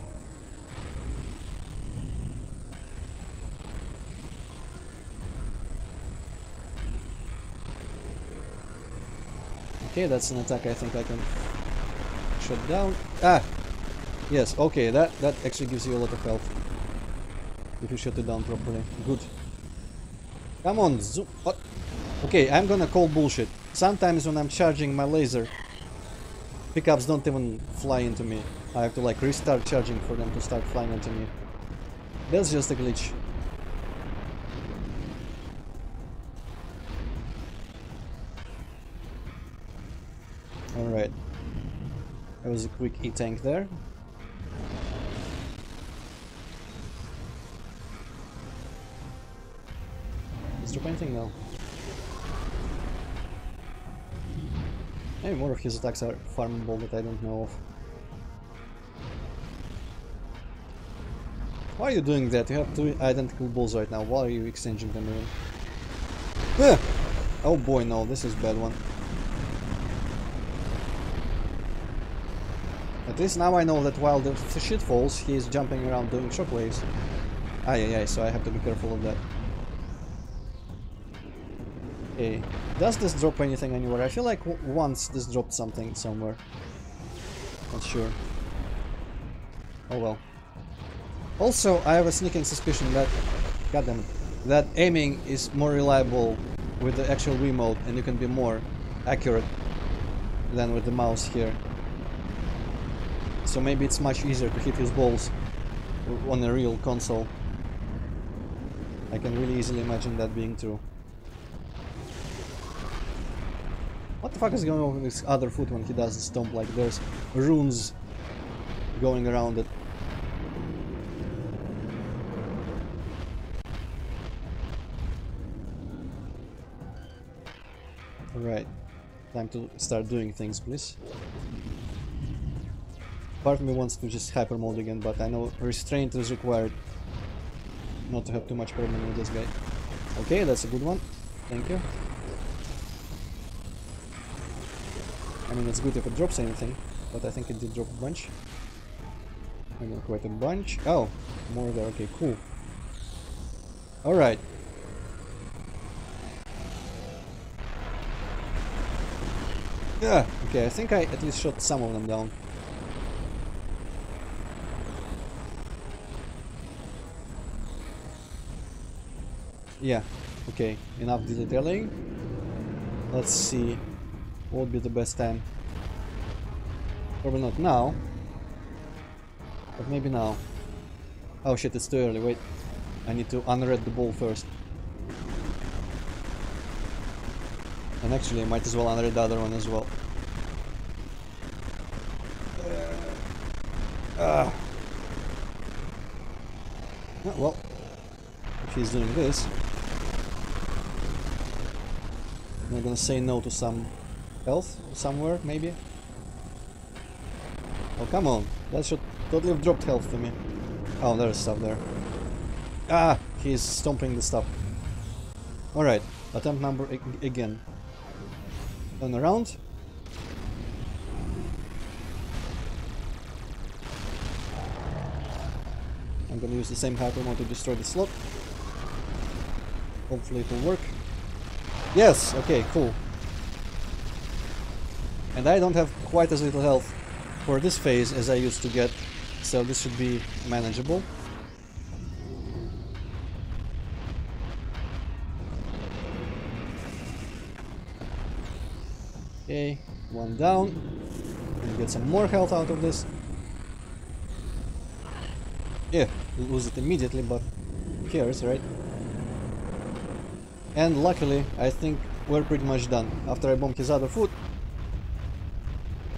Okay, that's an attack I think I can shut down. Ah! Yes, okay, that actually gives you a lot of health. If you shut it down properly. Good. Come on, zoom. What? Okay, I'm gonna call bullshit. Sometimes when I'm charging my laser, pickups don't even fly into me. I have to like restart charging for them to start flying into me. That's just a glitch. Alright. That was a quick E-tank there. Let's drop anything now. Maybe more of his attacks are farmable that I don't know of. Why are you doing that? You have two identical balls right now. Why are you exchanging them even? Ah! Oh boy, no, this is a bad one. At least now I know that while the shit falls, he is jumping around doing shockwaves. Ay, so I have to be careful of that. Okay, does this drop anything anywhere? I feel like once this dropped something somewhere. Not sure. Oh well. Also, I have a sneaking suspicion that, goddamn, that aiming is more reliable with the actual Wiimote, and you can be more accurate than with the mouse here. So maybe it's much easier to hit his balls on a real console. I can really easily imagine that being true. What the fuck is going on with his other foot when he does the stomp? Like there's runes going around it. Alright, time to start doing things, please. Part of me wants to just hyper mode again, but I know restraint is required not to have too much problem with this guy. Okay, that's a good one. Thank you. I mean, it's good if it drops anything, but I think it did drop a bunch. I mean, quite a bunch. Oh, more there. Okay, cool. Alright. Yeah, okay, I think I at least shot some of them down. Yeah, okay, enough detailing. Let's see what would be the best time. Probably not now, but maybe now. Oh shit, it's too early, wait. I need to unred the ball first. And actually I might as well unred the other one as well. Well, if he's doing this, I'm gonna say no to some health somewhere, maybe. Oh, come on. That should totally have dropped health to me. Oh, there's stuff there. Ah! He's stomping the stuff. Alright, attempt number again. Turn around. I'm gonna use the same hyper mode to destroy the slot. Hopefully it will work. Yes! Okay, cool. And I don't have quite as little health for this phase as I used to get, so this should be manageable. Okay, one down. And get some more health out of this. Yeah, lose it immediately, but who cares, right? And luckily, I think we're pretty much done. After I bomb his other foot,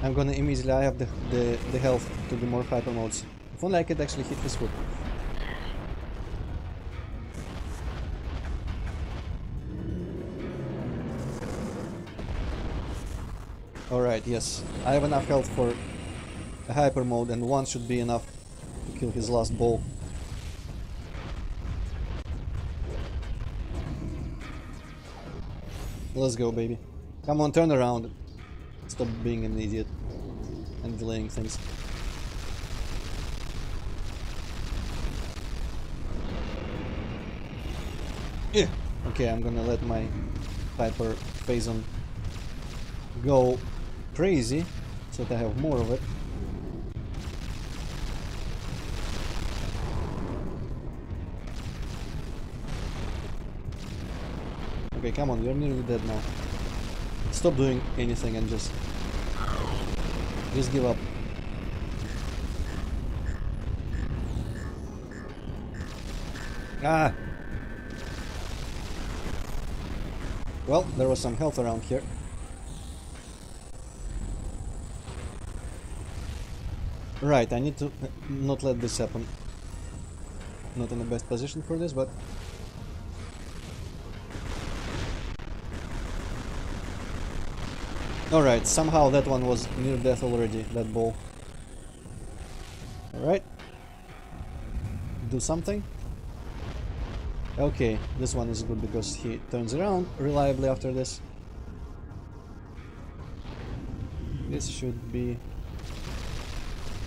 I'm gonna immediately, I have the health to do more hyper modes. If only I could actually hit his foot. Alright, yes. I have enough health for a hyper mode, and one should be enough to kill his last ball. Let's go, baby. Come on, turn around. Stop being an idiot and delaying things. Yeah. Okay, I'm gonna let my hyper phazon go crazy so that I have more of it. Okay, come on, you're nearly dead now. Stop doing anything and just give up. Ah! Well, there was some health around here. Right, I need to not let this happen. Not in the best position for this, but... Alright, somehow that one was near death already, that ball. Alright. Do something. Okay, this one is good because he turns around reliably after this. This should be...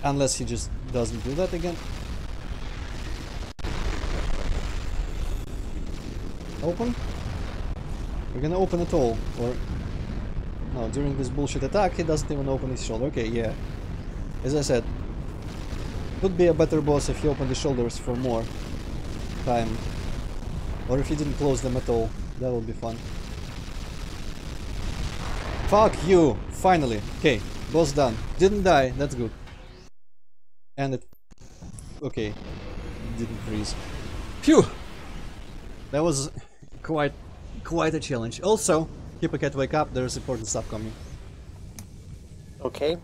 Unless he just doesn't do that again. Open? We're gonna open it all, or... No, during this bullshit attack he doesn't even open his shoulder. Okay, yeah. As I said, would be a better boss if he opened the shoulders for more time. Or if he didn't close them at all. That would be fun. Fuck you! Finally! Okay, boss done. Didn't die, that's good. And it... Okay. Didn't freeze. Phew! That was quite a challenge. Also, Hippocat, wake up, there's important stuff coming. Okay.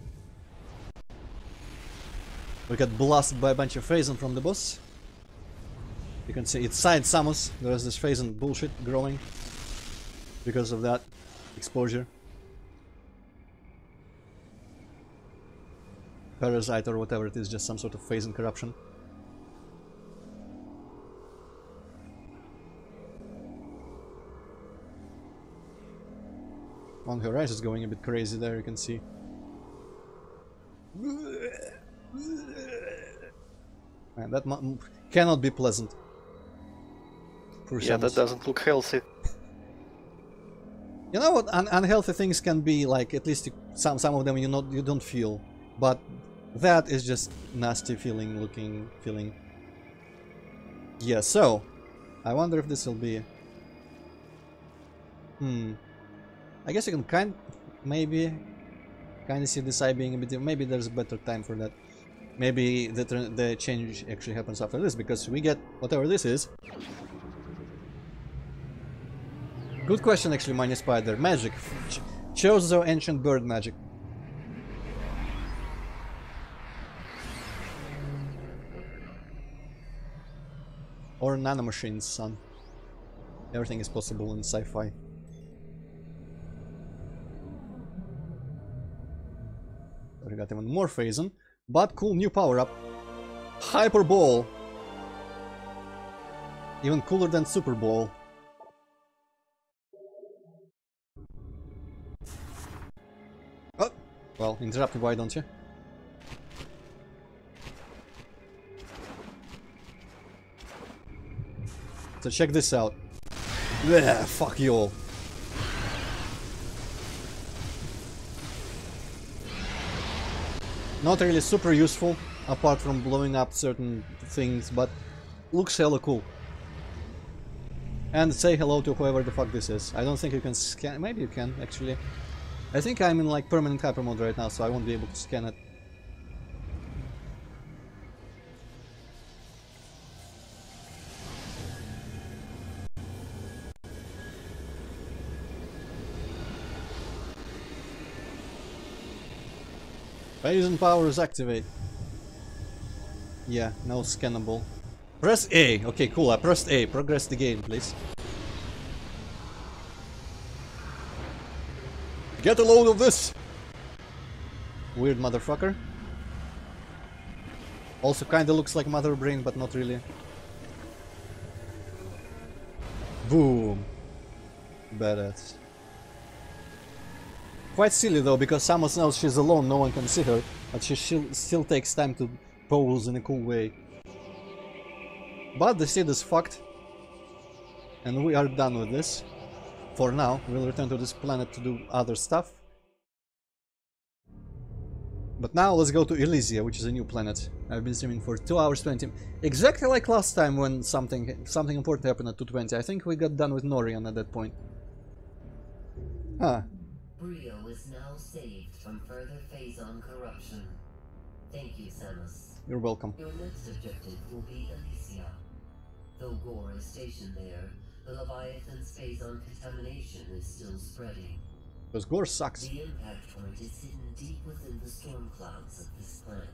We got blasted by a bunch of Phazon from the boss. You can see it's side Samus. There's this Phazon bullshit growing because of that exposure. Parasite or whatever it is, just some sort of Phazon corruption. On her eyes is going a bit crazy there, you can see. Man, that cannot be pleasant. Yeah, that doesn't look healthy. You know what? Unhealthy things can be like, at least some of them you don't feel, but that is just nasty feeling. Yeah. So I wonder if this will be. I guess you can maybe kind of see this eye being a bit. Maybe there's a better time for that. Maybe the change actually happens after this, because we get whatever this is. Good question, actually, Mini Spider. Magic. Chozo ancient bird magic. Or nanomachines, son. Everything is possible in sci-fi. We got even more Phazon, but cool new power-up. Hyper Ball. Even cooler than Super Ball. Oh, well, interrupt me, why don't you? So check this out. Yeah, fuck you all. Not really super useful, apart from blowing up certain things, but looks hella cool. And say hello to whoever the fuck this is. I don't think you can scan. Maybe you can, actually. I think I'm in like permanent hyper mode right now, so I won't be able to scan it. Phazon powers activate. Yeah, no scannable. Press A. Okay, cool. I pressed A. Progress the game, please. Get a load of this! Weird motherfucker. Also kinda looks like Mother Brain, but not really. Boom. Badass. Quite silly though, because Samus knows she's alone, no one can see her, but she still takes time to pose in a cool way. But the seed is fucked, and we are done with this. For now, we'll return to this planet to do other stuff. But now let's go to Elysia, which is a new planet. I've been streaming for 2 hours 20. Exactly like last time when something important happened at 2:20. I think we got done with Norian at that point. Huh. Brio is now saved from further Phazon corruption. Thank you, Samus. You're welcome. Your next objective will be Elysia. Though Ghor is stationed there, the Leviathan's Phazon contamination is still spreading. Because Ghor sucks. The impact point is hidden deep within the storm clouds of this planet.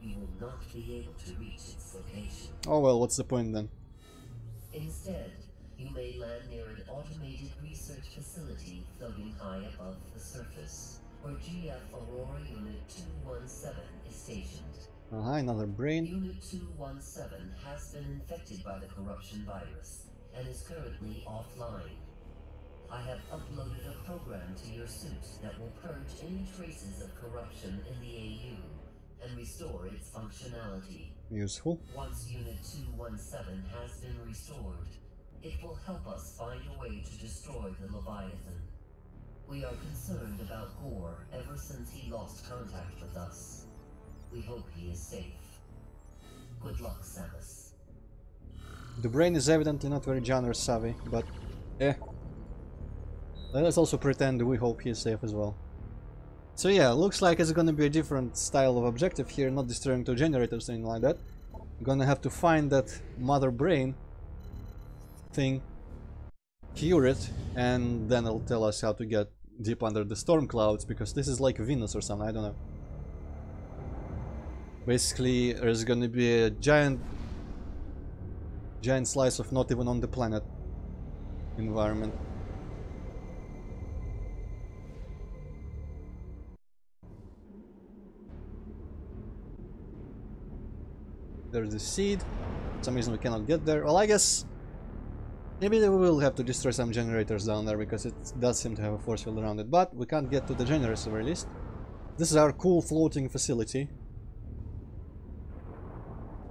you will not be able to reach its location. Oh well, what's the point then? Instead, you may land near an automated research facility floating high above the surface, where GF Aurora Unit 217 is stationed. Another brain. Unit 217 has been infected by the corruption virus and is currently offline. I have uploaded a program to your suit that will purge any traces of corruption in the AU and restore its functionality. Useful. Once Unit 217 has been restored, it will help us find a way to destroy the Leviathan. We are concerned about Ghor ever since he lost contact with us. We hope he is safe. Good luck, Samus. The brain is evidently not very generous, Savvy, but let us also pretend we hope he is safe as well. So yeah, looks like it's gonna be a different style of objective here, not destroying two generators or anything like that. Gonna have to find that mother brain thing, cure it, and then it'll tell us how to get deep under the storm clouds, because this is like Venus or something, I don't know. Basically, there's gonna be a giant slice of not even on the planet environment. There's the seed. For some reason we cannot get there. Well, I guess maybe we will have to destroy some generators down there, because it does seem to have a force field around it. But we can't get to the generators at the very least. This is our cool floating facility.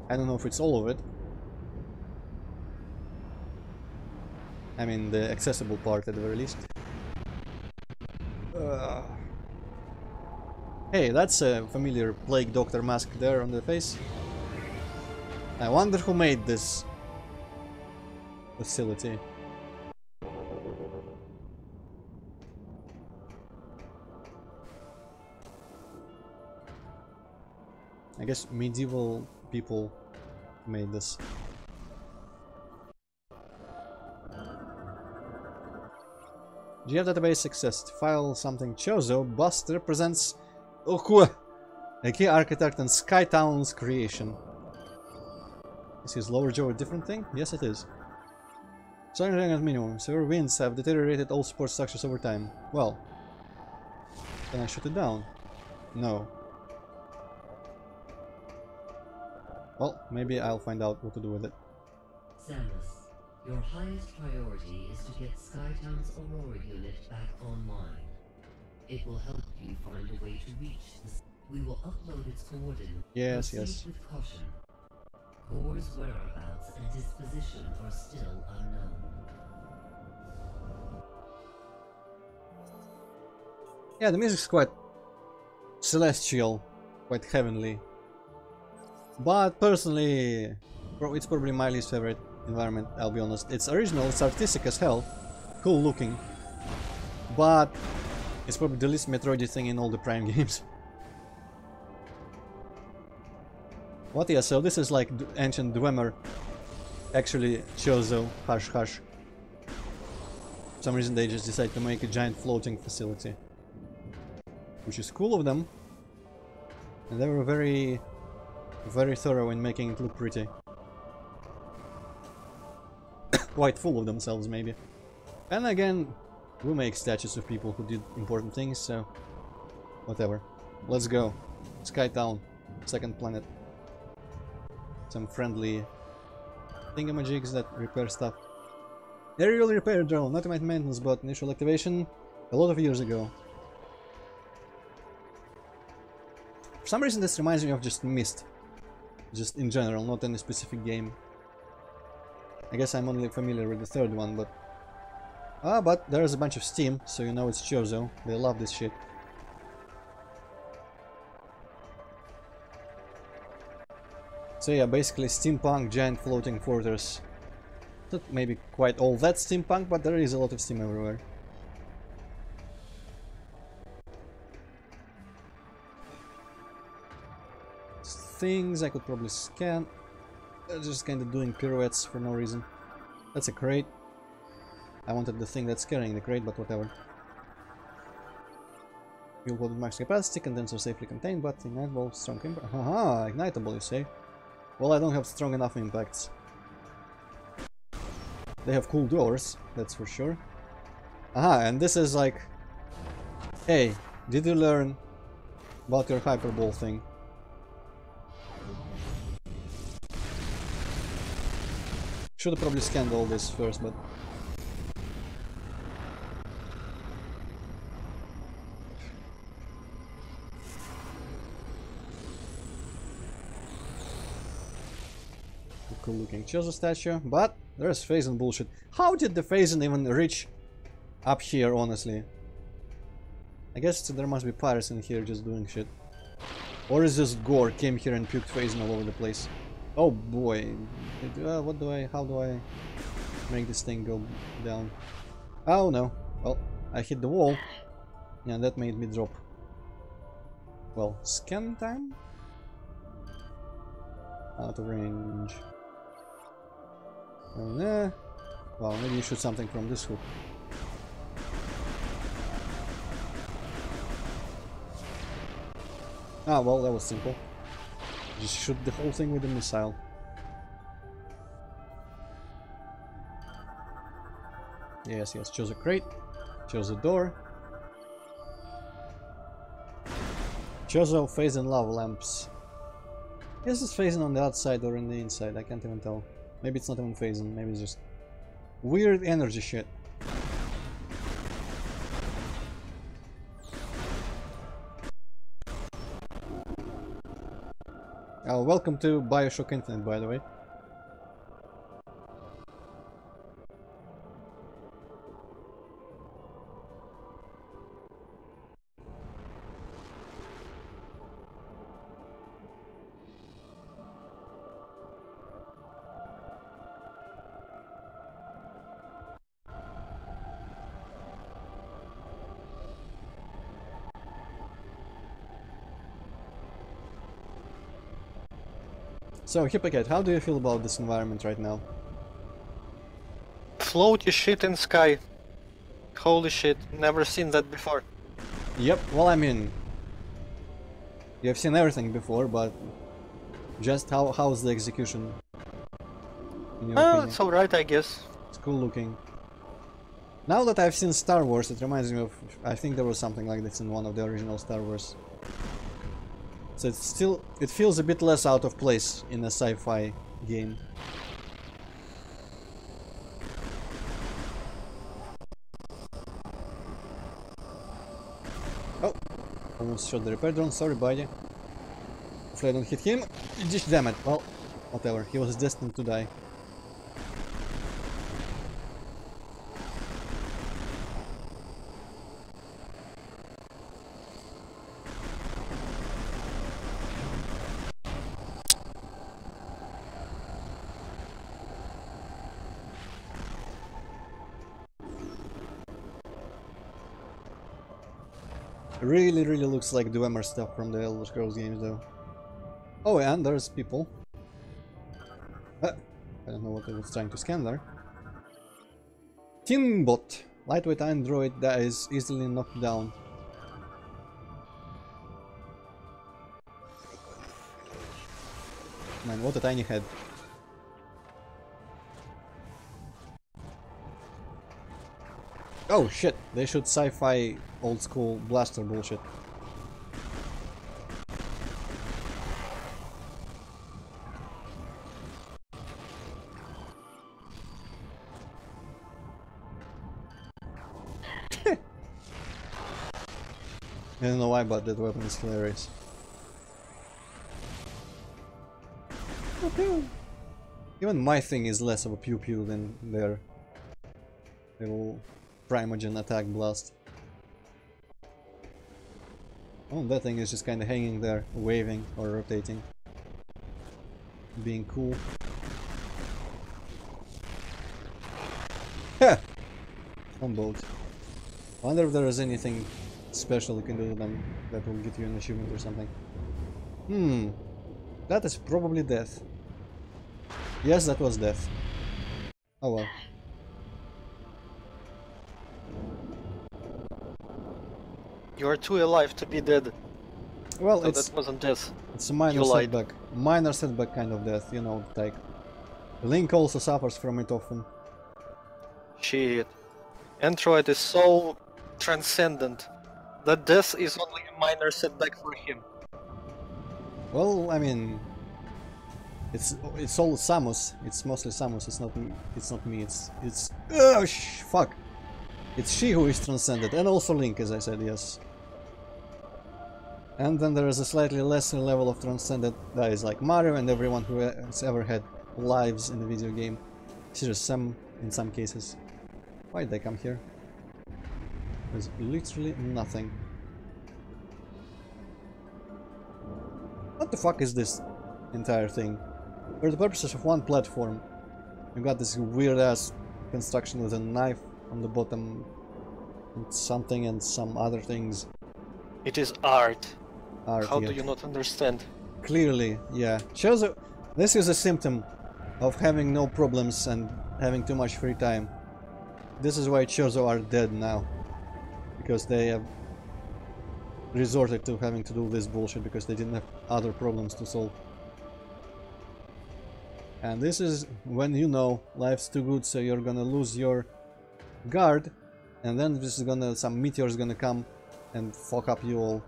I don't know if it's all of it. I mean, the accessible part at the very least. Hey, that's a familiar Plague Doctor mask there on the face. I wonder who made this facility. I guess medieval people made this. GF database success. File something Chozo. Bust represents Okua, a key architect in SkyTown's creation. Is his lower jaw a different thing? Yes, it is. Soaring at minimum. Severe winds have deteriorated all support structures over time. Well, can I shut it down? No. Well, maybe I'll find out what to do with it. Samus, your highest priority is to get SkyTown's Aurora unit back online. It will help you find a way to reach this. We will upload its coordinates. Yes, Proceed yes. with caution. Ghor's whereabouts and disposition are still unknown. Yeah, the music's quite celestial, quite heavenly. But personally, it's probably my least favorite environment, I'll be honest. It's original, it's artistic as hell, cool looking, but it's probably the least Metroid thing in all the Prime games. What, yeah, so this is like ancient Dwemer, actually Chozo, hush hush. For some reason they just decided to make a giant floating facility. Which is cool of them. And they were very thorough in making it look pretty. Quite full of themselves, maybe. And again, we make statues of people who did important things, so whatever. Let's go. SkyTown, second planet. Some friendly thingamajigs that repair stuff. Aerial repair drone, not my maintenance, but initial activation a lot of years ago. For some reason this reminds me of just Myst. Just in general, not any specific game. I guess I'm only familiar with the third one, but... Ah, but there's a bunch of steam, so you know it's Chozo. They love this shit. So yeah, basically steampunk giant floating fortress. Not maybe quite all that steampunk, but there is a lot of steam everywhere. Things I could probably scan. They're just kind of doing pirouettes for no reason. That's a crate. I wanted the thing that's carrying the crate, but whatever. Fuel pod with max capacity, condenser safely contained, but ignitable, strong impact. Haha, ignitable, you say? Well, I don't have strong enough impacts. They have cool doors, that's for sure. Aha, and this is like... Hey, did you learn about your hyperbole thing? Should have probably scanned all this first, but... Cool looking Chozo statue, but there's phasing bullshit. How did the phasing even reach up here, honestly? I guess there must be pirates in here just doing shit. Or is this Ghor came here and puked phasing all over the place? Oh boy. How do I make this thing go down? Oh no. Well, I hit the wall. Yeah, that made me drop. Well, scan time? Out of range. Well, maybe you shoot something from this hook. Ah, well, that was simple. Just shoot the whole thing with a missile. Yes, chose a crate. Chose a door. Chose a phasing lava lamps. Is this phasing on the outside or in the inside? I can't even tell. Maybe it's not even phasing, maybe it's just weird energy shit. Oh, welcome to Bioshock Infinite, by the way. So, Hippocat, how do you feel about this environment right now? Floaty shit in sky. Holy shit, never seen that before. Yep, well, I mean, you have seen everything before, but just how's the execution? In your opinion? It's alright, I guess. It's cool looking. Now that I've seen Star Wars, it reminds me of, I think there was something like this in one of the original Star Wars. So it's still, it feels a bit less out of place in a sci-fi game. Oh, almost shot the repair drone, sorry buddy. Hopefully I don't hit him. Just damn it, well, whatever, he was destined to die. Really looks like Dwemer stuff from the Elder Scrolls games though. Oh, and there's people. I don't know what I was trying to scan there. Tinbot, lightweight android that is easily knocked down. Man, what a tiny head. Oh shit, they shoot sci-fi old school blaster bullshit. I don't know why, but that weapon is hilarious. Pew pew. Even my thing is less of a pew pew than their little Primogen attack blast. Oh, that thing is just kind of hanging there, waving or rotating. Being cool. Ha! On boat. Wonder if there is anything special you can do to them that will get you an achievement or something. That is probably death. Yes, that was death. Oh well. You are too alive to be dead. Well, So it's that wasn't death. a minor You lied. setback. Minor setback kind of death, you know, like... Link also suffers from it often. Shit. Antroid is so transcendent that death is only a minor setback for him. Well, I mean... It's all Samus. It's mostly Samus, it's not me. It's... Oh, fuck! It's she who is transcended, and also Link, as I said, yes. And then there is a slightly lesser level of transcended that is like Mario and everyone who has ever had lives in the video game. Seriously, in some cases. Why did they come here? There's literally nothing. What the fuck is this entire thing? For the purposes of one platform, you got this weird ass construction with a knife on the bottom and something and some other things. It is art. Art, How yeah. do you not understand? Clearly, yeah. This is a symptom of having no problems and having too much free time. This is why Chozo are dead now. Because they have resorted to having to do this bullshit because they didn't have other problems to solve. And this is when you know life's too good, so you're gonna lose your guard, and then some meteor's gonna come and fuck up you all.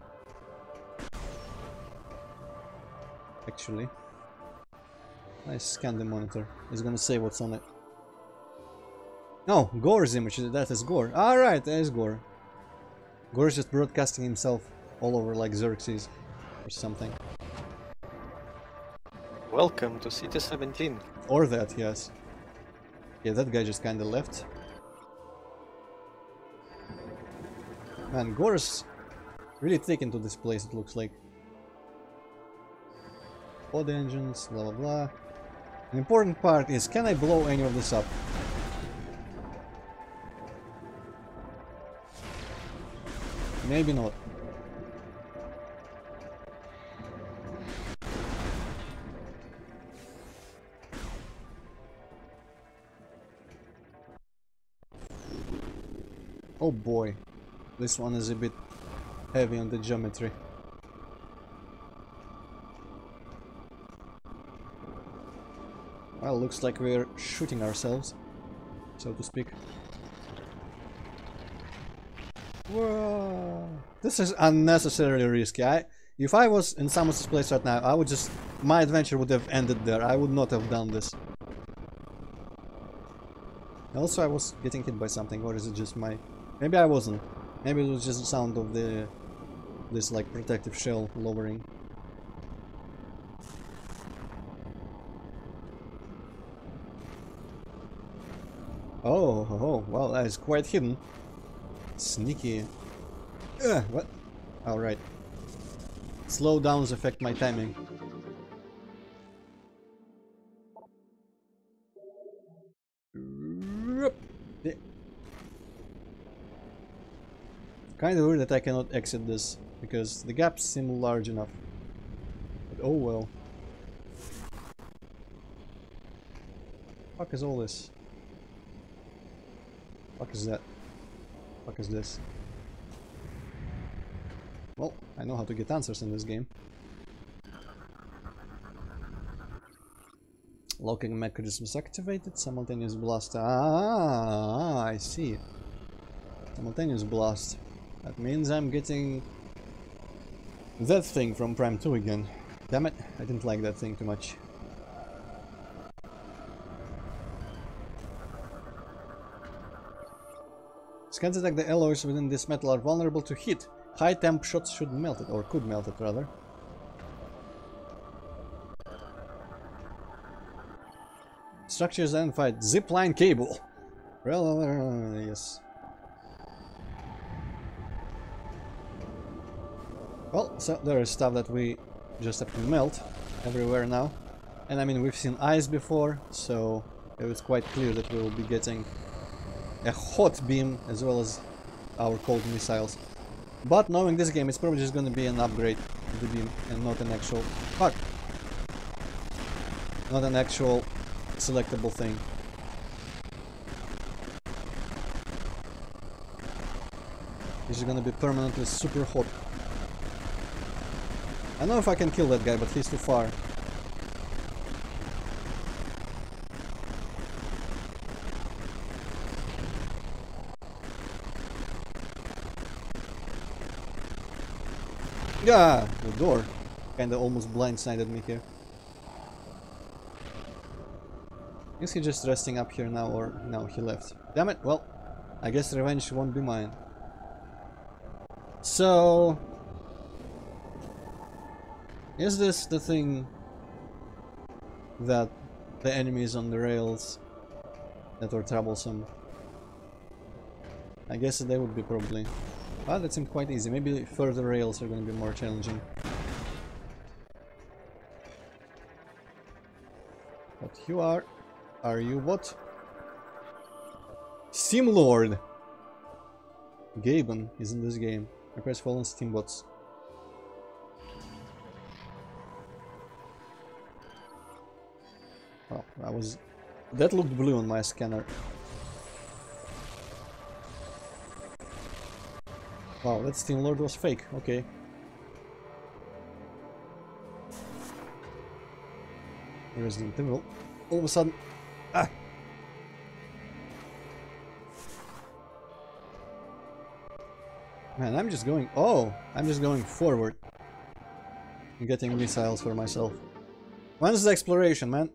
Actually, I scan the monitor. It's gonna say what's on it. No, Ghor's image. That is Ghor. Alright, that is Ghor. Ghor is just broadcasting himself all over like Xerxes or something. Welcome to City 17. Or that, yes. Yeah, that guy just kinda left. Man, Ghor's really taken to this place, it looks like. Pod engines, blah blah blah. An important part is, can I blow any of this up? Maybe not. Oh boy, this one is a bit heavy on the geometry. Well, looks like we're shooting ourselves, so to speak. Whoa. This is unnecessarily risky. If I was in Samus's place right now, I would just... my adventure would have ended there. I would not have done this. Also, I was getting hit by something, or is it just my... Maybe I wasn't. Maybe it was just the sound of this like protective shell lowering. Oh, well, that is quite hidden. Sneaky. What? Alright. Slowdowns affect my timing. Kinda weird that I cannot exit this, because the gaps seem large enough. But oh well. Fuck is all this? Fuck is that? Fuck is this? Well, I know how to get answers in this game. Locking mechanisms activated, simultaneous blast. Ah, I see. Simultaneous blast. That means I'm getting that thing from Prime 2 again. Damn it, I didn't like that thing too much. Scans detect the alloys within this metal are vulnerable to heat. High temp shots should melt it, or could melt it rather. Structures identified. Zipline cable. Well, yes. Well, so there is stuff that we just have to melt everywhere now. And I mean, we've seen ice before, so it was quite clear that we will be getting a hot beam as well as our cold missiles. But knowing this game, it's probably just going to be an upgrade to the beam and not an actual... Fuck! Not an actual selectable thing. He's gonna be permanently super hot. I know if I can kill that guy, but he's too far. Yeah, the door kinda almost blindsided me here. Is he just resting up here now, or no, he left? Damn it, well, I guess revenge won't be mine. So, is this the thing that the enemies on the rails that were troublesome? I guess they would be probably. Ah, that seemed quite easy. Maybe further rails are going to be more challenging. But you are you what? Steam Lord! Gaben is in this game. Request fallen Steambots. Oh, that looked blue on my scanner. Wow, that Steam Lord was fake, okay. Resident Evil. All of a sudden... Ah! Man, I'm just going... Oh! I'm just going forward. I'm getting missiles for myself. When's the exploration, man?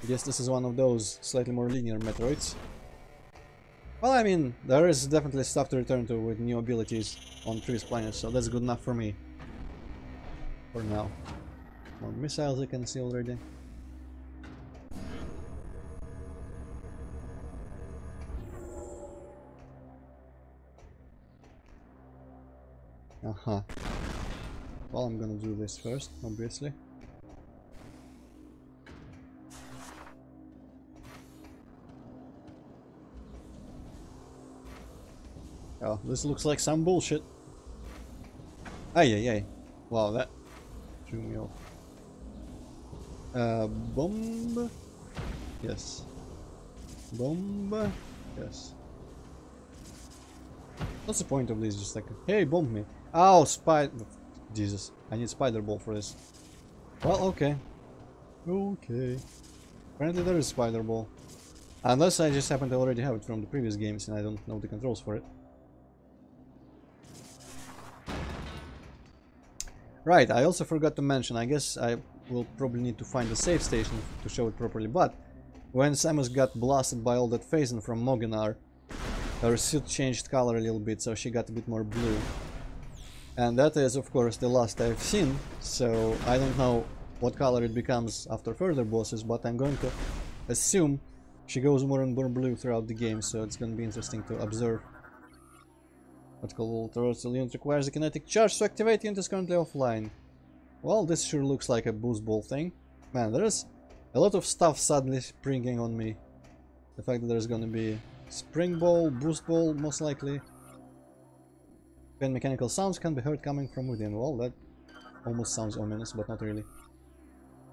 I guess this is one of those slightly more linear Metroids. Well, I mean, there is definitely stuff to return to with new abilities on previous planets, so that's good enough for me. For now. More missiles I can see already. Uh-huh. Well, I'm gonna do this first, obviously. Oh, this looks like some bullshit. Ay, ay, ay. Wow, that threw me off. Bomb? Yes. Bomb? Yes. What's the point of this? Just like, hey, bomb me. Oh, Jesus. I need spider ball for this. Well, okay. Okay. Apparently there is spider ball. Unless I just happen to already have it from the previous games and I don't know the controls for it. Right, I also forgot to mention, I guess I will probably need to find a save station to show it properly, but when Samus got blasted by all that phasing from Moginar, her suit changed color a little bit, so she got a bit more blue. And that is, of course, the last I've seen, so I don't know what color it becomes after further bosses, but I'm going to assume she goes more and more blue throughout the game, so it's going to be interesting to observe. Particle Ultra unit requires a kinetic charge to activate. Unit is currently offline. Well, this sure looks like a boost ball thing. Man, there's a lot of stuff suddenly springing on me. The fact that there's gonna be spring ball, boost ball, most likely. When mechanical sounds can be heard coming from within. Well, that almost sounds ominous, but not really.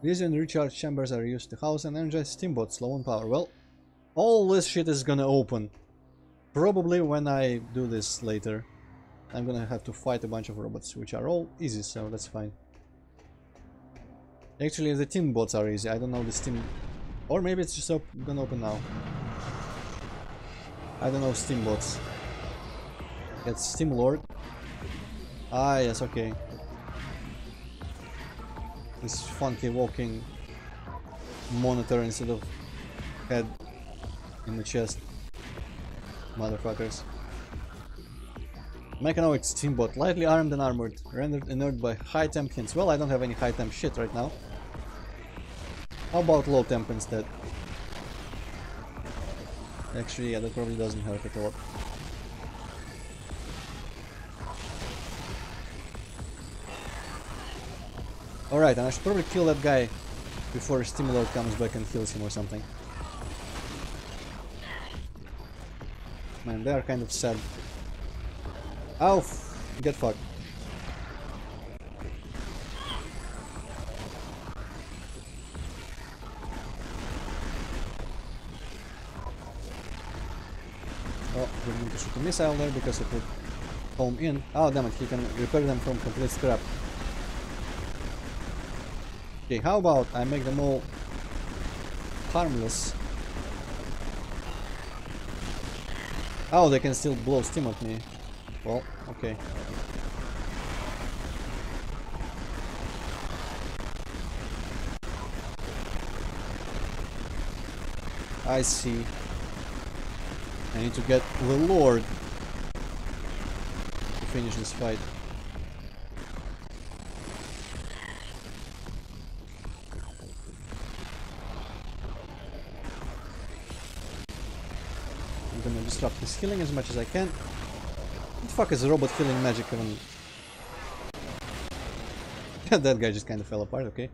These and recharge chambers are used to house and energize steamboats low on power. Well, all this shit is gonna open. Probably when I do this later, I'm gonna have to fight a bunch of robots, which are all easy, so that's fine. Actually, the team bots are easy. I don't know the steam... Or maybe it's just gonna open now. I don't know steam bots. It's Steam Lord. Ah, yes, okay. This funky walking monitor instead of head in the chest. Motherfuckers. Mechanoid Steambot, lightly armed and armored, rendered inert by high temp hints. Well, I don't have any high temp shit right now. How about low temp instead? Actually, yeah, that probably doesn't hurt at all. Alright, and I should probably kill that guy before Steam Lord comes back and kills him or something. Man, they are kind of sad. Ow! Get fucked. Oh, we need to shoot a missile there because it would home in. Oh, damn it, he can repair them from complete scrap. Okay, how about I make them all harmless? Oh, they can still blow steam at me. Well, okay. I see. I need to get the Lord to finish this fight. I'm gonna disrupt his healing as much as I can. What the fuck is robot healing magic even? That guy just kind of fell apart, okay.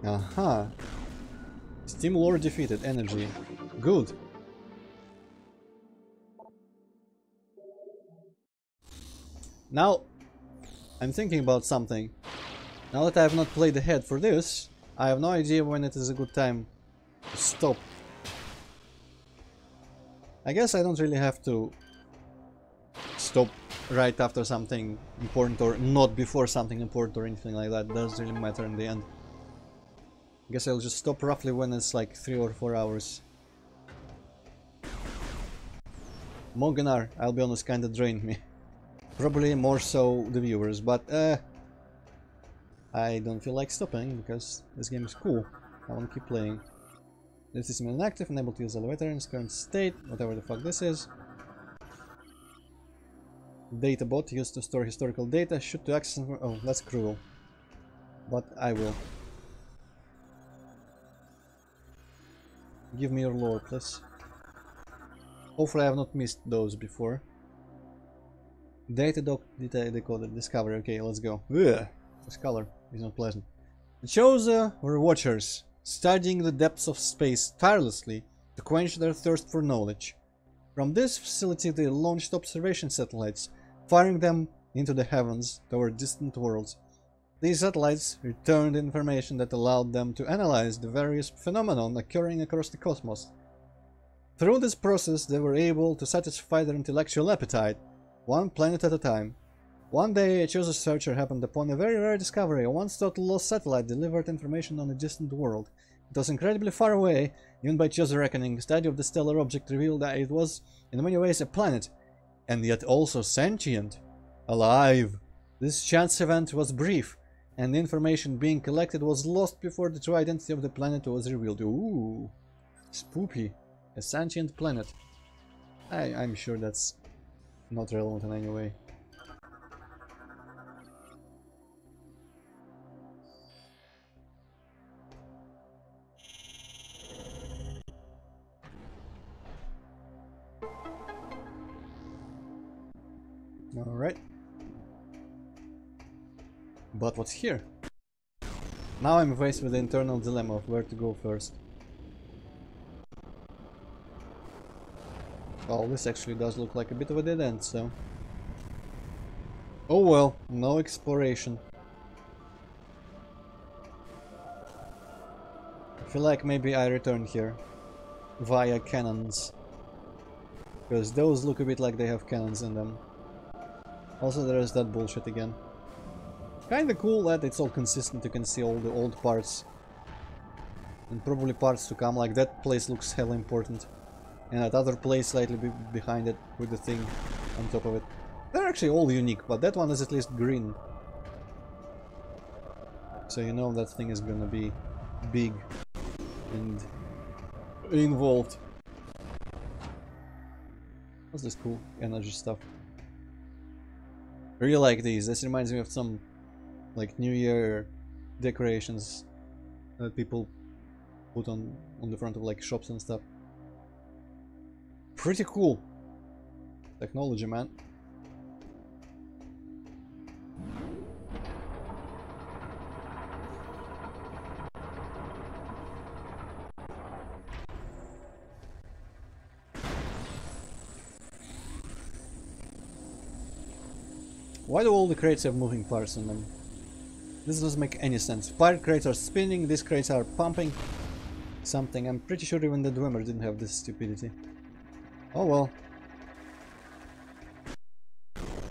Aha. Steam Lord defeated. Energy. Good. Now, I'm thinking about something. Now that I have not played ahead for this, I have no idea when it is a good time to stop. I guess I don't really have to stop right after something important or not before something important or anything like that. It doesn't really matter in the end. I guess I'll just stop roughly when it's like 3 or 4 hours. Moganar, I'll be honest, kinda drained me. Probably more so the viewers, but I don't feel like stopping because this game is cool. I want to keep playing. This system is inactive, unable to use elevator in its current state, whatever the fuck this is. Data bot used to store historical data, shoot to access. Oh, that's cruel. But I will. Give me your lore, please. Hopefully I have not missed those before. Data decoder discovery. Okay, let's go. Ugh, this color is not pleasant. It shows were watchers, studying the depths of space tirelessly to quench their thirst for knowledge. From this facility they launched observation satellites, firing them into the heavens toward distant worlds. These satellites returned information that allowed them to analyze the various phenomena occurring across the cosmos. Through this process, they were able to satisfy their intellectual appetite, one planet at a time. One day, a chosen searcher happened upon a very rare discovery. A once-thought lost satellite delivered information on a distant world. It was incredibly far away, even by chosen reckoning. The study of the stellar object revealed that it was, in many ways, a planet, and yet also sentient, alive. This chance event was brief, and the information being collected was lost before the true identity of the planet was revealed. Ooh, spoopy. A sentient planet. I'm sure that's not relevant in any way. Alright. But what's here? Now I'm faced with the internal dilemma of where to go first. Well, this actually does look like a bit of a dead end, so... Oh well, no exploration. I feel like maybe I return here via cannons, because those look a bit like they have cannons in them. Also, there is that bullshit again. Kinda cool that it's all consistent, you can see all the old parts. And probably parts to come, like that place looks hella important. And that other place slightly behind it with the thing on top of it. They're actually all unique, but that one is at least green. So you know that thing is gonna be big and involved. What's this cool energy stuff? I really like these. This reminds me of some like New Year decorations that people put on the front of like shops and stuff. Pretty cool technology, man. Why do all the crates have moving parts in them? This doesn't make any sense. Pirate crates are spinning, these crates are pumping. something. I'm pretty sure even the Dwemer didn't have this stupidity. Oh well.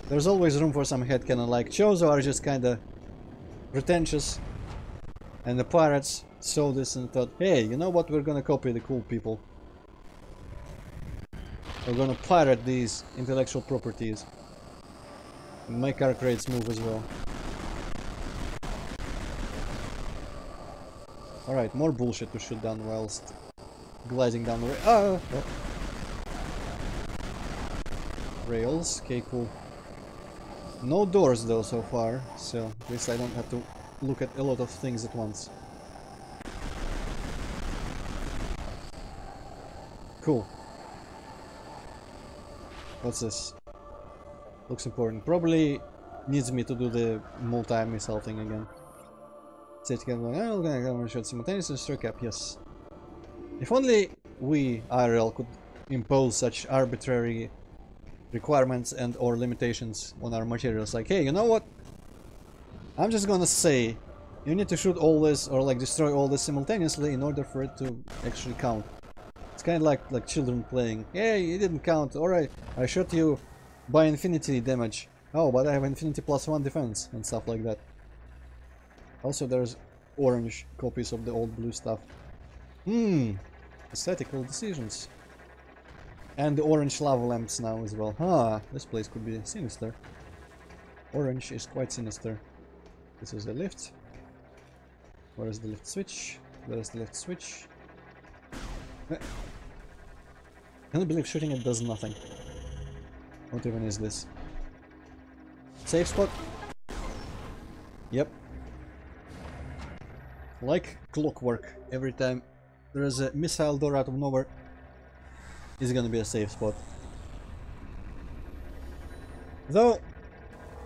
There's always room for some headcanon, like Chozo are just kinda pretentious, and the pirates saw this and thought, hey, you know what, we're gonna copy the cool people. We're gonna pirate these intellectual properties and make our crates move as well. Alright, more bullshit to shoot down whilst gliding down the rails. Okay, cool. No doors though so far, so at least I don't have to look at a lot of things at once. Cool. What's this? Looks important. Probably needs me to do the multi-missile thing again. Set together, I'm gonna shoot simultaneously, strike up, yes. If only we, IRL, could impose such arbitrary requirements and or limitations on our materials, like, hey, you know what? I'm just gonna say, you need to shoot all this or like destroy all this simultaneously in order for it to actually count. It's kind of like children playing. Hey, it didn't count. Alright, I shot you by infinity damage. Oh, but I have infinity +1 defense and stuff like that. Also, there's orange copies of the old blue stuff. Aesthetical decisions. And the orange lava lamps now as well. Ah, this place could be sinister. Orange is quite sinister. This is the lift. Where is the lift switch? There is the lift switch. Can you believe shooting it does nothing? What even is this? Safe spot? Yep. Like clockwork, every time there is a missile door out of nowhere, is gonna be a safe spot. Though,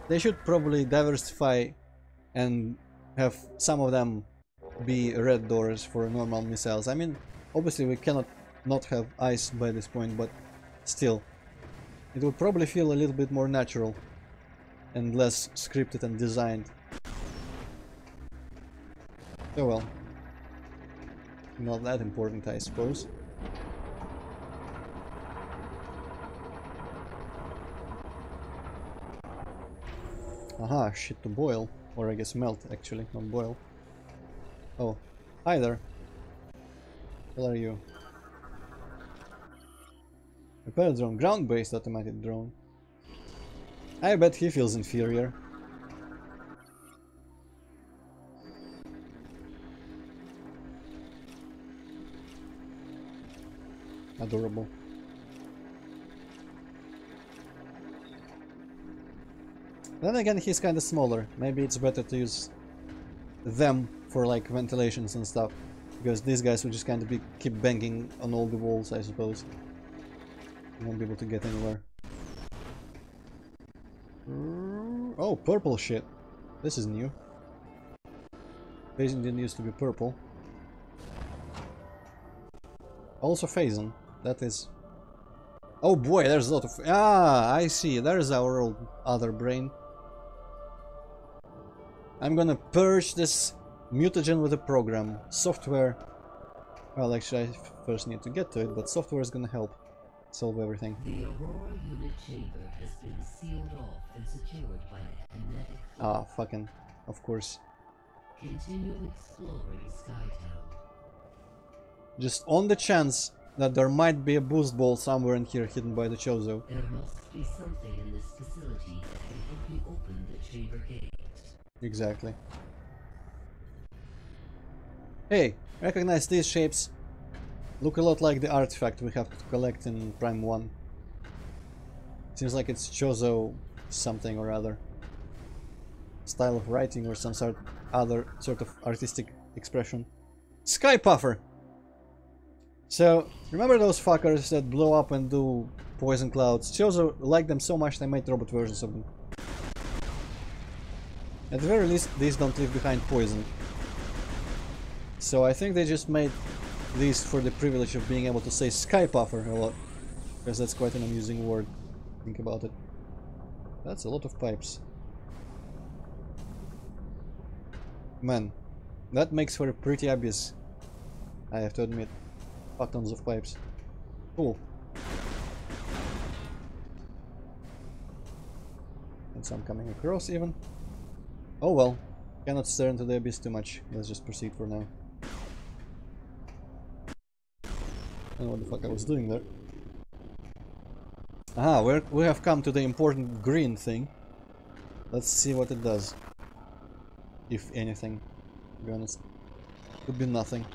they should probably diversify and have some of them be red doors for normal missiles. I mean, obviously we cannot not have ice by this point, but still, it would probably feel a little bit more natural and less scripted and designed. Oh well. Not that important, I suppose. Aha, shit to boil. Or I guess melt, actually, not boil. Oh, hi there. What are you? Repair drone, ground-based automatic drone. I bet he feels inferior. Adorable. Then again, he's kinda smaller. Maybe it's better to use them for like ventilations and stuff. Because these guys will just kinda keep banging on all the walls, I suppose. You won't be able to get anywhere. Oh, purple shit. This is new. Phasing didn't used to be purple. Also Phasing. That is... Oh boy, there's a lot of... Ah, I see. There's our old other brain. I'm gonna purge this mutagen with a program. Software... Well, actually, I first need to get to it, but software is gonna help solve everything. The Aurora unit chamber has been sealed off and secured by a kinetic... Ah, fucking... Of course. Continue exploring SkyTown. Just on the chance that there might be a boost ball somewhere in here hidden by the Chozo. There must be something in this facility that can help you open the chamber gate. Exactly. Hey, recognize these shapes? Look a lot like the artifact we have to collect in Prime 1. Seems like it's Chozo something or other. Style of writing or some other sort of artistic expression. Sky Puffer! So, remember those fuckers that blow up and do poison clouds? Chozo liked them so much they made robot versions of them. At the very least, these don't leave behind poison. So I think they just made these for the privilege of being able to say Sky Puffer a lot. Because that's quite an amusing word. Think about it. That's a lot of pipes. Man, that makes for a pretty abyss. I have to admit. Fuck tons of pipes. Cool. And some coming across even. Oh well. Cannot stare into the abyss too much. Let's just proceed for now. I don't know what the fuck I was doing there. Aha, we have come to the important green thing. Let's see what it does. If anything. To be honest. Could be nothing.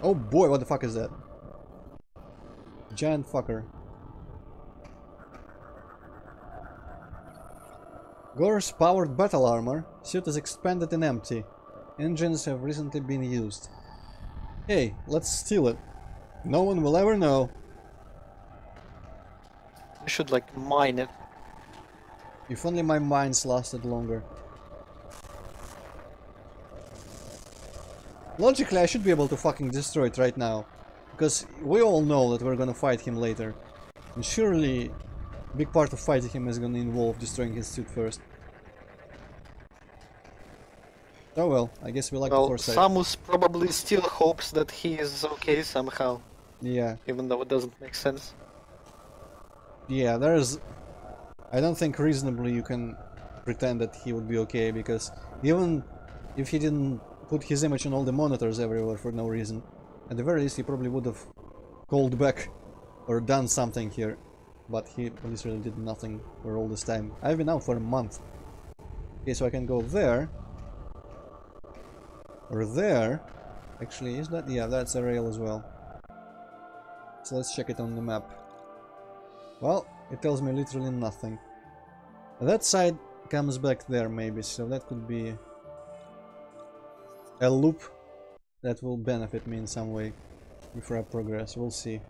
Oh boy, what the fuck is that? Giant fucker. Ghor's powered battle armor. Suit is expanded and empty. Engines have recently been used. Hey, let's steal it. No one will ever know. You should like mine it. If only my mines lasted longer. Logically, I should be able to fucking destroy it right now. Because we all know that we're gonna fight him later. And surely, a big part of fighting him is gonna involve destroying his suit first. Oh well, I guess we like the foresight. Samus probably still hopes that he is okay somehow. Yeah. Even though it doesn't make sense. Yeah, there's... I don't think reasonably you can pretend that he would be okay, because even if he didn't put his image on all the monitors everywhere for no reason, at the very least he probably would have called back or done something here. But he literally did nothing for all this time. I've been out for a month. Okay, so I can go there. Or there. Actually, is that? Yeah, that's a rail as well. So let's check it on the map. Well, it tells me literally nothing. That side comes back there maybe, so that could be a loop that will benefit me in some way before I progress. We'll see.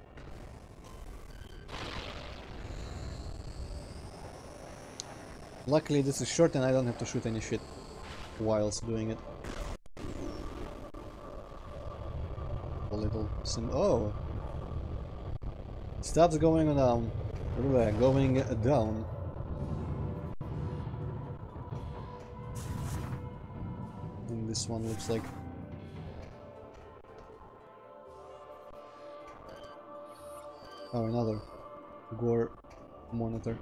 Luckily this is short and I don't have to shoot any shit whilst doing it. A little sim— oh! Stops going down. Going down. And this one looks like... oh, another Ghor monitor.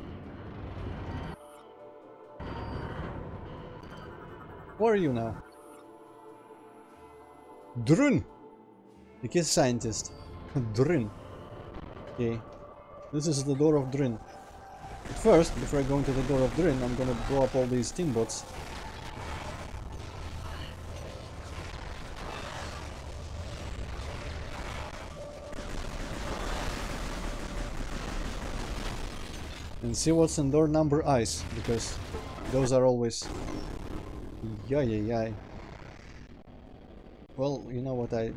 Who are you now? Drun! The kid scientist. Drun. Okay. This is the door of Drin. But first, before I go into the door of Drin, I'm gonna blow up all these team bots. And see what's in door number ice, because those are always... yay. Well, you know what, I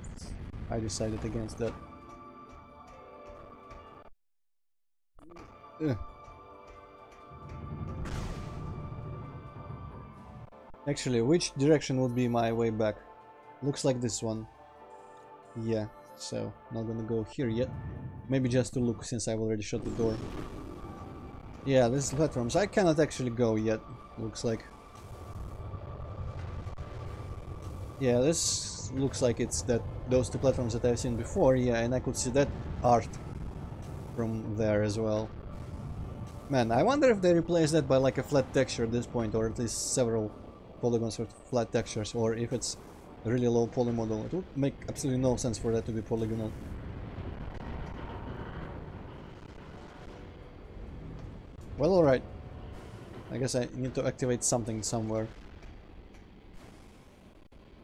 decided against that. Ugh. Actually, which direction would be my way back? Looks like this one. Yeah, so not gonna go here yet. Maybe just to look, since I've already shut the door. Yeah, this is platforms. I cannot actually go yet, looks like. Yeah, this looks like it's those two platforms that I've seen before, yeah, and I could see that art from there as well. Man, I wonder if they replace that by like a flat texture at this point, or at least several polygons with flat textures, or if it's a really low poly model. It would make absolutely no sense for that to be polygonal. Well, alright. I guess I need to activate something somewhere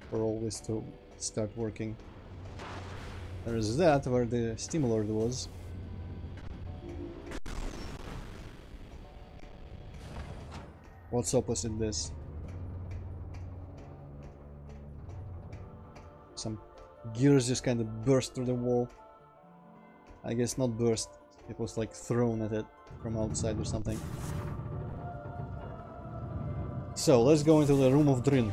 for all this to start working. There's that, where the Steam Lord was. What's opposite this? Some gears just kind of burst through the wall. I guess not burst, it was like thrown at it from outside or something. So, let's go into the room of Drin.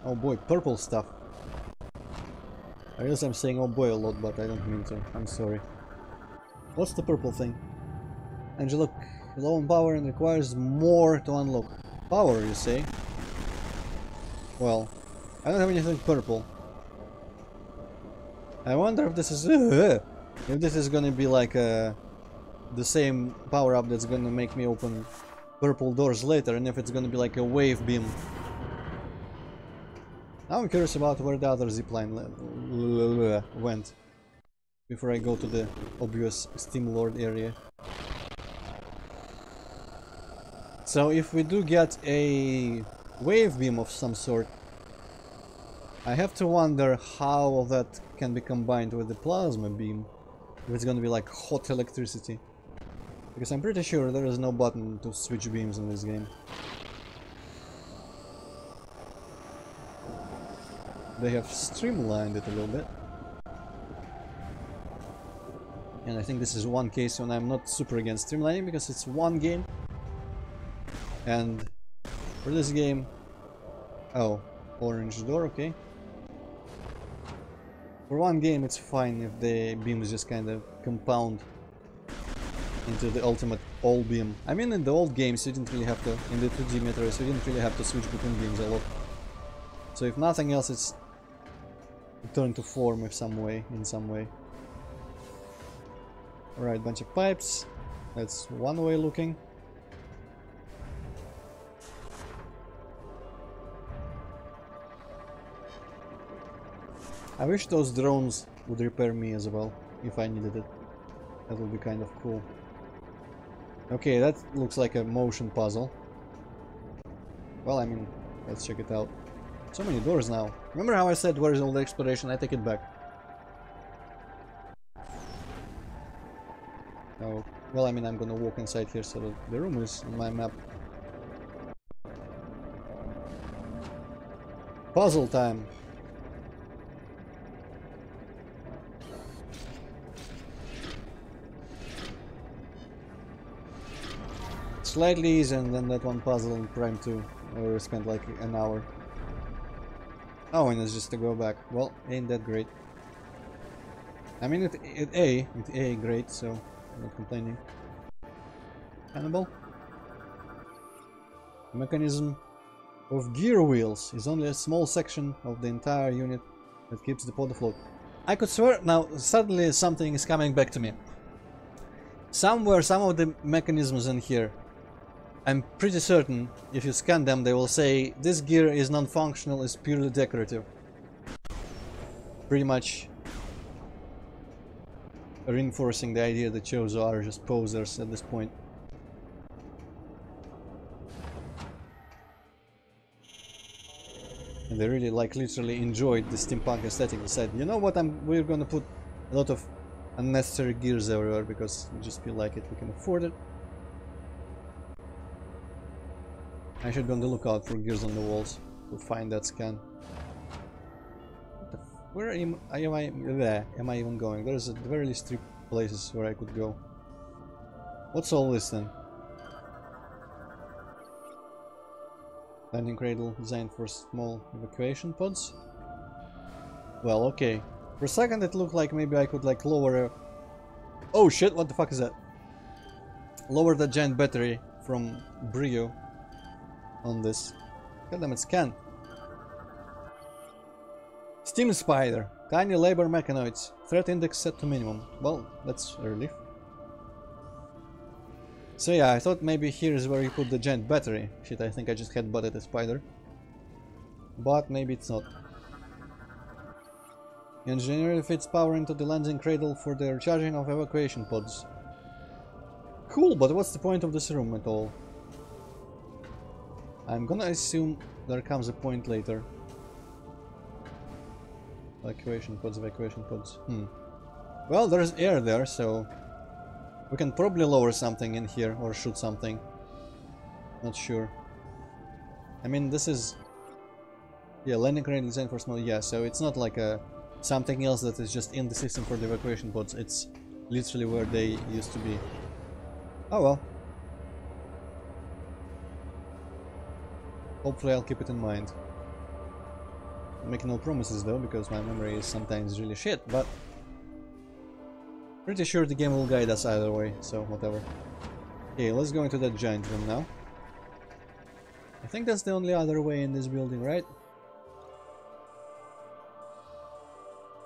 Oh boy, purple stuff. I guess I'm saying oh boy a lot, but I don't mean to. I'm sorry. What's the purple thing? Angela, low on power and requires more to unlock. Power, you say? Well, I don't have anything purple. I wonder if this is gonna be like the same power up that's gonna make me open purple doors later, and if it's gonna be like a wave beam. Now I'm curious about where the other zipline went before I go to the obvious Steam Lord area. So if we do get a wave beam of some sort, I have to wonder how that can be combined with the plasma beam. If it's gonna be like hot electricity. Because I'm pretty sure there is no button to switch beams in this game. They have streamlined it a little bit. And I think this is one case when I'm not super against streamlining, because it's one game. And for this game... Oh, orange door, okay. For one game it's fine if the beams just kind of compound into the ultimate all beam. I mean, in the old games you didn't really have to, in the 2D Metroid, you didn't really have to switch between beams a lot. So if nothing else, it's returned to form in some way. Alright, bunch of pipes. That's one way looking. I wish those drones would repair me as well, if I needed it. That would be kind of cool. Okay, that looks like a motion puzzle. Well, I mean, let's check it out. So many doors now. Remember how I said where is all the exploration? I take it back. Oh, well, I mean, I'm gonna walk inside here so that the room is on my map. Puzzle time! Slightly easy, and then that one puzzle in Prime 2, where we spent like an hour. Oh, and it's just to go back. Well, ain't that great. I mean, it A great, so I'm not complaining. Cannibal. The mechanism of gear wheels is only a small section of the entire unit that keeps the pod afloat. I could swear now suddenly something is coming back to me. Somewhere, some of the mechanisms in here, I'm pretty certain if you scan them they will say this gear is non-functional, is purely decorative. Pretty much reinforcing the idea that Chozo are just posers at this point. And they really like literally enjoyed the steampunk aesthetic and said, you know what, we're gonna put a lot of unnecessary gears everywhere because we just feel like it, we can afford it. I should go on the lookout for gears on the walls to find that scan. Where am I even going? There's at the very least 3 places where I could go. What's all this then? Landing cradle designed for small evacuation pods? Well, okay. For a second it looked like maybe I could like lower a... Oh shit, what the fuck is that? Lower the giant battery from Brio on this. Goddammit, scan. Steam Spider. Tiny labor mechanoids. Threat index set to minimum. Well, that's a relief. So yeah, I thought maybe here is where you put the giant battery. Shit, I think I just headbutted a spider. But maybe it's not. Engineer fits power into the landing cradle for the recharging of evacuation pods. Cool, but what's the point of this room at all? I'm gonna assume there comes a point later. Evacuation pods. Well, there's air there, so we can probably lower something in here or shoot something. Not sure. I mean, this is... Yeah, landing cradle designed for small... Yeah, so it's not like a... something else that is just in the system for the evacuation pods. It's literally where they used to be. Oh well. Hopefully I'll keep it in mind. Make no promises though, because my memory is sometimes really shit, but pretty sure the game will guide us either way, so whatever. Okay, let's go into that giant room now. I think that's the only other way in this building, right?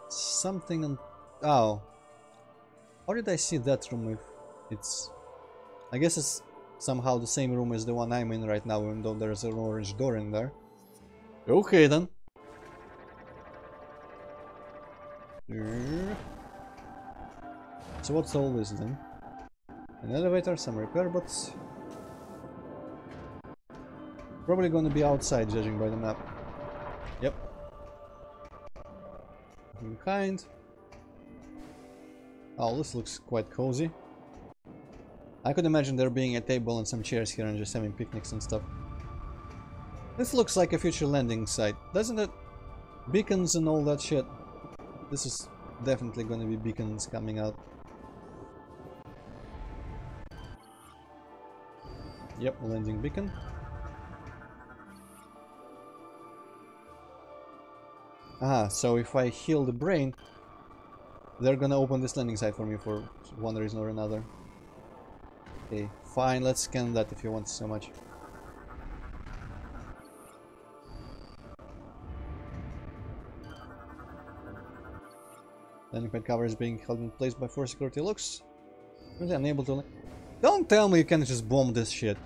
Something on... Oh. How did I see that room if it's... I guess it's somehow the same room as the one I'm in right now, even though there's an orange door in there. Okay then. So what's all this then? An elevator, some repair bots. Probably gonna be outside, judging by the map. Yep. Behind. Oh, this looks quite cozy. I could imagine there being a table and some chairs here and just having picnics and stuff. This looks like a future landing site, doesn't it? Beacons and all that shit. This is definitely gonna be beacons coming out. Yep, landing beacon. Ah, so if I heal the brain, they're gonna open this landing site for me for one reason or another. Okay, fine, let's scan that if you want so much. Landing pad cover is being held in place by 4 security locks. Really unable to... Don't tell me you can just bomb this shit.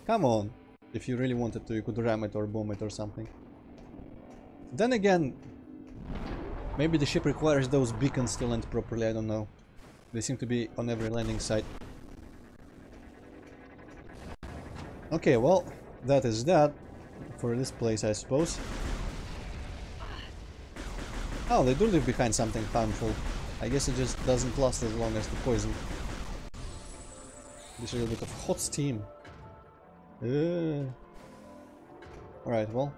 Come on. If you really wanted to, you could ram it or bomb it or something. Then again, maybe the ship requires those beacons to land properly, I don't know. They seem to be on every landing site. Okay, well, that is that for this place, I suppose. Oh, they do leave behind something harmful. I guess it just doesn't last as long as the poison. There's a little bit of hot steam. Alright, well.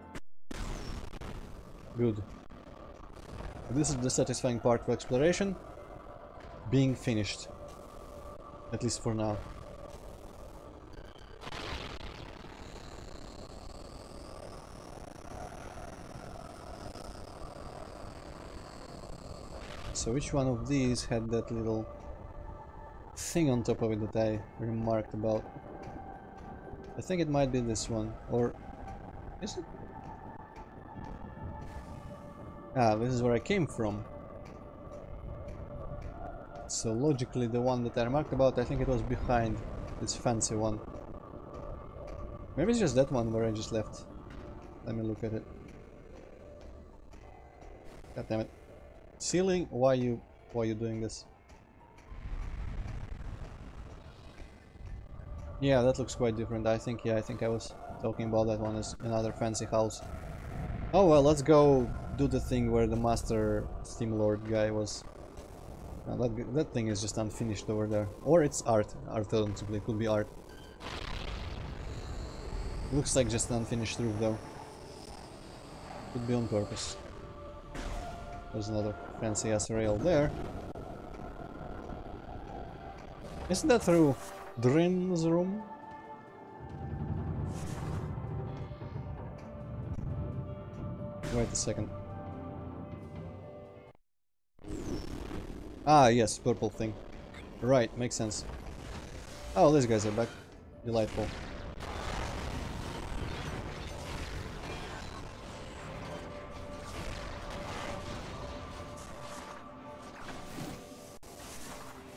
Good. This is the satisfying part of exploration. Being finished. At least for now. So which one of these had that little thing on top of it that I remarked about? I think it might be this one, or is it? Ah, this is where I came from. So logically the one that I remarked about, I think it was behind this fancy one. Maybe it's just that one where I just left. Let me look at it. God damn it. Ceiling, why you doing this? Yeah, that looks quite different. I think I was talking about that one as another fancy house. Oh well, let's go do the thing where the master Steam Lord guy was. That thing is just unfinished over there. Or it's art. Alternatively, it could be art. Looks like just an unfinished roof though. Could be on purpose. There's another fancy ass rail there. Isn't that through Drin's room? Wait a second. Ah, yes, purple thing. Right, makes sense. Oh, these guys are back. Delightful.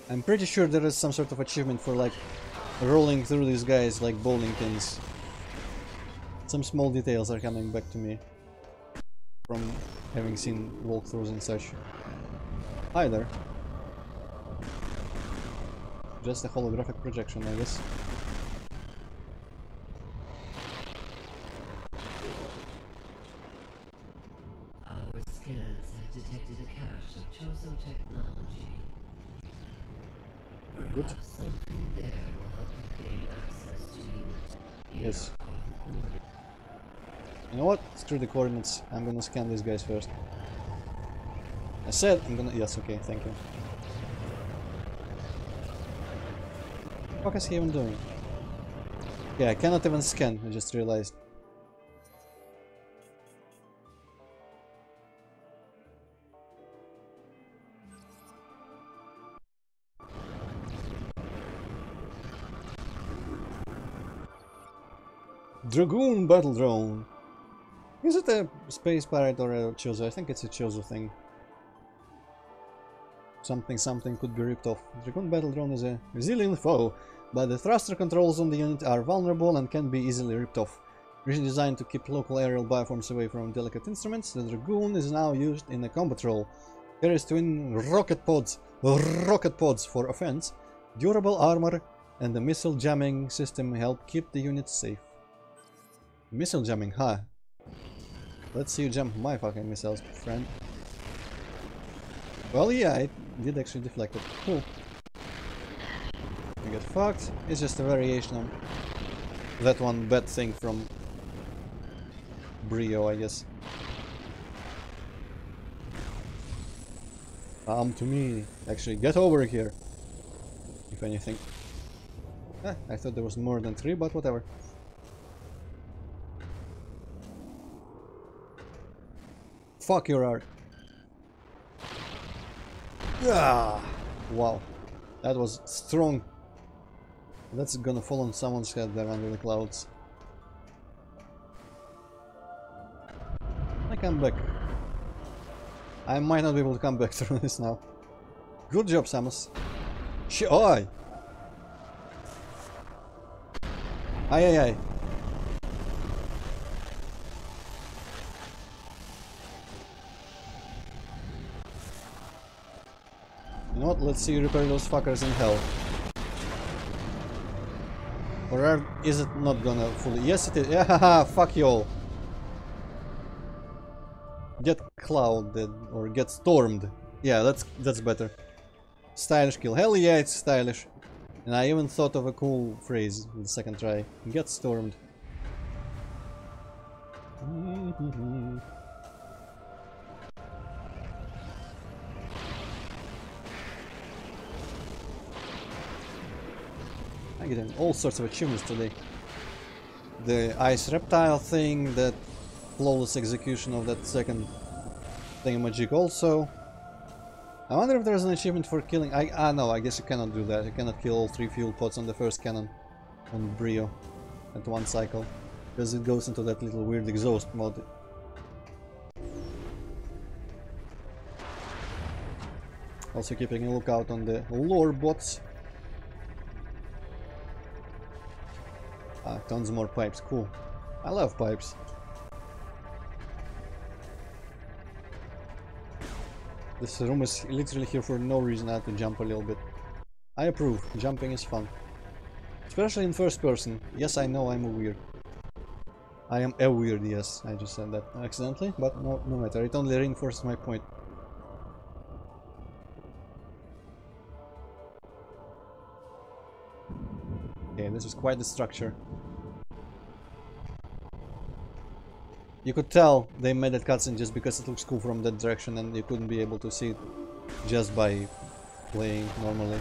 I'm pretty sure there is some sort of achievement for like rolling through these guys like bowling pins. Some small details are coming back to me from having seen walkthroughs and such. Hi there. Just a holographic projection, I guess. Our scans have detected a cache of Chozo technology. Good. Perhaps something there will help you gain access to you. Yes. You know what? Screw the coordinates. I'm gonna scan these guys first. I said I'm gonna... Yes, okay, thank you. What is he even doing? Yeah, I cannot even scan, I just realized. Dragoon battle drone. Is it a space pirate or a Chozo? I think it's a Chozo thing. Something could be ripped off. Dragoon battle drone is a resilient foe, but the thruster controls on the unit are vulnerable and can be easily ripped off. Originally designed to keep local aerial bioforms away from delicate instruments, the Dragoon is now used in a combat role. Carries twin rocket pods for offense, durable armor, and the missile jamming system help keep the unit safe. Missile jamming, huh? Let's see you jump my fucking missiles, friend. Well, yeah, it did actually deflect it. Cool. We get fucked. It's just a variation on that one bad thing from Brio, I guess. Come to me. Actually, get over here. If anything. I thought there was more than 3, but whatever. Fuck your art. Ah, wow. That was strong. That's gonna fall on someone's head there under the clouds. I come back. I might not be able to come back through this now. Good job, Samus. Oi! Aye. You know what? Let's see you repair those fuckers in hell. Or is it not gonna fully? Yes, it is. Yeah, haha, fuck you all. Get clouded or get stormed. Yeah, that's better. Stylish kill. Hell yeah, it's stylish. And I even thought of a cool phrase in the second try. Get stormed. I'm getting all sorts of achievements today. The ice reptile thing, that flawless execution of that second thingamajig also. I wonder if there's an achievement for killing... no, I guess you cannot do that. You cannot kill all 3 fuel pods on the first cannon on Brio at one cycle. Because it goes into that little weird exhaust mode. Also keeping a lookout on the lore bots. Tons more pipes, cool. I love pipes. This room is literally here for no reason. I have to jump a little bit. I approve, jumping is fun. Especially in first person. Yes, I know I'm a weird. I am a weird, yes. I just said that accidentally, but no matter. It only reinforces my point. Okay, this is quite the structure. You could tell they made that cutscene just because it looks cool from that direction and you couldn't be able to see it just by playing normally.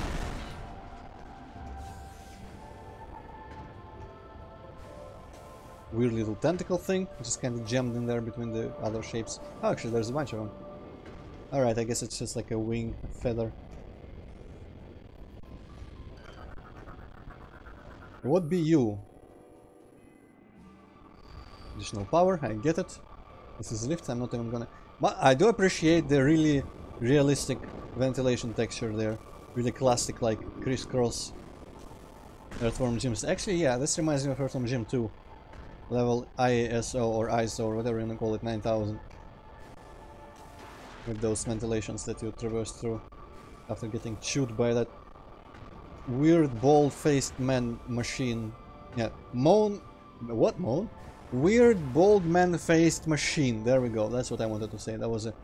Weird little tentacle thing, just kind of jammed in there between the other shapes. Oh, actually there's a bunch of them. Alright, I guess it's just like a wing, a feather. What be you? Additional power, I get it. This is lift, I'm not even gonna... But I do appreciate the really realistic ventilation texture there. Really classic, like crisscross Earthworm gyms. Actually, yeah, this reminds me of Earthworm Gym 2. Level ISO or ISO or whatever you want to call it, 9000. With those ventilations that you traverse through after getting chewed by that weird bald-faced man machine. Yeah, moan... What moan? Weird bald man-faced machine. There we go, that's what I wanted to say. That was a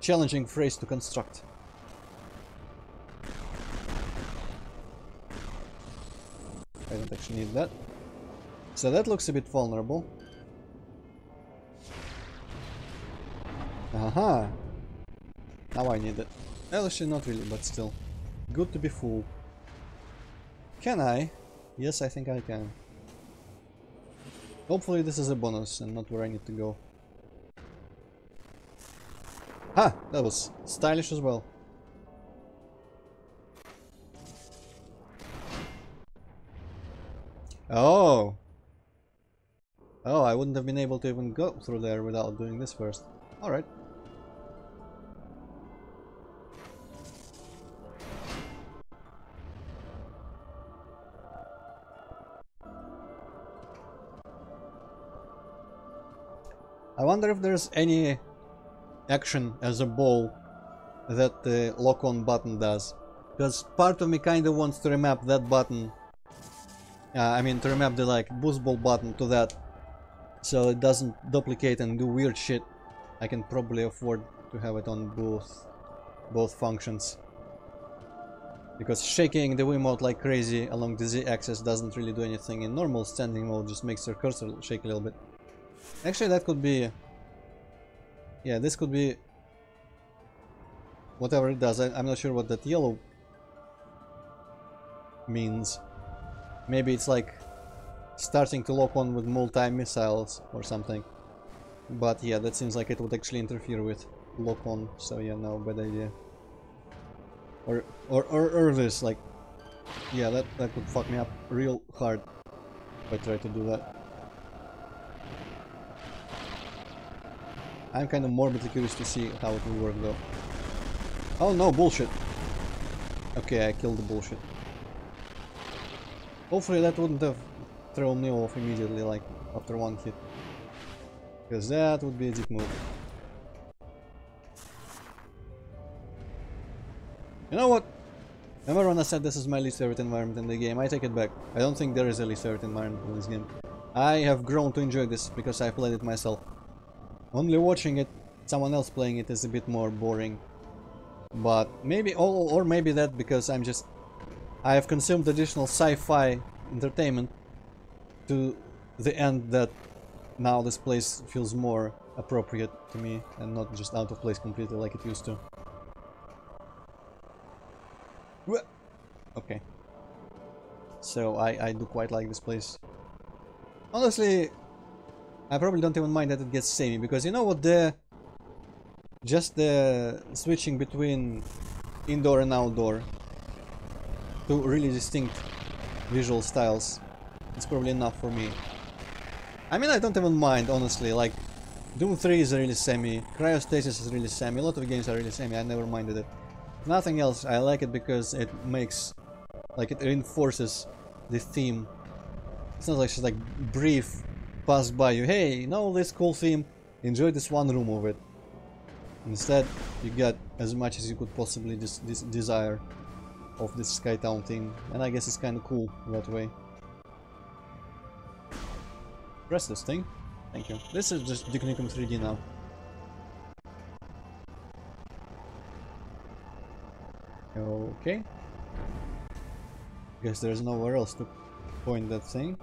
challenging phrase to construct. I don't actually need that. So that looks a bit vulnerable. Aha! Now I need it. Well, actually not really, but still. Good to be full. Can I? Yes, I think I can. Hopefully this is a bonus and not where I need to go. Ah! That was stylish as well. Oh! Oh, I wouldn't have been able to even go through there without doing this first. Alright. I wonder if there's any action as a ball that the lock-on button does. Because part of me kind of wants to remap that button. I mean, to remap the like boost ball button to that, so it doesn't duplicate and do weird shit. I can probably afford to have it on both functions. Because shaking the Wiimote like crazy along the Z-axis doesn't really do anything in normal standing mode, just makes your cursor shake a little bit. Actually, that could be... yeah, this could be... whatever it does. I'm not sure what that yellow means. Maybe it's like starting to lock on with multi-missiles or something. But yeah, that seems like it would actually interfere with lock on, so yeah, no, bad idea. Or this, like... yeah, that could fuck me up real hard if I try to do that. I'm kind of morbidly curious to see how it will work though. Oh no, bullshit! Okay, I killed the bullshit. Hopefully that wouldn't have thrown me off immediately, like after one hit. Because that would be a dick move. You know what? Remember when I said this is my least favorite environment in the game? I take it back. I don't think there is a least favorite environment in this game. I have grown to enjoy this because I played it myself. Only watching it, someone else playing it, is a bit more boring. But maybe, or maybe that because I have consumed additional sci-fi entertainment to the end that now this place feels more appropriate to me and not just out of place completely like it used to. Okay. So I do quite like this place. Honestly, I probably don't even mind that it gets samey, because you know what, just the switching between indoor and outdoor, two really distinct visual styles, it's probably enough for me. I mean, I don't even mind, honestly, like, Doom 3 is really samey, Cryostasis is really samey, a lot of games are really samey, I never minded it. Nothing else, I like it because it makes, like, it reinforces the theme. It's not like just like brief pass by you, hey, you know this cool theme, enjoy this one room of it. Instead, you get as much as you could possibly desire of this SkyTown theme, and I guess it's kind of cool that way. Press this thing. Thank you. This is just Duke Nukem 3D now. Okay. Guess there's nowhere else to point that thing.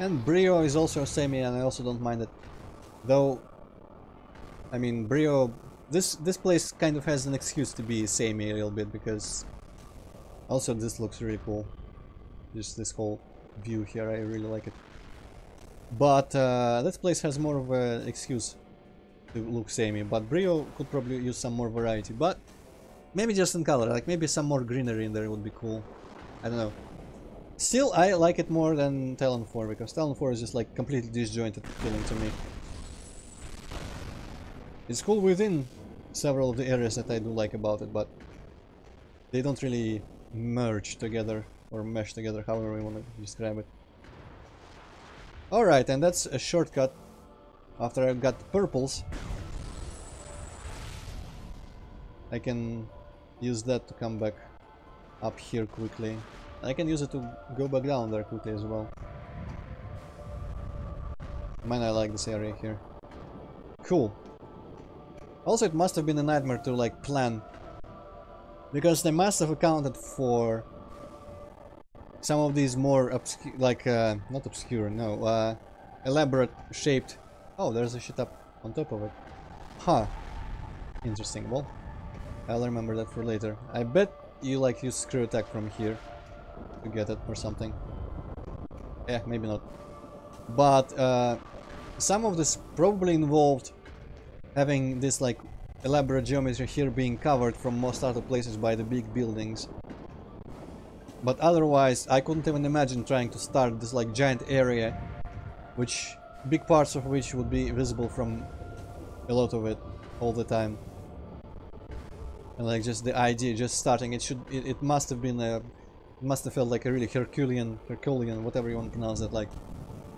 And Brio is also semi, and I also don't mind it. Though, I mean, Brio, this place kind of has an excuse to be semi a little bit, because also this looks really cool. Just this whole view here, I really like it. But this place has more of an excuse to look samey, but Brio could probably use some more variety. But maybe just in color, like maybe some more greenery in there would be cool. I don't know. Still, I like it more than Talon 4, because Talon 4 is just like completely disjointed feeling to me. It's cool within several of the areas that I do like about it, but they don't really merge together or mesh together, however we want to describe it. Alright, and that's a shortcut after I've got the purples. I can use that to come back up here quickly. I can use it to go back down there quickly as well. Man, I like this area here. Cool. Also, it must have been a nightmare to like plan, because they must have accounted for some of these more obscure, like not obscure, no, elaborate shaped. Oh, there's a shit up on top of it. Huh. Interesting. Well, I'll remember that for later. I bet you like use screw attack from here to get it or something. Yeah, maybe not. But some of this probably involved having this like elaborate geometry here being covered from most other places by the big buildings. But otherwise, I couldn't even imagine trying to start this like giant area, which big parts of which would be visible from a lot of it all the time. And like just the idea, just starting, it must have been a, it must have felt like a really Herculean, whatever you want to pronounce it, like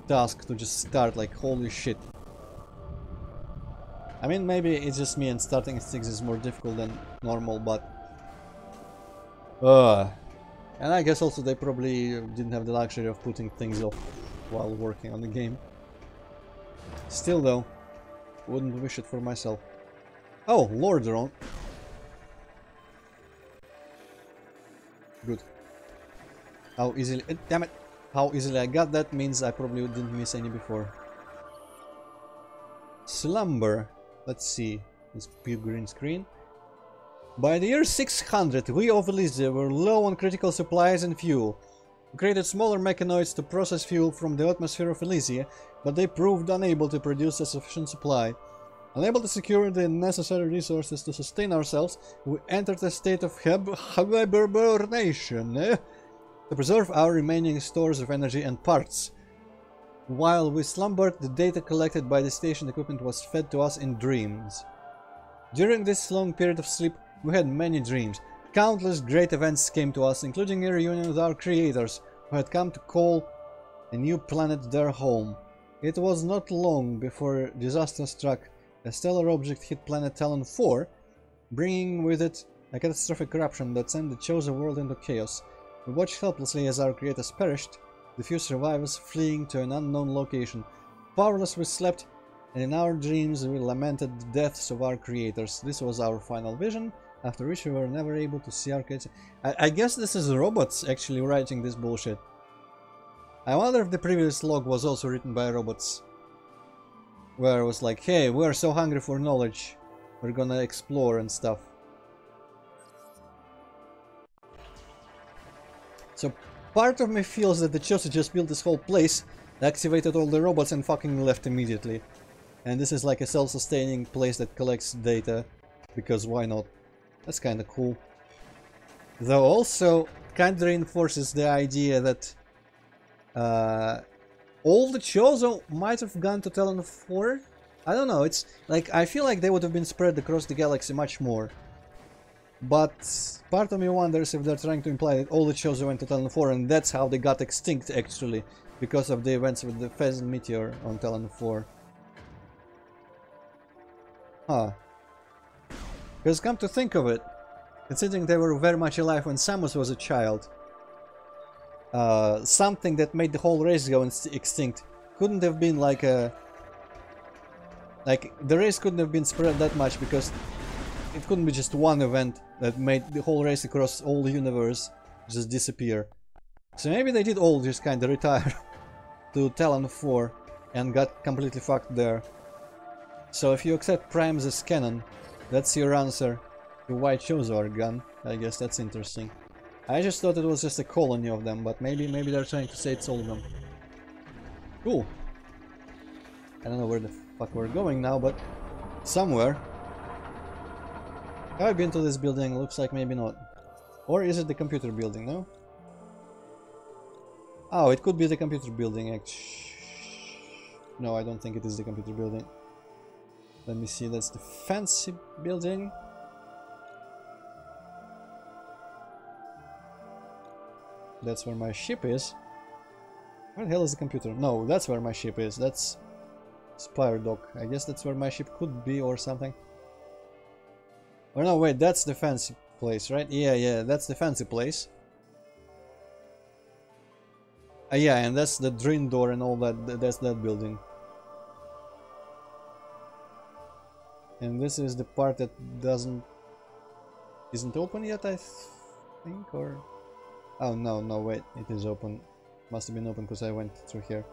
task to just start. Like holy shit. I mean, maybe it's just me and starting things is more difficult than normal, but and I guess also they probably didn't have the luxury of putting things off while working on the game. Still though, wouldn't wish it for myself. Oh, Lord drone. Good. How easily, damn it, how easily I got that means I probably didn't miss any before. Slumber. Let's see, this big green screen. By the year 600, we of Elysia were low on critical supplies and fuel. We created smaller mechanoids to process fuel from the atmosphere of Elysia, but they proved unable to produce a sufficient supply. Unable to secure the necessary resources to sustain ourselves, we entered a state of hibernation to preserve our remaining stores of energy and parts. While we slumbered, the data collected by the station equipment was fed to us in dreams. During this long period of sleep, we had many dreams. Countless great events came to us, including a reunion with our creators, who had come to call a new planet their home. It was not long before disaster struck. A stellar object hit planet Talon 4, bringing with it a catastrophic eruption that sent the chosen world into chaos. We watched helplessly as our creators perished, the few survivors fleeing to an unknown location. Powerless we slept, and in our dreams we lamented the deaths of our creators. This was our final vision, after which we were never able to see our creators. I guess this is robots actually writing this bullshit. I wonder if the previous log was also written by robots. Where it was like, hey, we're so hungry for knowledge, we're gonna explore and stuff. So part of me feels that the Chosen just built this whole place, activated all the robots and fucking left immediately. And this is like a self-sustaining place that collects data, because why not? That's kinda cool. Though also kinda reinforces the idea that all the Chosen might have gone to Talon 4. I don't know, it's like, I feel like they would have been spread across the galaxy much more. But part of me wonders if they're trying to imply that all the Chosen went to Talon 4 and that's how they got extinct actually, because of the events with the Pheasant Meteor on Talon 4. Huh. Because come to think of it, considering they were very much alive when Samus was a child, something that made the whole race go extinct couldn't have been like a... Like, the race couldn't have been spread that much because it couldn't be just one event that made the whole race across all the universe just disappear. So maybe they did all just kinda retire to Talon 4 and got completely fucked there. So if you accept Primes as canon, that's your answer to why Chozo are gone. I guess that's interesting. I just thought it was just a colony of them, but maybe they're trying to say it's all of them. Cool. I don't know where the fuck we're going now, but somewhere. Have I been to this building? Looks like maybe not. Or is it the computer building, no? Oh, it could be the computer building, actually. No, I don't think it is the computer building. Let me see, that's the fancy building. That's where my ship is. Where the hell is the computer? No, that's where my ship is. That's Spire Dock. I guess that's where my ship could be or something. Or no, wait, that's the fancy place, right? Yeah, that's the fancy place. Yeah, and that's the drain door and all that. That's that building. And this is the part that isn't open yet, I think, or... Oh, no, wait, it is open. Must have been open because I went through here.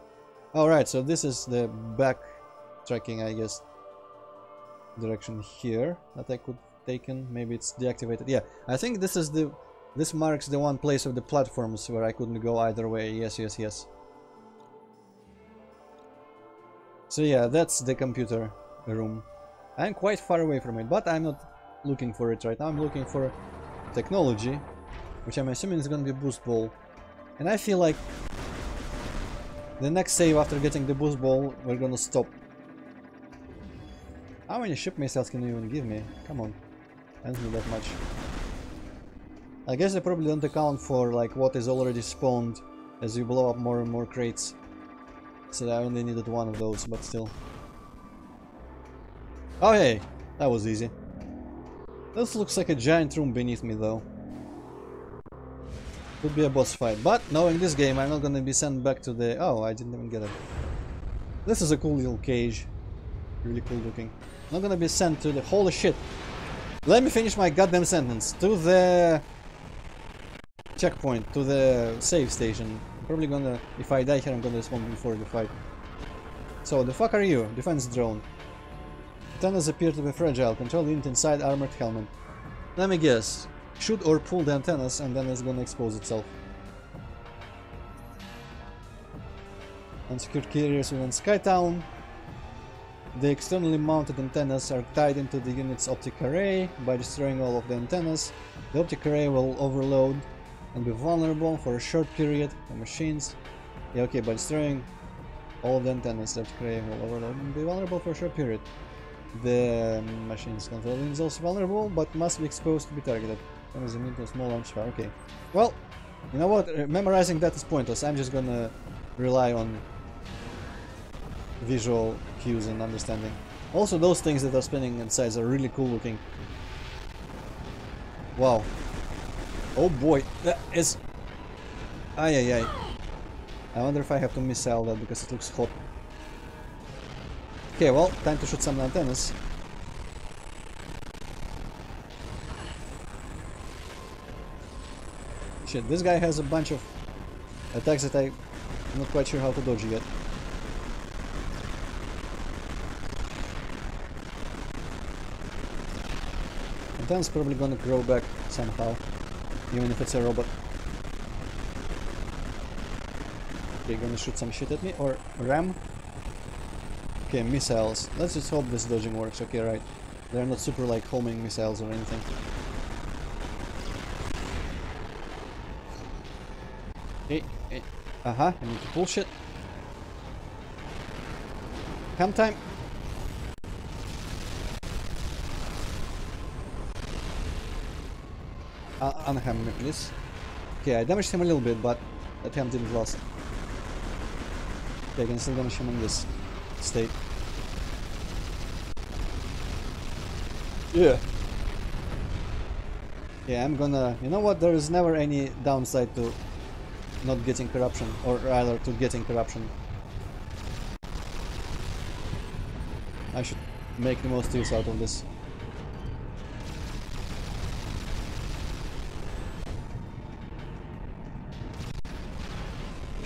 Alright, so this is the backtracking, I guess, direction here that I could have taken. Maybe it's deactivated. Yeah, I think this is the... This marks the one place of the platforms where I couldn't go either way. Yes. So yeah, that's the computer room. I'm quite far away from it, but I'm not looking for it right now. I'm looking for technology, which I'm assuming is gonna be boost ball. And I feel like the next save after getting the boost ball, we're gonna stop. How many ship missiles can you even give me? Come on, I don't need that much. I guess I probably don't account for like what is already spawned as you blow up more and more crates. So I only needed one of those, but still. Oh hey, that was easy. This looks like a giant room beneath me though. Could be a boss fight, but knowing this game I'm not gonna be sent back to the... Oh, I didn't even get it. This is a cool little cage. Really cool looking. Not gonna be sent to the... Holy shit! Let me finish my goddamn sentence. To the... checkpoint, to the save station. I'm probably gonna... If I die here I'm gonna respond before the fight. So, the fuck are you? Defense drone. Antennas appear to be fragile. Control unit inside armored helmet. Let me guess. Shoot or pull the antennas and then it's gonna expose itself. Unsecured carriers within SkyTown. The externally mounted antennas are tied into the unit's optic array. By destroying all of the antennas, the optic array will overload and be vulnerable for a short period. The machines... Yeah, okay, by destroying all the antennas, the optic array will overload and be vulnerable for a short period. The machine's control unit is also vulnerable, but must be exposed to be targeted. As a into a small launch fire. Okay. Well, you know what? Memorizing that is pointless. I'm just gonna rely on visual cues and understanding. Also, those things that are spinning inside are really cool looking. Wow. Oh boy, that is... Ay ay ay. I wonder if I have to missile that because it looks hot. Okay, well, time to shoot some antennas. Shit, this guy has a bunch of attacks that I'm not quite sure how to dodge yet. Antenna's probably gonna grow back somehow, even if it's a robot. Okay, gonna shoot some shit at me, or ram. Okay, missiles. Let's just hope this dodging works. Okay, right. They're not super like homing missiles or anything. Hey, hey. I need to pull shit. Ham time. Unham me, please. Okay, I damaged him a little bit, but that ham didn't last. Okay, I can still damage him in this state. Yeah. Yeah, I'm gonna... You know what? There is never any downside to not getting corruption, or rather to getting corruption. I should make the most use out of this.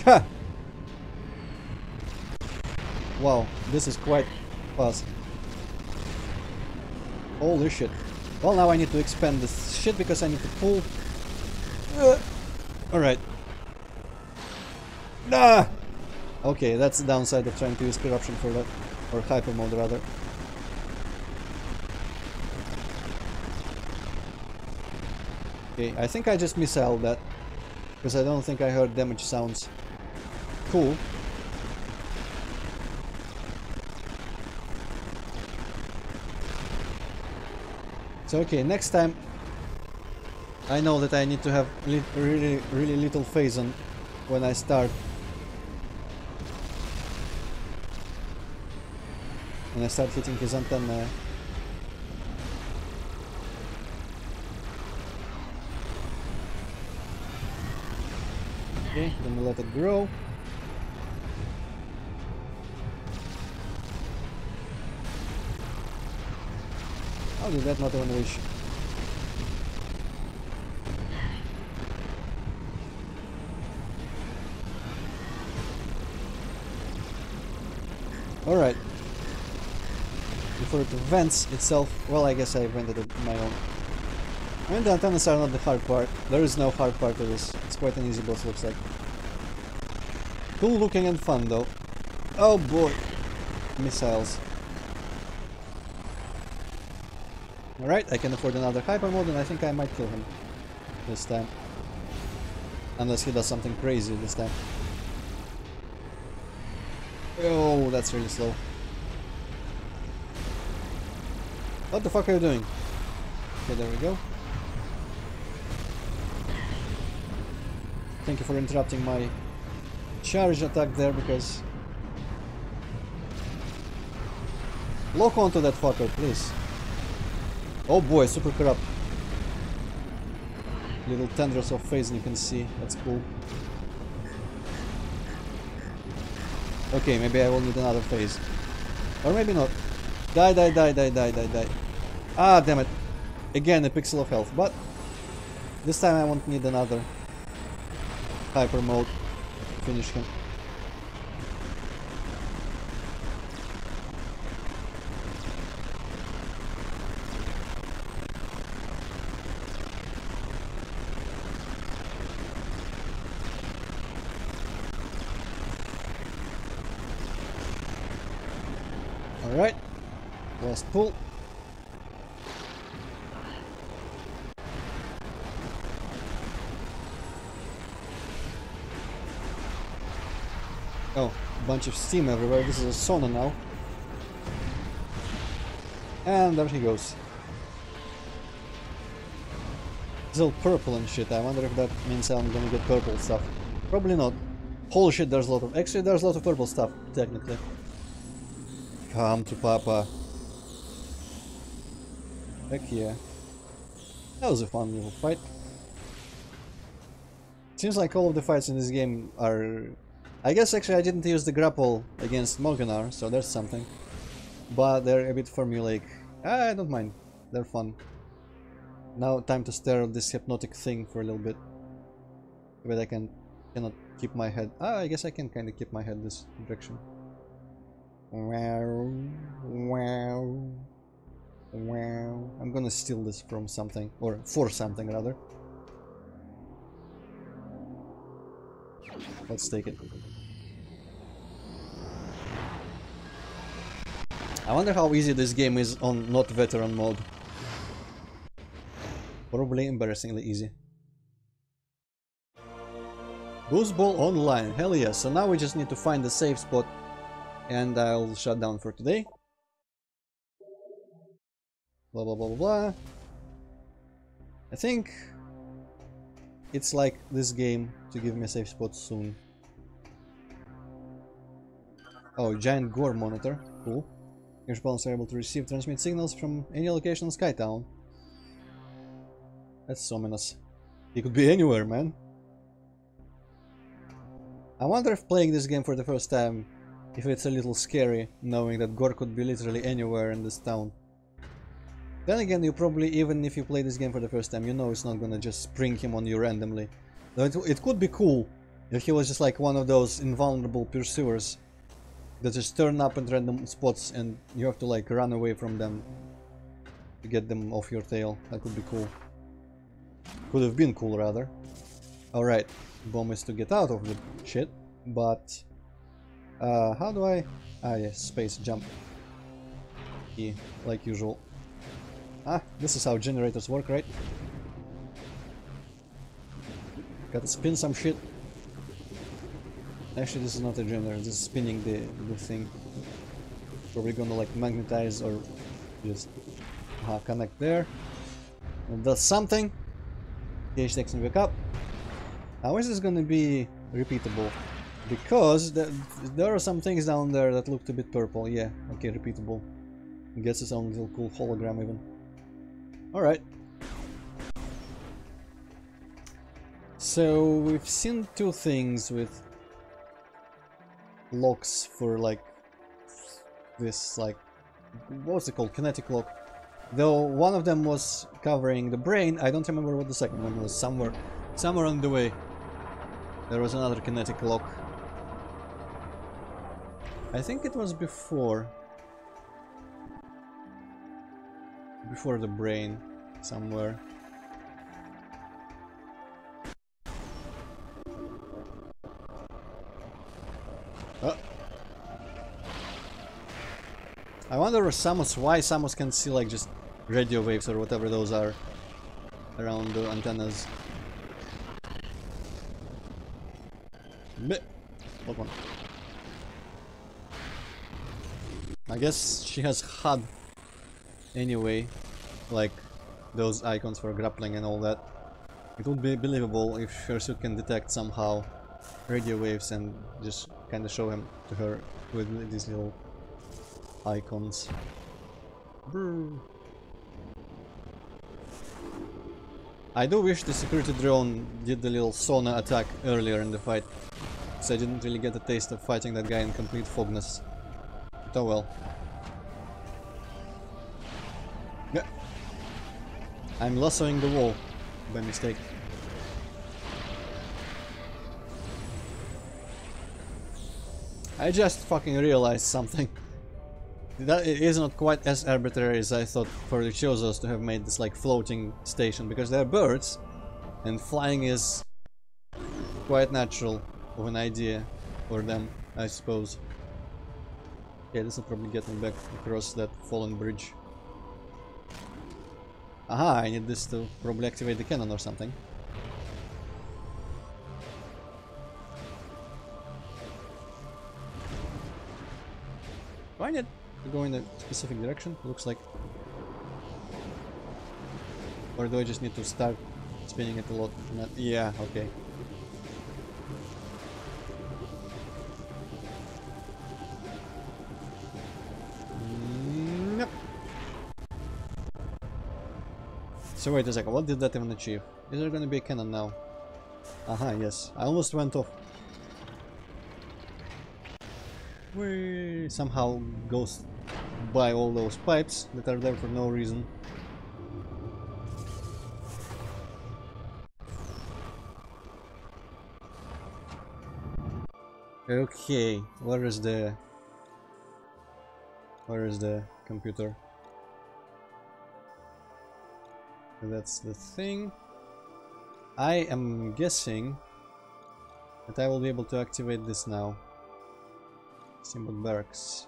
Ha! Wow, this is quite fast. Holy shit. Well, now I need to expand this shit because I need to pull. Alright. Nah! Okay, that's the downside of trying to use corruption for that. Or hyper mode rather. Okay, I think I just missiled that. Because I don't think I heard damage sounds. Cool. So okay, next time I know that I need to have really little phase on when I start. When I start hitting his antenna. Okay, then we let it grow. How did that not even reach? Alright. Before it vents itself, well, I guess I vented it on my own. I mean, the antennas are not the hard part. There is no hard part to this. It's quite an easy boss, looks like. Cool looking and fun, though. Oh boy. Missiles. Alright, I can afford another hyper mode and I think I might kill him this time. Unless he does something crazy this time. Oh, that's really slow. What the fuck are you doing? Okay, there we go. Thank you for interrupting my charge attack there, because... Lock onto that fucker, please. Oh boy, super corrupt. Little tendrils of phase you can see. That's cool. Okay, maybe I will need another phase. Or maybe not. Die, die, die, die, die, die, die. Ah, damn it. Again, a pixel of health. But this time I won't need another hyper mode to finish him. Alright, last pull. Oh, bunch of steam everywhere. This is a sauna now. And there he goes. It's all purple and shit. I wonder if that means I'm gonna get purple stuff. Probably not. Holy shit, there's a lot of... Actually, there's a lot of purple stuff, technically. Come to Papa. Heck yeah. That was a fun little fight. Seems like all of the fights in this game are... I guess actually I didn't use the grapple against Morganar, so there's something. But they're a bit formulaic. I don't mind. They're fun. Now time to stare at this hypnotic thing for a little bit. But I cannot keep my head... Ah, I guess I can kind of keep my head this direction. Wow, wow, wow. I'm gonna steal this from something, or for something rather. Let's take it. I wonder how easy this game is on not veteran mode. Probably embarrassingly easy. Gooseball online, hell yeah. So now we just need to find the safe spot. And I'll shut down for today. Blah blah blah blah blah. I think it's like this game to give me a safe spot soon. Oh, giant Ghor monitor. Cool. Your opponents are able to receive transmit signals from any location on SkyTown. That's ominous. He could be anywhere, man. I wonder if playing this game for the first time, if it's a little scary, knowing that Ghor could be literally anywhere in this town. Then again, you probably, even if you play this game for the first time, you know it's not gonna just spring him on you randomly. Though it could be cool if he was just like one of those invulnerable pursuers that just turn up at random spots and you have to like run away from them to get them off your tail. That could be cool. Could have been cool, rather. Alright, bomb is to get out of the shit, but... how do I... Ah, yes, space jump. E, like usual. Ah, this is how generators work, right? Gotta spin some shit. Actually, this is not a generator, this is spinning the thing. Probably gonna like magnetize or just connect there. And does something. Gauge takes me back up. How is this gonna be repeatable? Because there are some things down there that looked a bit purple. Yeah, okay, repeatable. It gets its own little cool hologram even. Alright. So we've seen two things with locks for like this, like, what's it called? Kinetic lock. Though one of them was covering the brain, I don't remember what the second one was. Somewhere on the way there was another kinetic lock. I think it was before the brain, somewhere. Oh. I wonder if why Samus can see like just radio waves or whatever those are around the antennas. Bleh. What one? I guess she has HUD anyway, like those icons for grappling and all that. It would be believable if her suit can detect somehow radio waves and just kind of show him to her with these little icons. Brr. I do wish the security drone did the little sauna attack earlier in the fight, so I didn't really get a taste of fighting that guy in complete fogness. But oh well. Yeah. I'm lassoing the wall by mistake. I just fucking realized something. That it is not quite as arbitrary as I thought for the Chozos to have made this like floating station, because they're birds and flying is quite natural of an idea for them, I suppose. Okay, this will probably get me back across that fallen bridge. Aha, I need this to probably activate the cannon or something. Do I need to go in a specific direction? Looks like. Or do I just need to start spinning it a lot? Yeah, okay. Yep. So wait a second, what did that even achieve? Is there gonna be a cannon now? Aha, yes. I almost went off. We somehow goes by all those pipes that are there for no reason. Okay, where is the computer? That's the thing. I am guessing that I will be able to activate this now. Steamboat Barracks.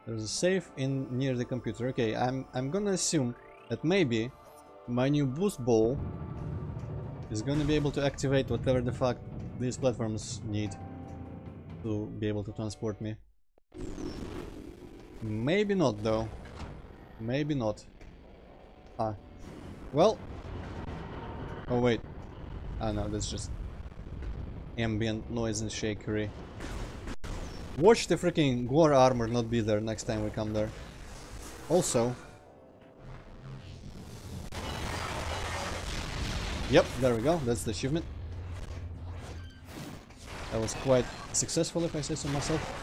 There's a safe in near the computer. Okay, I'm gonna assume that maybe my new boost ball is gonna be able to activate whatever the fuck these platforms need to be able to transport me. Maybe not though. Maybe not. Ah. Well. Oh wait. Ah no, that's just ambient noise and shakery. Watch the freaking Ghor armor not be there next time we come there. Also. Yep, there we go. That's the achievement. That was quite successful, if I say so myself.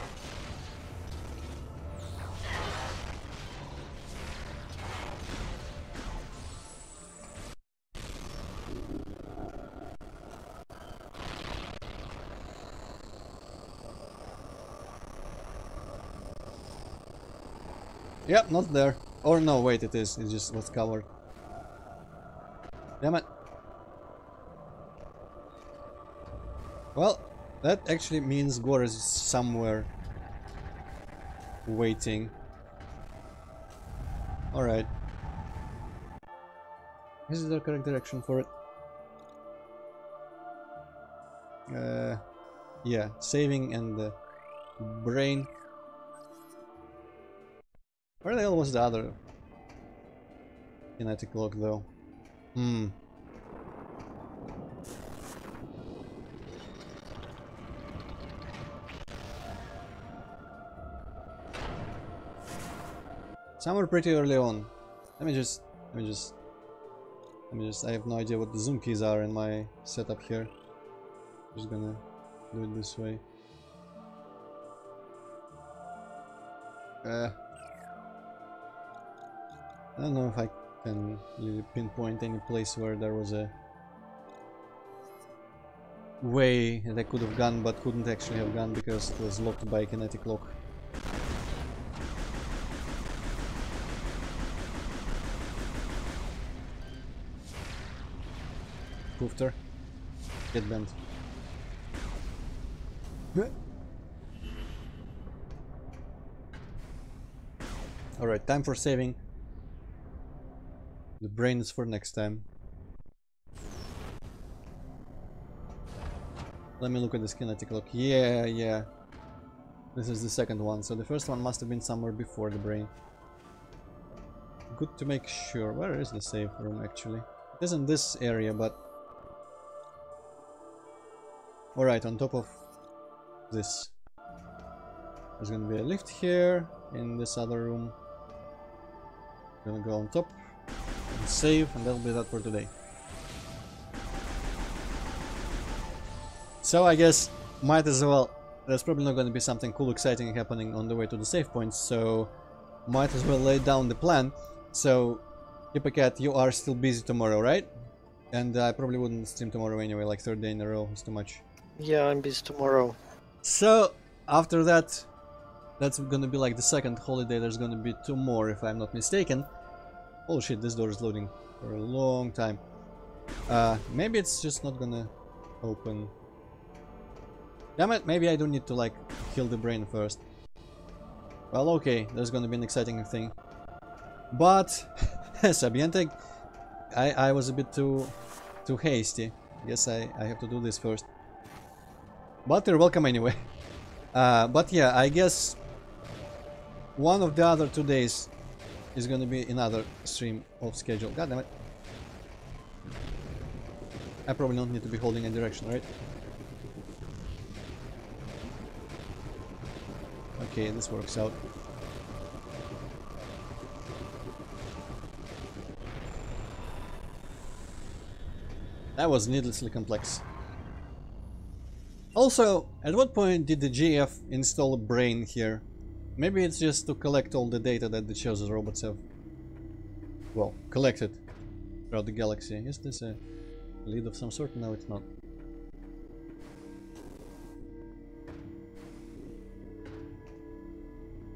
Yep, not there. Or no, wait, it is. It just was covered. Damn it. Well, that actually means Ghor is somewhere waiting. Alright. This is the correct direction for it. Yeah, saving and the brain. Where the hell was the other kinetic lock though? Somewhere pretty early on. Let me just I have no idea what the zoom keys are in my setup here. Just gonna do it this way. I don't know if I can really pinpoint any place where there was a way that I could have gone but couldn't actually have gone because it was locked by a kinetic lock. Poofter. Get bent. Alright, time for saving. The brain is for next time. Let me look at the kinetic lock. Yeah. This is the second one, so the first one must have been somewhere before the brain. Good to make sure. Where is the save room actually? It isn't this area, but... Alright, on top of this. There's gonna be a lift here, in this other room. Gonna go on top, and save, and that'll be that for today. So I guess, might as well... There's probably not gonna be something cool, exciting happening on the way to the save point, so... Might as well lay down the plan. So, Hippocat, you are still busy tomorrow, right? And I probably wouldn't stream tomorrow anyway, like third day in a row is too much. Yeah, I'm busy tomorrow. So, after that, that's gonna be like the second holiday, there's gonna be 2 more if I'm not mistaken. Oh shit, this door is loading for a long time. Maybe it's just not gonna open. Damn it, maybe I do need to like kill the brain first. Well, okay, there's gonna be an exciting thing. But, Sabiente, I was a bit too hasty. Guess I have to do this first. But you're welcome anyway. But yeah, I guess one of the other 2 days is gonna be another stream of schedule. God damn it. I probably don't need to be holding a direction, right? Okay, this works out. That was needlessly complex. Also, at what point did the GF install a brain here? Maybe it's just to collect all the data that the chosen robots have, well, collected throughout the galaxy. Is this a lead of some sort? No, it's not.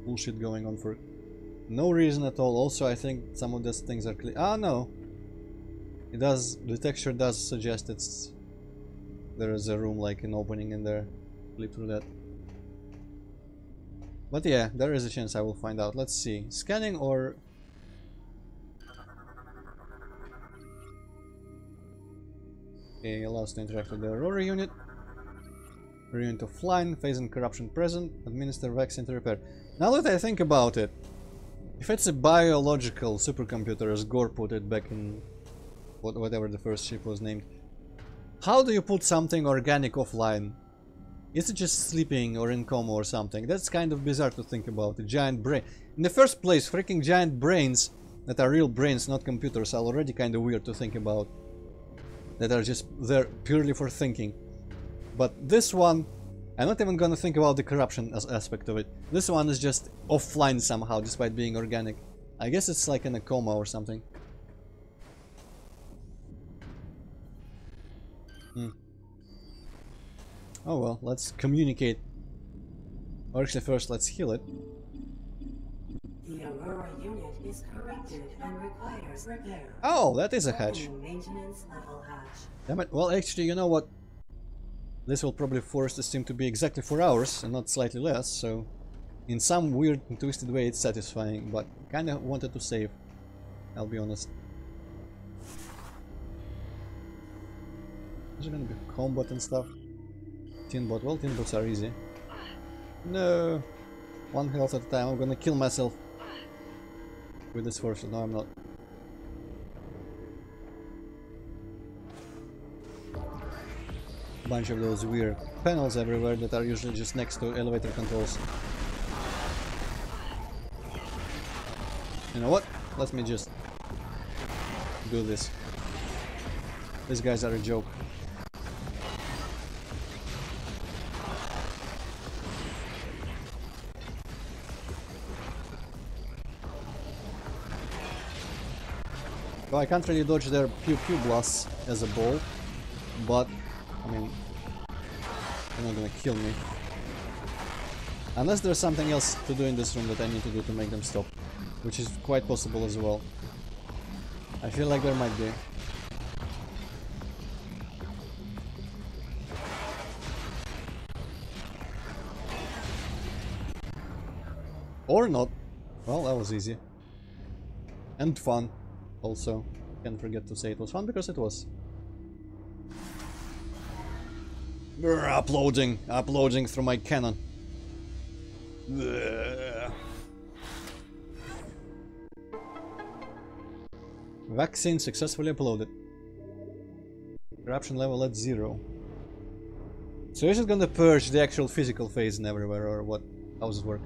Bullshit going on for no reason at all. Also, I think some of these things are clear. Ah, no. It does. The texture does suggest there is a room, like an opening in there. Flip through that. But yeah, there is a chance I will find out. Let's see. Scanning or... Okay, allows to interact with the Aurora unit. Unit offline, phase and corruption present, administer vaccine to repair. Now that I think about it, if it's a biological supercomputer, as Ghor put it back in whatever the first ship was named, how do you put something organic offline? Is it just sleeping or in coma or something? That's kind of bizarre to think about. A giant brain. In the first place, freaking giant brains that are real brains, not computers, are already kind of weird to think about. That are just there purely for thinking. But this one, I'm not even gonna think about the corruption aspect of it. This one is just offline somehow, despite being organic. I guess it's like in a coma or something. Oh well, let's communicate. Or actually first let's heal it. The Aurora unit is corrupted and requires repair. Oh, that is a hatch. Maintenance level hatch. Damn it. Well, actually, you know what? This will probably force the stream to be exactly 4 hours and not slightly less, so in some weird and twisted way it's satisfying, but kinda wanted to save, I'll be honest. Is there gonna be combat and stuff? Tin bot, well, tin bots are easy. No! 1 health at a time, I'm gonna kill myself with this force. No, I'm not. Bunch of those weird panels everywhere that are usually just next to elevator controls. You know what? Let me just do this. These guys are a joke. Well, I can't really dodge their pew pew blasts as a ball, but I mean, they're not gonna kill me. Unless there's something else to do in this room that I need to do to make them stop, which is quite possible as well. I feel like there might be. Or not. Well, that was easy. And fun. Also, can't forget to say it was fun because it was. Uploading through my cannon. Vaccine successfully uploaded. Corruption level at 0. So is it gonna purge the actual physical phase and everywhere, or what? How does it work?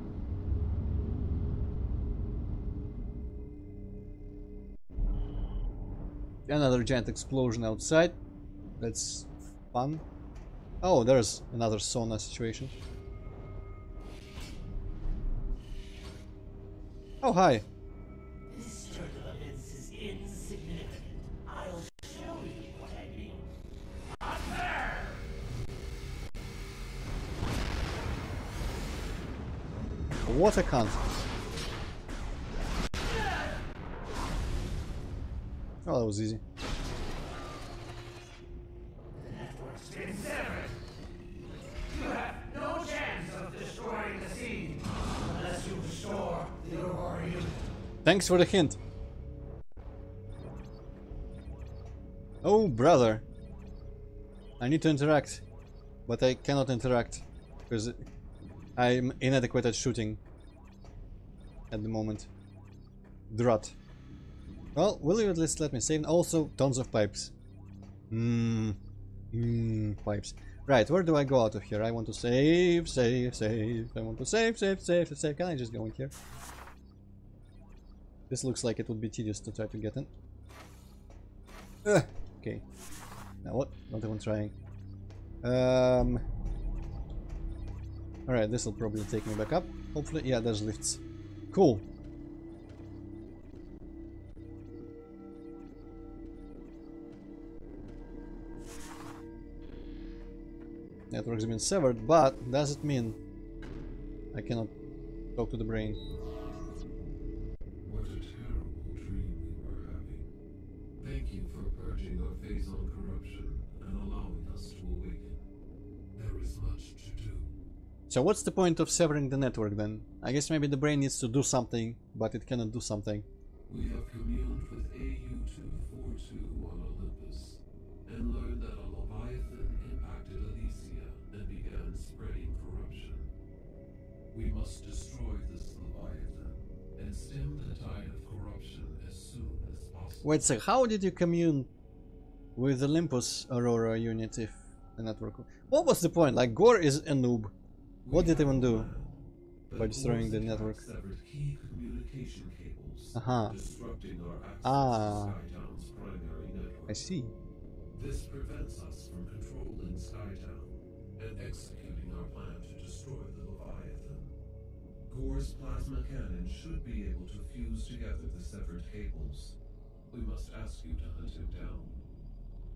Another giant explosion outside. That's fun. Oh, there's another sauna situation. Oh, hi. This turn of events is insignificant. I'll show you what I mean. Up there! What a cunt. Oh, that was easy. The network's been severed. You have no chance of destroying the scene unless you restore the Ghor unit. Thanks for the hint. Oh, brother. I need to interact, but I cannot interact because I'm inadequate at shooting at the moment. Drat. Well, will you at least let me save? Also, tons of pipes. Pipes. Right, where do I go out of here? I want to save. I want to save. Can I just go in here? This looks like it would be tedious to try to get in. Okay. Now what? Not even trying. Alright, this will probably take me back up. Hopefully, yeah, there's lifts. Cool. Network's been severed, but does it mean I cannot talk to the brain? What a terrible dream we were having. Thank you for purging our phase on corruption and allowing us to awaken. There is much to do. So what's the point of severing the network then? I guess maybe the brain needs to do something, but it cannot do something. We have communed with AU-242 on Olympus and learned that a Leviathan impacted Elysia and began spreading corruption. We must destroy this Leviathan and stem the tide of corruption as soon as possible. Wait a sec, how did you commune with the Olympus Aurora unit if the network... What was the point? Like, Ghor is a noob. What did it even do by destroying the network? Severed key communication cables, Uh-huh. disrupting our access Ah. to SkyTown's primary network. I see. This prevents us from controlling SkyTown and executing our plan to destroy the Leviathan. Ghor's plasma cannon should be able to fuse together the severed cables. We must ask you to hunt him down.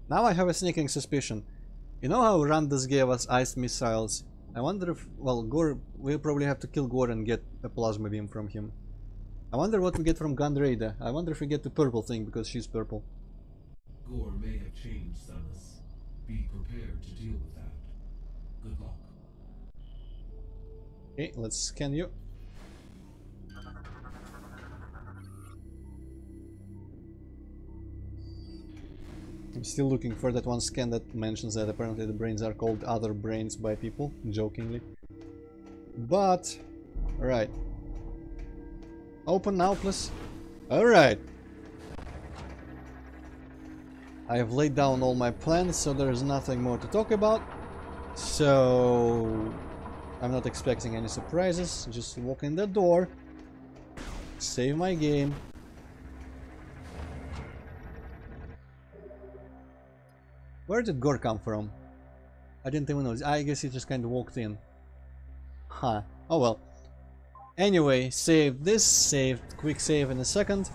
Now I have a sneaking suspicion. You know how Randus gave us iced missiles? I wonder if... Well, Ghor... We'll probably have to kill Ghor and get a plasma beam from him. I wonder what we get from Gunraida. I wonder if we get the purple thing because she's purple. Ghor may have changed, Samus. Be prepared to deal with that. Good luck. Okay, let's scan you. I'm still looking for that one scan that mentions that apparently the brains are called other brains by people, jokingly. But, alright. Open now, please. Alright. I have laid down all my plans, so there is nothing more to talk about. So, I'm not expecting any surprises. Just walk in the door, save my game. Where did Ghor come from? I didn't even know. I guess he just kind of walked in. Huh. Oh well. Anyway, save this, saved, quick save in a second.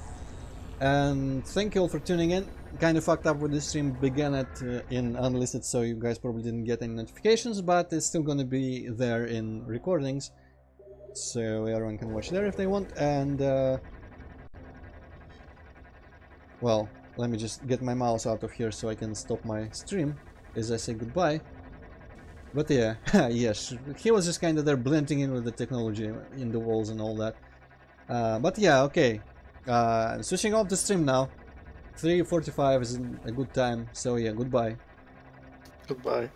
And thank you all for tuning in. Kind of fucked up with this stream, began it in unlisted, so you guys probably didn't get any notifications, but it's still gonna be there in recordings. So everyone can watch there if they want, and well, let me just get my mouse out of here so I can stop my stream as I say goodbye. But yeah, yes, he was just kind of there blending in with the technology in the walls and all that. But yeah, okay. I'm switching off the stream now. 3:45 is a good time. So yeah, goodbye. Goodbye.